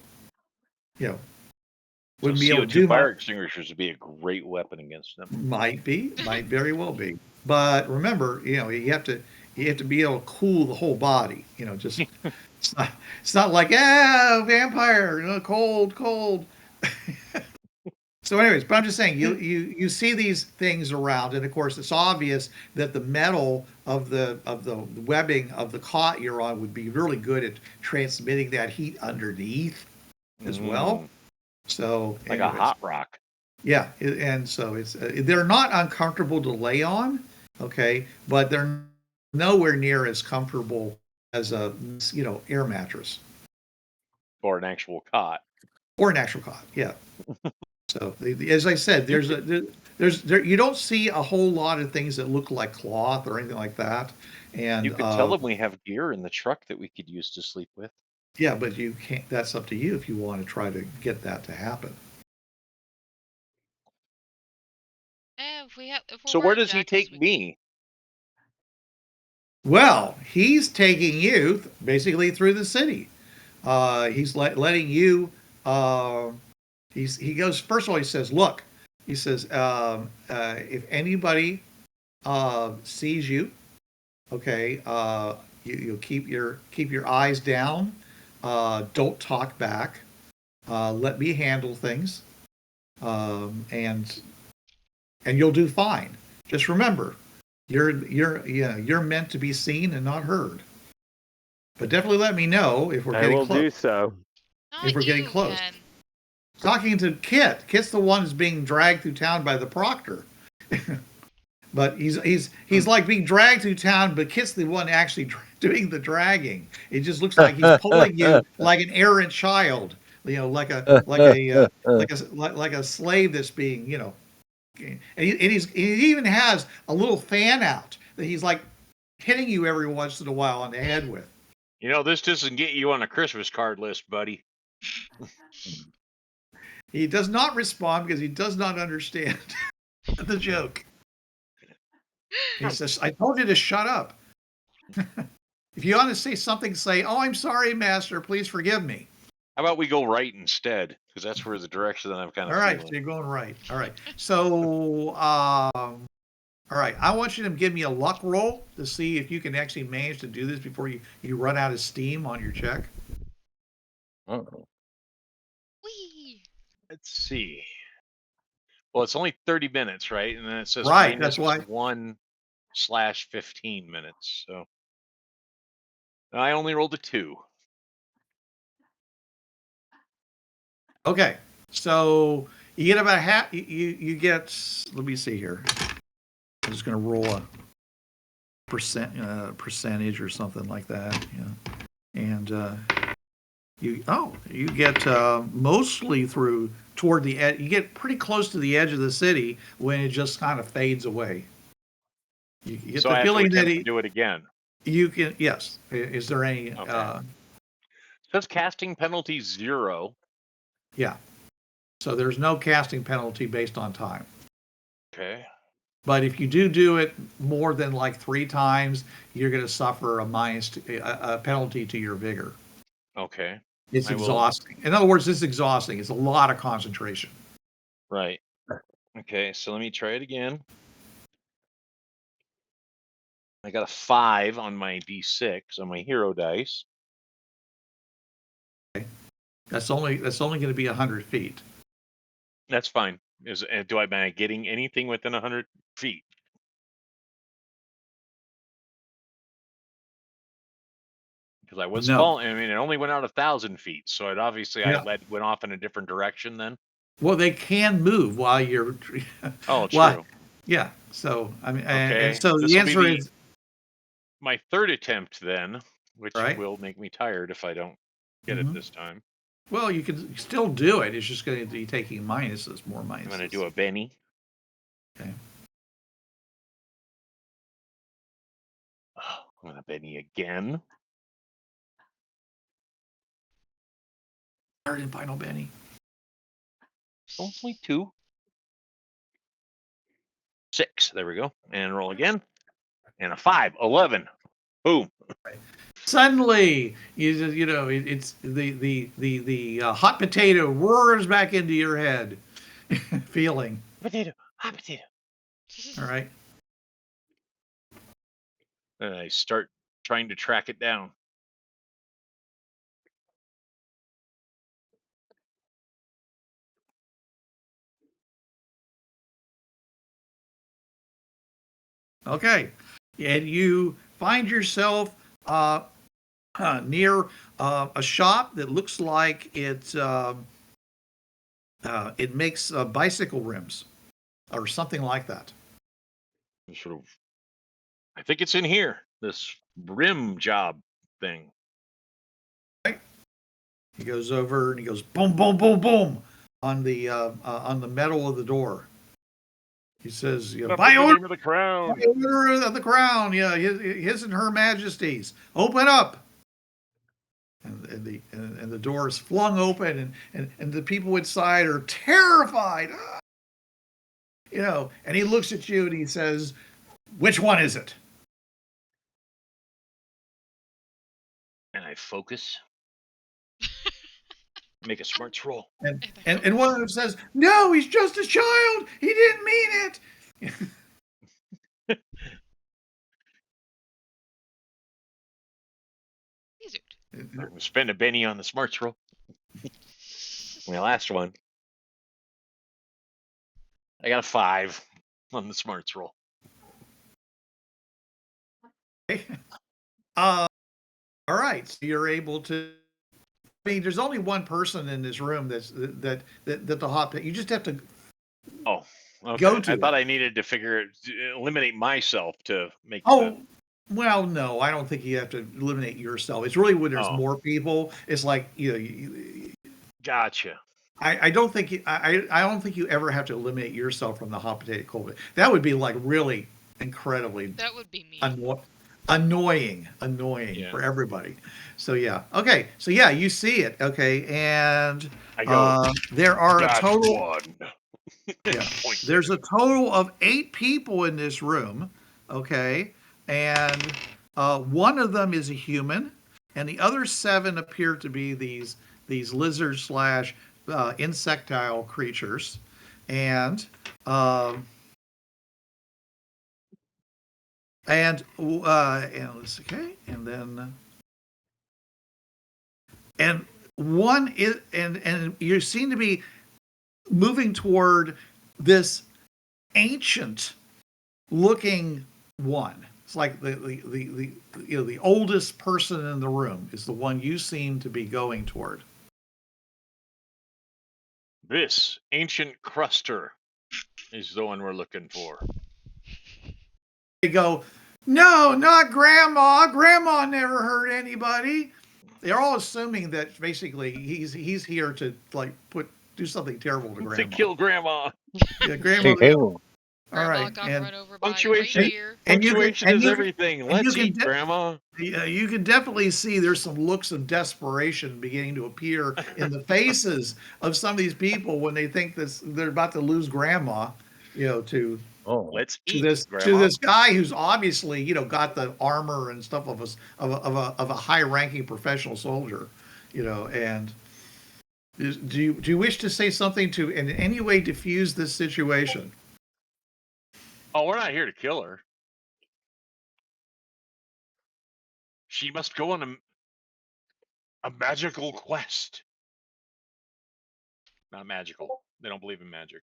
wouldn't be able to do fire extinguishers would be a great weapon against them. Might very well be. But remember, you have to be able to cool the whole body. Just It's not like, vampire, cold. So, anyways, but I'm just saying, you see these things around, and of course, it's obvious that the metal of the webbing of the cot you're on would be really good at transmitting that heat underneath as well. So, Like anyways, a hot rock. yeah, and so it's they're not uncomfortable to lay on, okay, but they're nowhere near as comfortable as a air mattress Or an actual cot. or an actual cot. Yeah. So as I said, you don't see a whole lot of things that look like cloth or anything like that, and You could tell them we have gear in the truck that we could use to sleep with. yeah, but you can't. That's up to you if you want to try to get that to happen. If we're So where wearing does he jackets, take me? Well, he's taking you basically through the city. He's letting you. He goes. First of all, he says, "Look," he says, "if anybody sees you, okay, you keep your eyes down. Don't talk back. Let me handle things, and you'll do fine. Just remember, you're meant to be seen and not heard. But definitely let me know if we're I getting will close. do so. If we're not getting you, close. Ken. Talking to Kit. Kit's the one who's being dragged through town by the proctor. But he's like being dragged through town, but Kit's the one actually doing the dragging. It just looks like he's pulling you like an errant child, like a slave that's being, and he even has a little fan out that he's like hitting you every once in a while on the head with. This doesn't get you on a Christmas card list, buddy. He does not respond because he does not understand the joke. He says, "I told you to shut up." If you want to say something, say, "Oh, I'm sorry, master. Please forgive me." How about we go right instead? Because that's where the direction that I'm kind of All right, feeling. so you're going right. All right. So, all right. I want you to give me a luck roll to see if you can actually manage to do this before you run out of steam on your check. Uh-oh. Whee! Let's see. Well, it's only 30 minutes, right? And then it says Right, that's why. 1/15 minutes. So I only rolled a 2. Okay. So you get about half. You get. Let me see here. I'm just going to roll a percentage or something like that. Yeah. And you get mostly toward the edge. You get pretty close to the edge of the city when it just kind of fades away. You get So the I have feeling to that attempt to do it again. you can. Yes. Is there any? Okay. It says casting penalty 0. Yeah. So there's no casting penalty based on time. Okay. But if you do it more than like 3 times, you're going to suffer a penalty to your vigor. Okay. It's exhausting. In other words, it's exhausting. It's a lot of concentration. Right. Okay, so let me try it again. I got a 5 on my D6 on my hero dice. Okay. That's only going to be 100 feet. That's fine. Am I getting anything within 100 feet? Because I was falling. I mean, it only went out 1,000 feet, so it obviously went off in a different direction then. Well, they can move while you're. Oh, true. Yeah. So I mean, Okay. and so the answer is my third attempt then, which right? will make me tired if I don't get it this time. Well, you can still do it. It's just going to be taking minuses, more minuses. I'm going to do a Benny. Okay. Oh, I'm going to Benny again. Third and final Benny. Only 2. 6. There we go. And roll again. And a 5. 11. Boom. Suddenly, it's the hot potato roars back into your head, feeling. Hot potato. All right. And I start trying to track it down. Okay. And you find yourself near a shop that looks like it makes bicycle rims or something like that. Sort of. I think it's in here. This rim job thing. He goes over and he goes boom, boom, boom, boom on the metal of the door. He says, by order of the crown. By order of the crown, yeah, his and her majesties, open up. And the door is flung open, and the people inside are terrified. And he looks at you and he says, which one is it? And I focus. Make a smarts roll. And one of them says, no, he's just a child. He didn't mean it. I'm going to spend a penny on the smarts roll. My last one. I got a 5 on the smarts roll. All right, so you're able to. I mean, there's only one person in this room that the hot pit. You just have to. Oh, okay. Go to I thought I needed to eliminate myself to make. Well, no, I don't think you have to eliminate yourself. It's really when there's more people. It's like Gotcha. I don't think I don't think you ever have to eliminate yourself from the hot potato cold pit. That would be like really incredibly. That would be me. Annoying for everybody. So yeah, okay. So yeah, you see it. Okay, and I go. There are a total. One. Yeah, there's a total of 8 people in this room. Okay, and one of them is a human, and the other 7 appear to be these lizard / insectile creatures, and let's okay, and then and one is and you seem to be moving toward this ancient looking one. It's like the oldest person in the room is the one you seem to be going toward. This ancient cruster is the one we're looking for. They go, no, not Grandma. Grandma never hurt anybody. They're all assuming that basically he's here to like do something terrible to Grandma. To kill Grandma. Yeah, Grandma. All right, got and run over punctuation, by punctuation is everything. Let's eat, Grandma. You can definitely see there's some looks of desperation beginning to appear in the faces of some of these people when they think they're about to lose Grandma. Let's eat to this guy who's obviously got the armor and stuff of a high-ranking professional soldier, and. Do you wish to say something to in any way diffuse this situation? Oh, we're not here to kill her. She must go on a magical quest. Not magical. They don't believe in magic.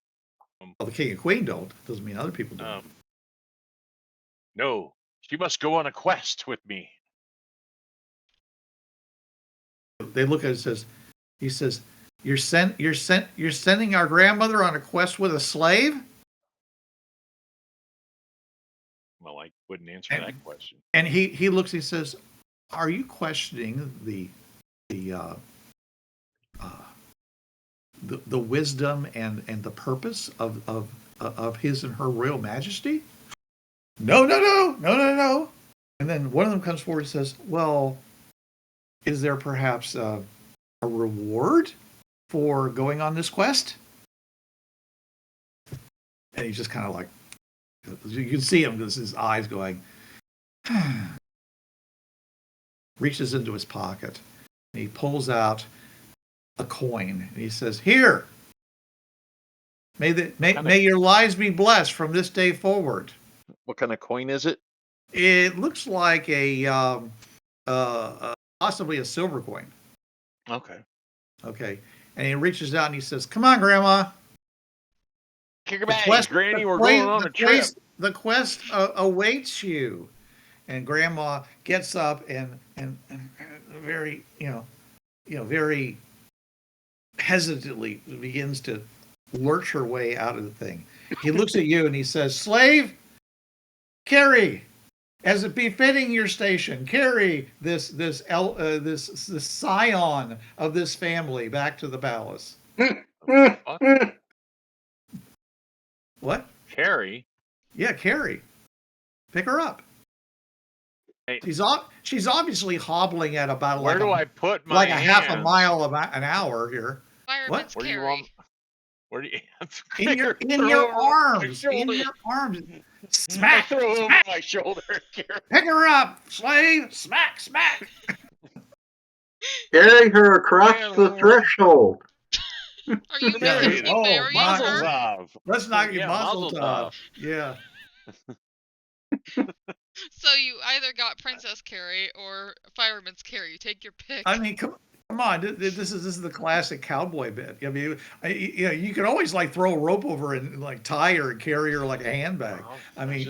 Well, the king and queen don't. Doesn't mean other people don't. No, she must go on a quest with me. They look at it. He says, You're sending our grandmother on a quest with a slave? Well, I wouldn't answer that question. And he looks. He says, "Are you questioning the wisdom and the purpose of his and her royal majesty?" No. And then one of them comes forward and says, "Well, is there perhaps a reward for going on this quest?" And he's just kind of like, you can see him, his eyes going, reaches into his pocket, and he pulls out a coin, and he says, "Here, may your lives be blessed from this day forward." What kind of coin is it? It looks like possibly a silver coin. Okay. And he reaches out and he says, "Come on, Grandma. Kick her back, Granny. We're going on a trip." the quest awaits you. And Grandma gets up and very, very hesitantly begins to lurch her way out of the thing. He looks at you and he says, "Slave, carry, as it befitting your station, carry this scion of this family back to the palace." What? Carrie? Yeah, carry. Pick her up. Hey, She's obviously hobbling at about where like do I put my like a half a hands? mile an hour here. Fireman's Where do you carry. want? Where do you? In your throw her over my arms. In shoulder. your arms. I Smack. throw her over Smack. my shoulder. Carrie. Pick her up, slave. Smack, smack. Carry her across the threshold. Are you Yeah, physically oh, marrying mazel her? tov. Let's knock your Yeah, muzzle mazel top. tov. Yeah. So you either got Princess Carrie or Fireman's Carrie. You take your pick. I mean, come on. This is the classic cowboy bit. I mean, you can always like throw a rope over and like tie her and carry her like a handbag. I mean,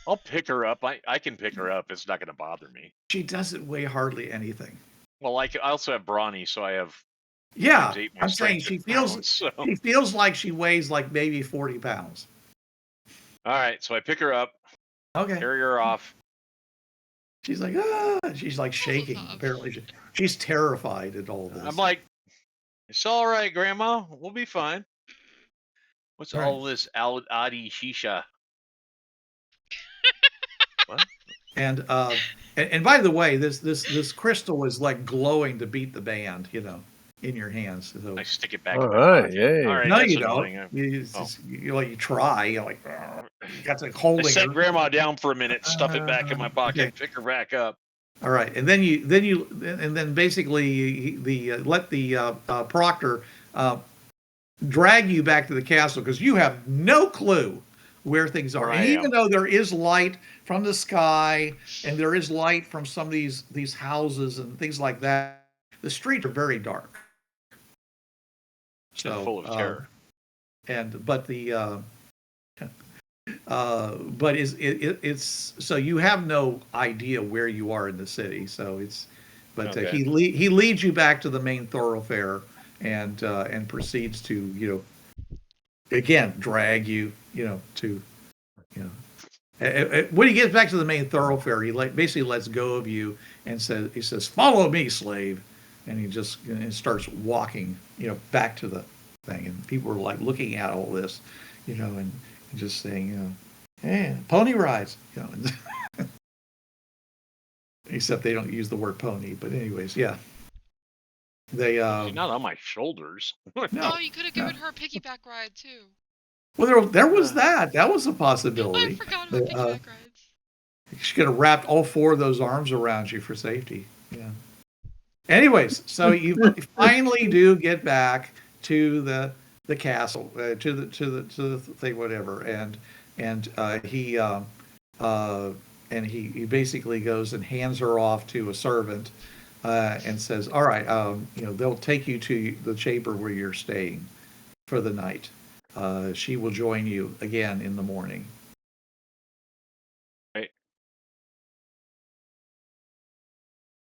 I'll pick her up. I can pick her up. It's not going to bother me. she doesn't weigh hardly anything. Well, I also have brawny, so I have. Yeah, times 8 my I'm saying strength in pounds, so. she feels like she weighs like maybe 40 pounds. All right, so I pick her up, Okay. carry her off. She's like, she's like shaking. Apparently, she's terrified at all this. I'm like, it's all right, Grandma. We'll be fine. What's Right. all this Adi Shisha? What? And by the way, this crystal is like glowing to beat the band, in your hands. So I stick it back All in my right, pocket. yay. All right, no, that's you don't. annoying. You try. You're like, you got to holding I set her. Grandma down for a minute, stuff it back in my pocket, okay. pick her back up. All right, and then basically let the proctor drag you back to the castle because you have no clue where things are. And even though there is light from the sky and there is light from some of these houses and things like that, the streets are very dark. So full of terror. But it's so you have no idea where you are in the city. So Okay. he leads you back to the main thoroughfare and proceeds to again drag you to when he gets back to the main thoroughfare, he basically lets go of you and says, "Follow me, slave," and he just starts walking back to the thing, and people are like looking at all this, and just saying, "Hey, pony rides," except they don't use the word pony. But anyways, yeah, they She's not on my shoulders. no, Oh, you could have given her a piggyback ride too. well, there was that was a I possibility. forgot about piggyback rides. She could have wrapped all four of those arms around you for safety. Yeah. Anyways, so you finally do get back to the castle, to the thing, whatever, and he basically goes and hands her off to a servant, and says, "All right, they'll take you to the chamber where you're staying for the night. She will join you again in the morning." Right.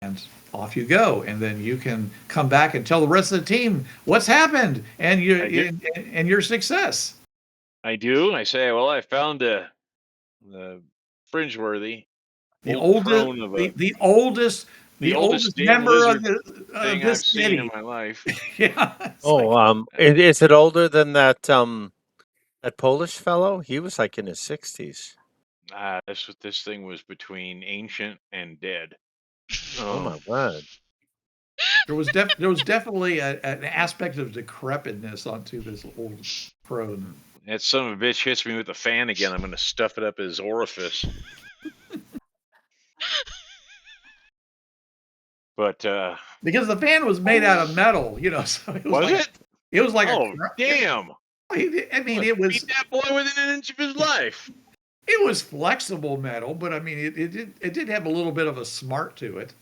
And off you go, and then you can come back and tell the rest of the team what's happened and your success. I do. I say, well, I found the Fringeworthy, The old crone of a- the oldest damn member of lizard thing I've this seen city. in my life. Yeah. it's Oh, like- is it older than that Polish fellow? He was like in his 60s. This thing was between ancient and dead. Oh my word. there was definitely an aspect of decrepitness onto this old crone. That son of a bitch hits me with a fan again. I'm going to stuff it up his orifice. But Because the fan was made out of metal, so it was like, it? It was like damn! I mean, it was beat that boy within an inch of his life. It was flexible metal, but I mean, it did have a little bit of a smart to it.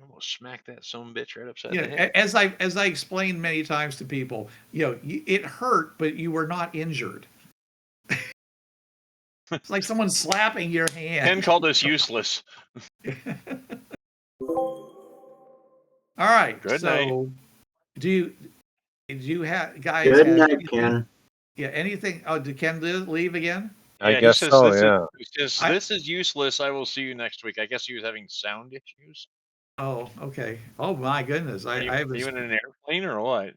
I'm gonna smack that son of a bitch right upside Yeah, the head. as I explained many times to people, it hurt, but you were not injured. It's like someone slapping your Ken hand. called us useless. All right. Good So, do you have guys Good have night, anything? Ken. Yeah, anything? Oh, did Ken leave again? I Yeah, he guess says so. this Yeah. is I- this is useless. I will see you next week. I guess he was having sound issues. Oh, okay. Oh my goodness. Are you, I are you in an airplane or what?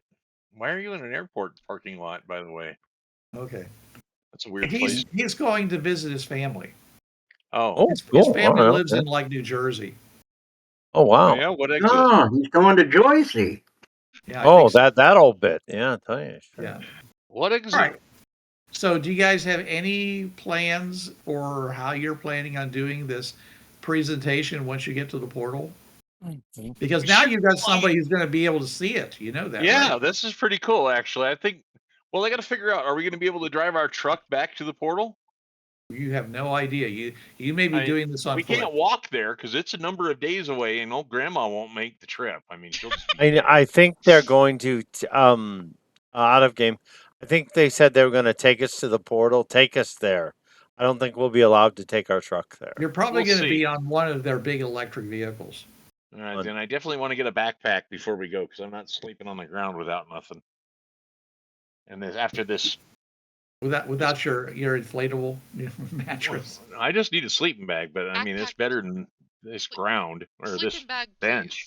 Why are you in an airport parking lot, by the way? okay. That's a weird place. He's going to visit his family. Oh, Oh, His cool. family All right, lives okay. in like New Jersey. Oh, wow. yeah. What exit? Oh, he's going to Joycey. Yeah, I Oh, think so. that old bit. Yeah, I'll tell you. Sure. Yeah. What exit? All right. So, do you guys have any plans or how you're planning on doing this presentation once you get to the portal? Because now Sure. you've got somebody who's going to be able to see it. You know that, Yeah, right? this is pretty cool, actually. I think. Well, I got to figure out: are we going to be able to drive our truck back to the portal? You have no idea. You may be doing this on We foot. can't walk there because it's a number of days away, and old grandma won't make the trip. I mean, she'll just be dead. I think they're going to out of game. I think they said they were going to take us to the portal, take us there. I don't think we'll be allowed to take our truck there. You're probably We'll going to be see. on one of their big electric vehicles. All right, then I definitely want to get a backpack before we go because I'm not sleeping on the ground without nothing. And then after this, Without your inflatable mattress. I just need a sleeping bag. But I mean, it's Backpack. better than this ground or this Sleeping bag, bench.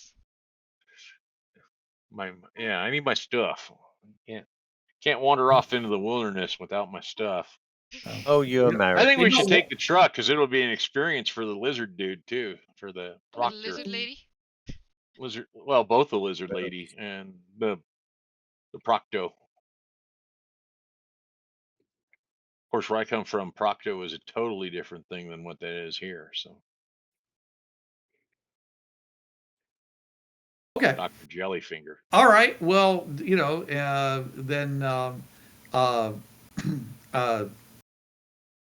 please. I need my stuff. Can't wander off into the wilderness without my stuff. Oh, you You know, American. I think we You know should what? take the truck because it'll be an experience for the lizard dude too, for the The proctor. lizard lady. Lizard, well, both the lizard lady and the procto. Of course, where I come from, procto is a totally different thing than what that is here. So, Okay. Dr. Jellyfinger. All right. Well, then uh,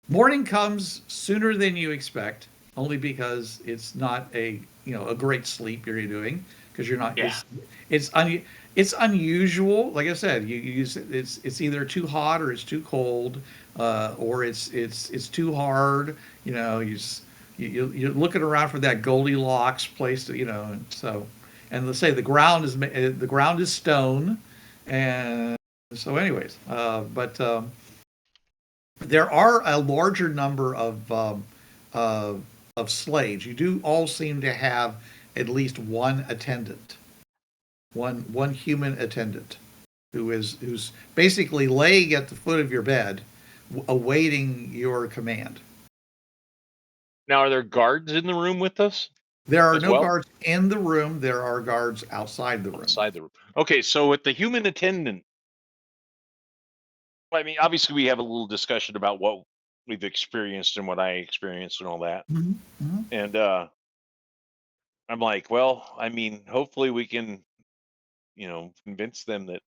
morning comes sooner than you expect, only because it's not a great sleep you're doing because you're not. Yeah. It's unusual. Like I said, it's either too hot or it's too cold, or it's too hard. You're looking around for that Goldilocks place to and so. And let's say the ground is stone, and so anyways, but there are a larger number of slaves. You do all seem to have at least one attendant, one human attendant, who's basically laying at the foot of your bed, awaiting your command. Now, are there guards in the room with us? There are As no well? guards in the room. There are guards outside the room. Outside the room. Okay, so with the human attendant, I mean, obviously we have a little discussion about what we've experienced and what I experienced and all that. Mhm, mhm. And I'm like, well, I mean, hopefully we can, convince them that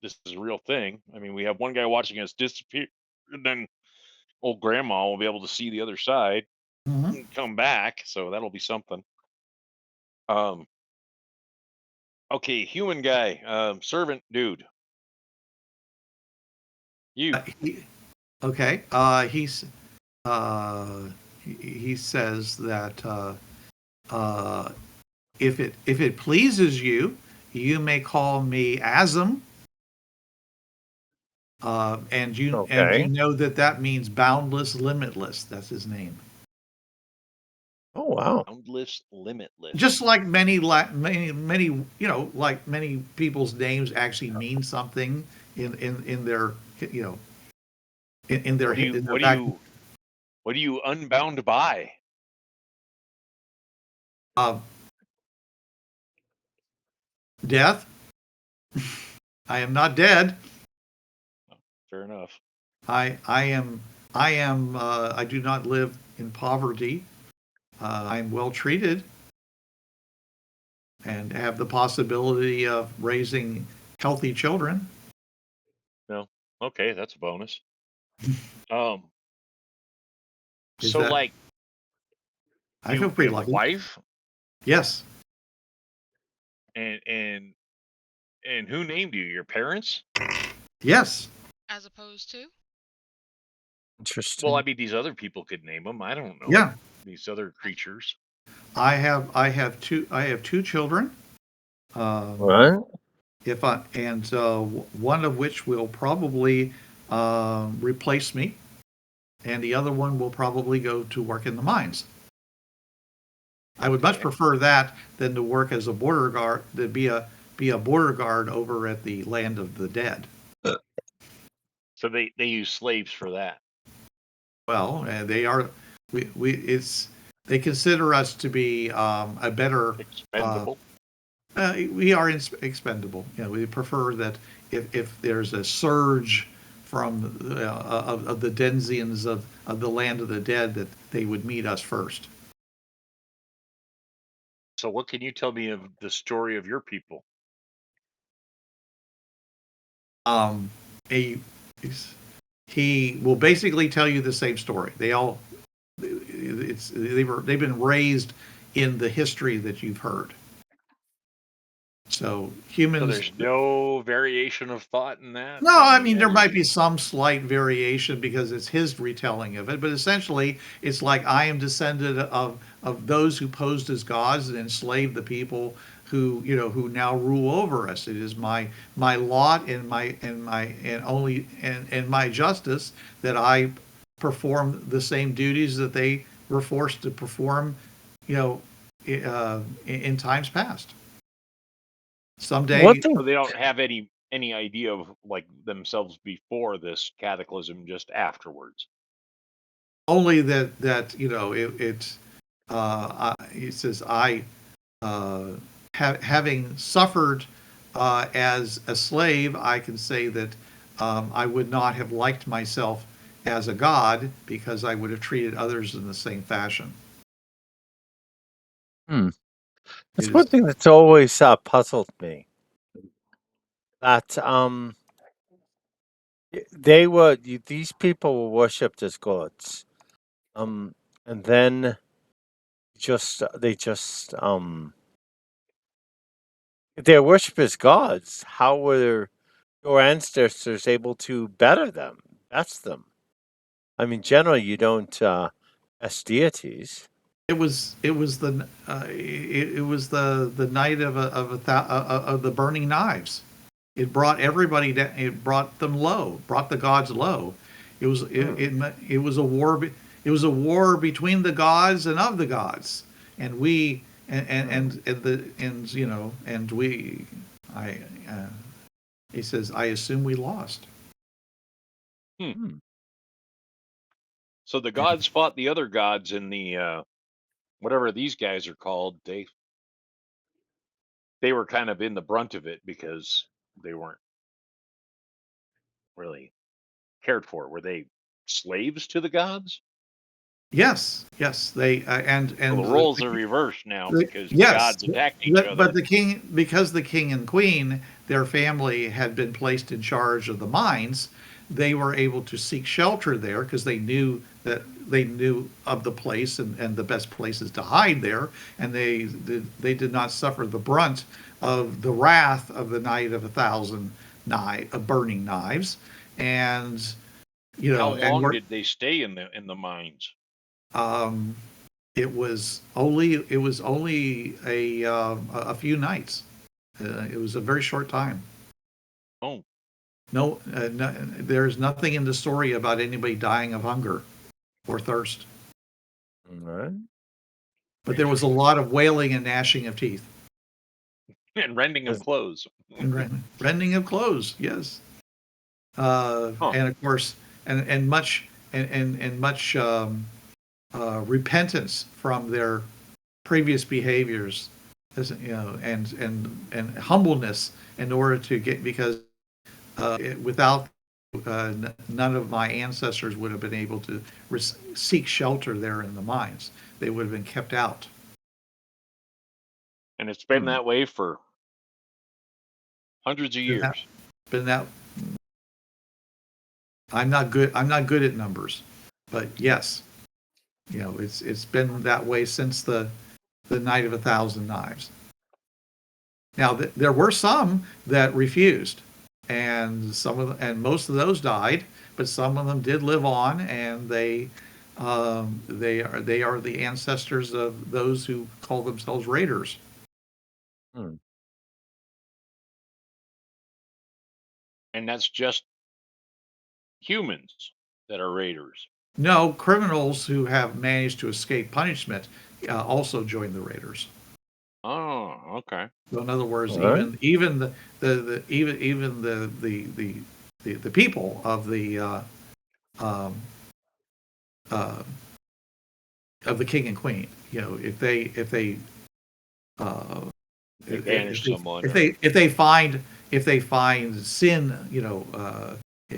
this is a real thing. I mean, we have one guy watching us disappear, and then old grandma will be able to see the other side Mhm. and come back. So that'll be something. Um, okay, human guy, servant dude. You. Okay. He says that if it pleases you, you may call me Azam. And you Okay. know that means boundless, limitless. That's his name. Oh, wow. Boundless, limitless. Just like many like many people's names actually mean something in their in their What do you in their what do back. you what do you unbound by? Uh, Death. I am not dead. Fair enough. I do not live in poverty. I'm well treated and have the possibility of raising healthy children. No. Okay, that's a bonus. Um Is so that like I feel pretty you have a lucky. wife Yes. and who named you? Your parents? Yes. As opposed to. Interesting. Well, I mean, these other people could name them. I don't know. Yeah, These other creatures. I have two children. Right? One of which will probably replace me, and the other one will probably go to work in the mines. I would much Okay. prefer that than to work as a border guard, to be a border guard over at the land of the dead. So they use slaves for that. Well, they are they consider us to be a better Expendable. we are expendable. You know, we prefer that if there's a surge from of the Denzians of the land of the dead, that they would meet us first. So what can you tell me of the story of your people? Um, a, he will basically tell you the same story. They've been raised in the history that you've heard. So humans. So there's no variation of thought in that? No, I You mean, there guys are might be some slight variation because it's his retelling of it, but essentially it's like I am descended of those who posed as gods and enslaved the people who now rule over us. It is my lot and my justice that I perform the same duties that they were forced to perform, in times past. Someday. What the So they don't have any idea of like themselves before this cataclysm, just afterwards. Only that he says I having suffered as a slave, I can say that I would not have liked myself as a god because I would have treated others in the same fashion. That's It one is thing that's always puzzled me. That these people were worshipped as gods, and then they're worshipped as gods. How were your ancestors able to better them, best them? I mean, generally you don't best deities. it was the night of the burning knives. It brought everybody down. It brought them low. Brought the gods low. It was a war. It was a war between the gods and of the gods. And we and we. I. He says, I assume we lost. Hmm. So the gods fought the other gods in the whatever these guys are called. They were kind of in the brunt of it because they weren't really cared for. Were they slaves to the gods? Yes, yes. They Well, the roles are reversed now because the yes, gods attacked each other. but because the king and queen, their family had been placed in charge of the mines, they were able to seek shelter there because they knew of the place and the best places to hide there, and they did not suffer the brunt of the wrath of the night of 1,000 burning knives, and How long did they stay in the mines? um, it was only a few nights. It was a very short time. Oh, No, there's nothing in the story about anybody dying of hunger or thirst. All right. But there was a lot of wailing and gnashing of teeth and rending of clothes. and rending of clothes. Yes, and of course, and much repentance from their previous behaviors, and humbleness in order to get, because without none of my ancestors would have been able to seek shelter there in the mines. They would have been kept out. And it's been that way for hundreds of years. Been that. I'm not good at numbers, but yes, it's been that way since the night of 1,000 knives. Now there were some that refused. and most of those died, but some of them did live on, and they are the ancestors of those who call themselves raiders. Hmm. And that's just humans that are raiders. No, criminals who have managed to escape punishment also join the raiders. Oh, okay. So in other words, All right. even the people of um, uh, the king and queen, if they They banish someone, if they find sin,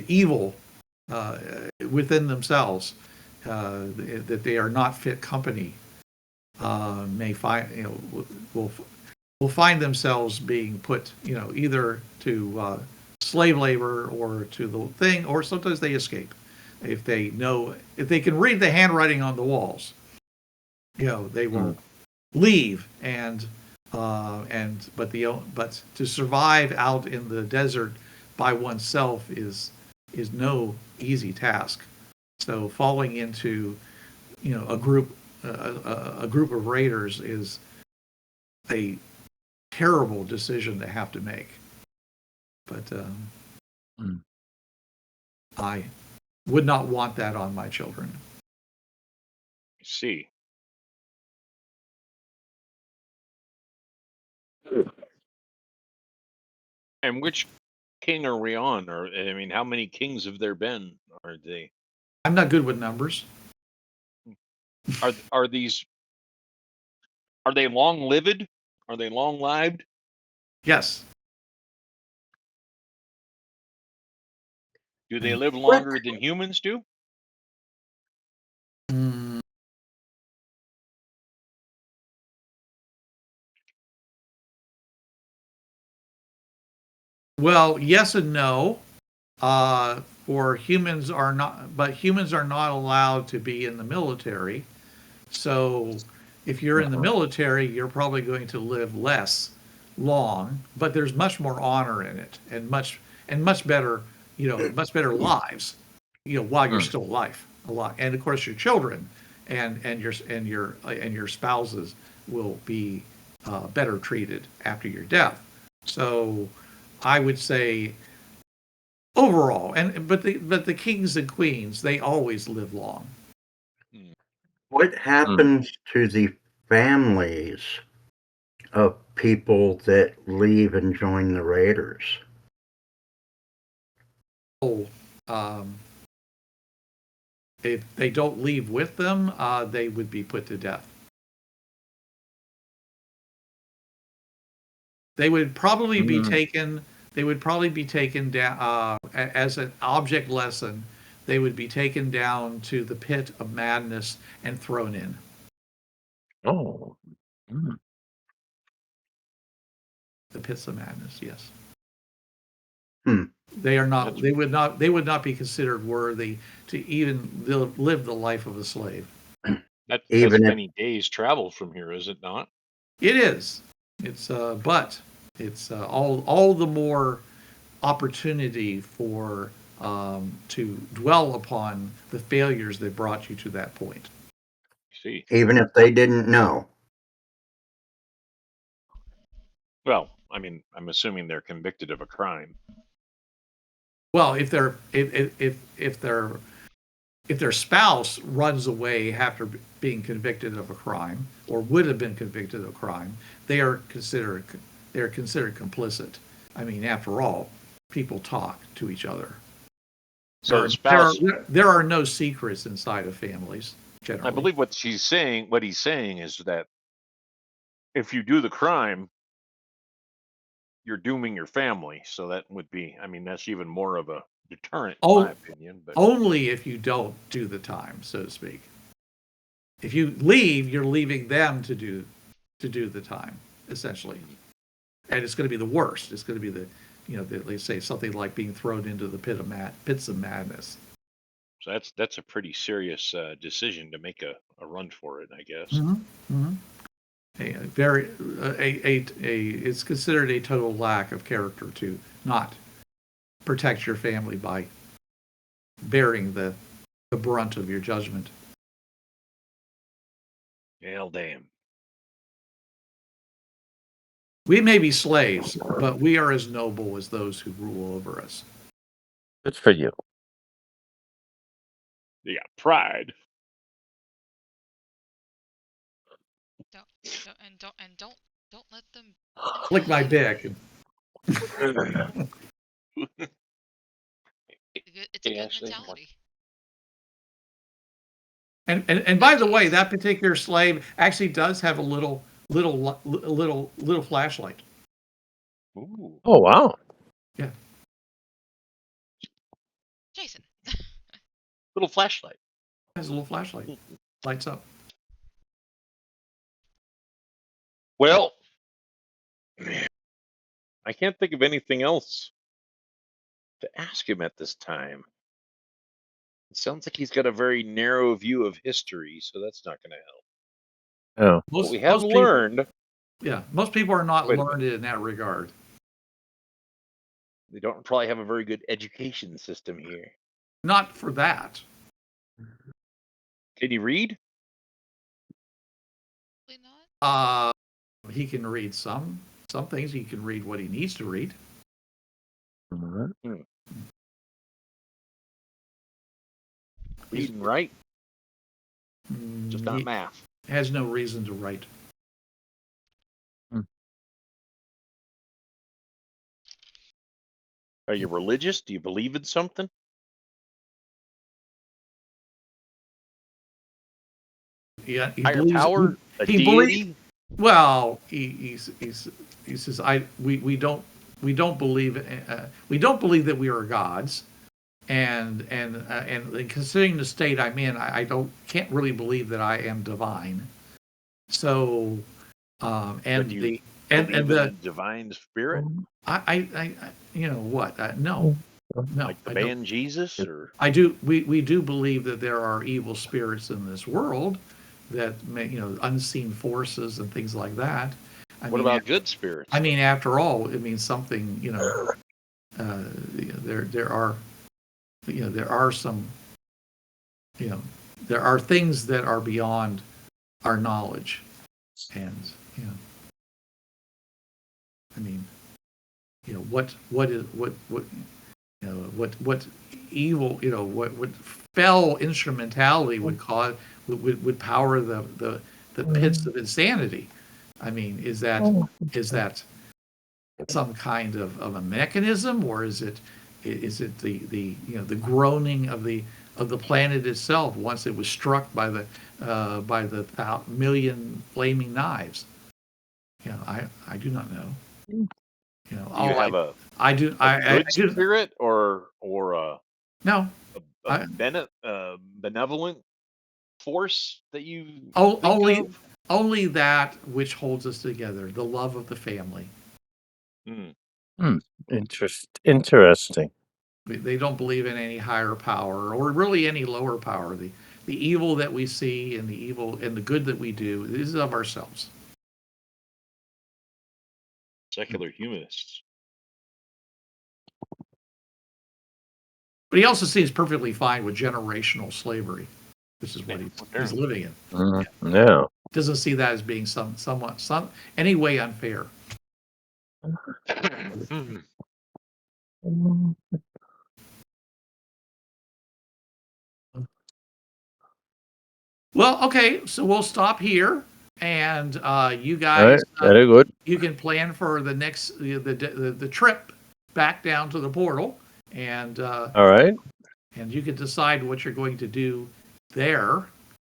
evil within themselves, that they are not fit company, may find will find themselves being put, either to slave labor or to the thing, or sometimes they escape if they can read the handwriting on the walls. They will leave but to survive out in the desert by oneself is no easy task. So falling into a group of raiders is a terrible decision to have to make. But I would not want that on my children. I see. And which king are we on? Or I mean, how many kings have there been? Are they I'm not good with numbers. are these are they long lived? Are they long lived? Yes. Do they live What? longer than humans do? Mm, well, yes and no. For humans are not, but humans are not allowed to be in the military. So if you're in the military, you're probably going to live less long, but there's much more honor in it, and much better, much better lives, while you're still alive. And of course, your children and your spouses will be better treated after your death. So I would say overall, but the kings and queens, they always live long. Hmm. What happens to the families of people that leave and join the Raiders? Oh, if they don't leave with them, they would be put to death. They would probably be taken. They would probably be taken down as an object lesson. They would be taken down to the pit of madness and thrown in. Oh. Mm. The pits of madness. Yes. Hmm. They are not. That's They would not. They would not be considered worthy to even live the life of a slave. that's Even if many days travel from here, is it not? It is. But it's all the more opportunity for to dwell upon the failures that brought you to that point. See. even if they didn't know. Well, I mean, I'm assuming they're convicted of a crime. Well, if their spouse runs away after being convicted of a crime or would have been convicted of a crime, they are considered complicit. I mean, after all, people talk to each other. So the spouse, There are no secrets inside of families generally. I believe what he's saying is that if you do the crime, you're dooming your family. So that would be, I mean, that's even more of a deterrent, in my Oh, opinion. But only if you don't do the time, so to speak. If you leave, you're leaving them to do the time, essentially. And it's going to be the worst. It's going to be let's say something like being thrown into the pits of madness. so that's a pretty serious decision to make a run for it, I guess. Mm-hmm. Mm-hmm. It's considered a total lack of character to not protect your family by bearing the brunt of your judgment. Hell damn. We may be slaves, but we are as noble as those who rule over us. Good for you. They got pride. Don't let them Lick my dick. It's a good mentality. And by the way, that particular slave actually does have a little flashlight. Ooh. Oh, wow. Yeah. Jason. Little flashlight. It has a little flashlight. Lights up. Well, I can't think of anything else to ask him at this time. It sounds like he's got a very narrow view of history, so that's not going to help. Oh. What we have learned. Most people are not Wait a learned in that regard. They don't probably have a very good education system here. Not for that. Can you read? Not. He can read some things. He can read what he needs to read. All right. Read and write? Just not math. Has no reason to write. Are you religious? Do you believe in something? Yeah, he higher believes, power, he, a he deity. Believes, well, he says we don't believe we don't believe that we are gods, and considering the state I'm in, I can't really believe that I am divine. So, and the divine spirit. I you know what? No. Like the band Jesus, or I do. We do believe that there are evil spirits in this world, that may, unseen forces and things like that. What about good spirits? I mean, after all, it means something. There are some. There are things that are beyond our knowledge, and I mean, what evil, what fell instrumentality would cause, would power the pits of insanity. I mean, is that some kind of a mechanism, or is it the groaning of the planet itself once it was struck by the million flaming knives? I do not know. Do you have a good spirit or no a benevolent force that you only that which holds us together, the love of the family. Interesting. They don't believe in any higher power or really any lower power. The evil that we see and the evil and the good that we do is of ourselves. Secular humanists. But he also seems perfectly fine with generational slavery, which is what he's living in. Yeah. Doesn't see that as being any way unfair. Well, okay, so we'll stop here, and you guys, very good. You can plan for the next the trip back down to the portal, and all right, and you can decide what you're going to do there.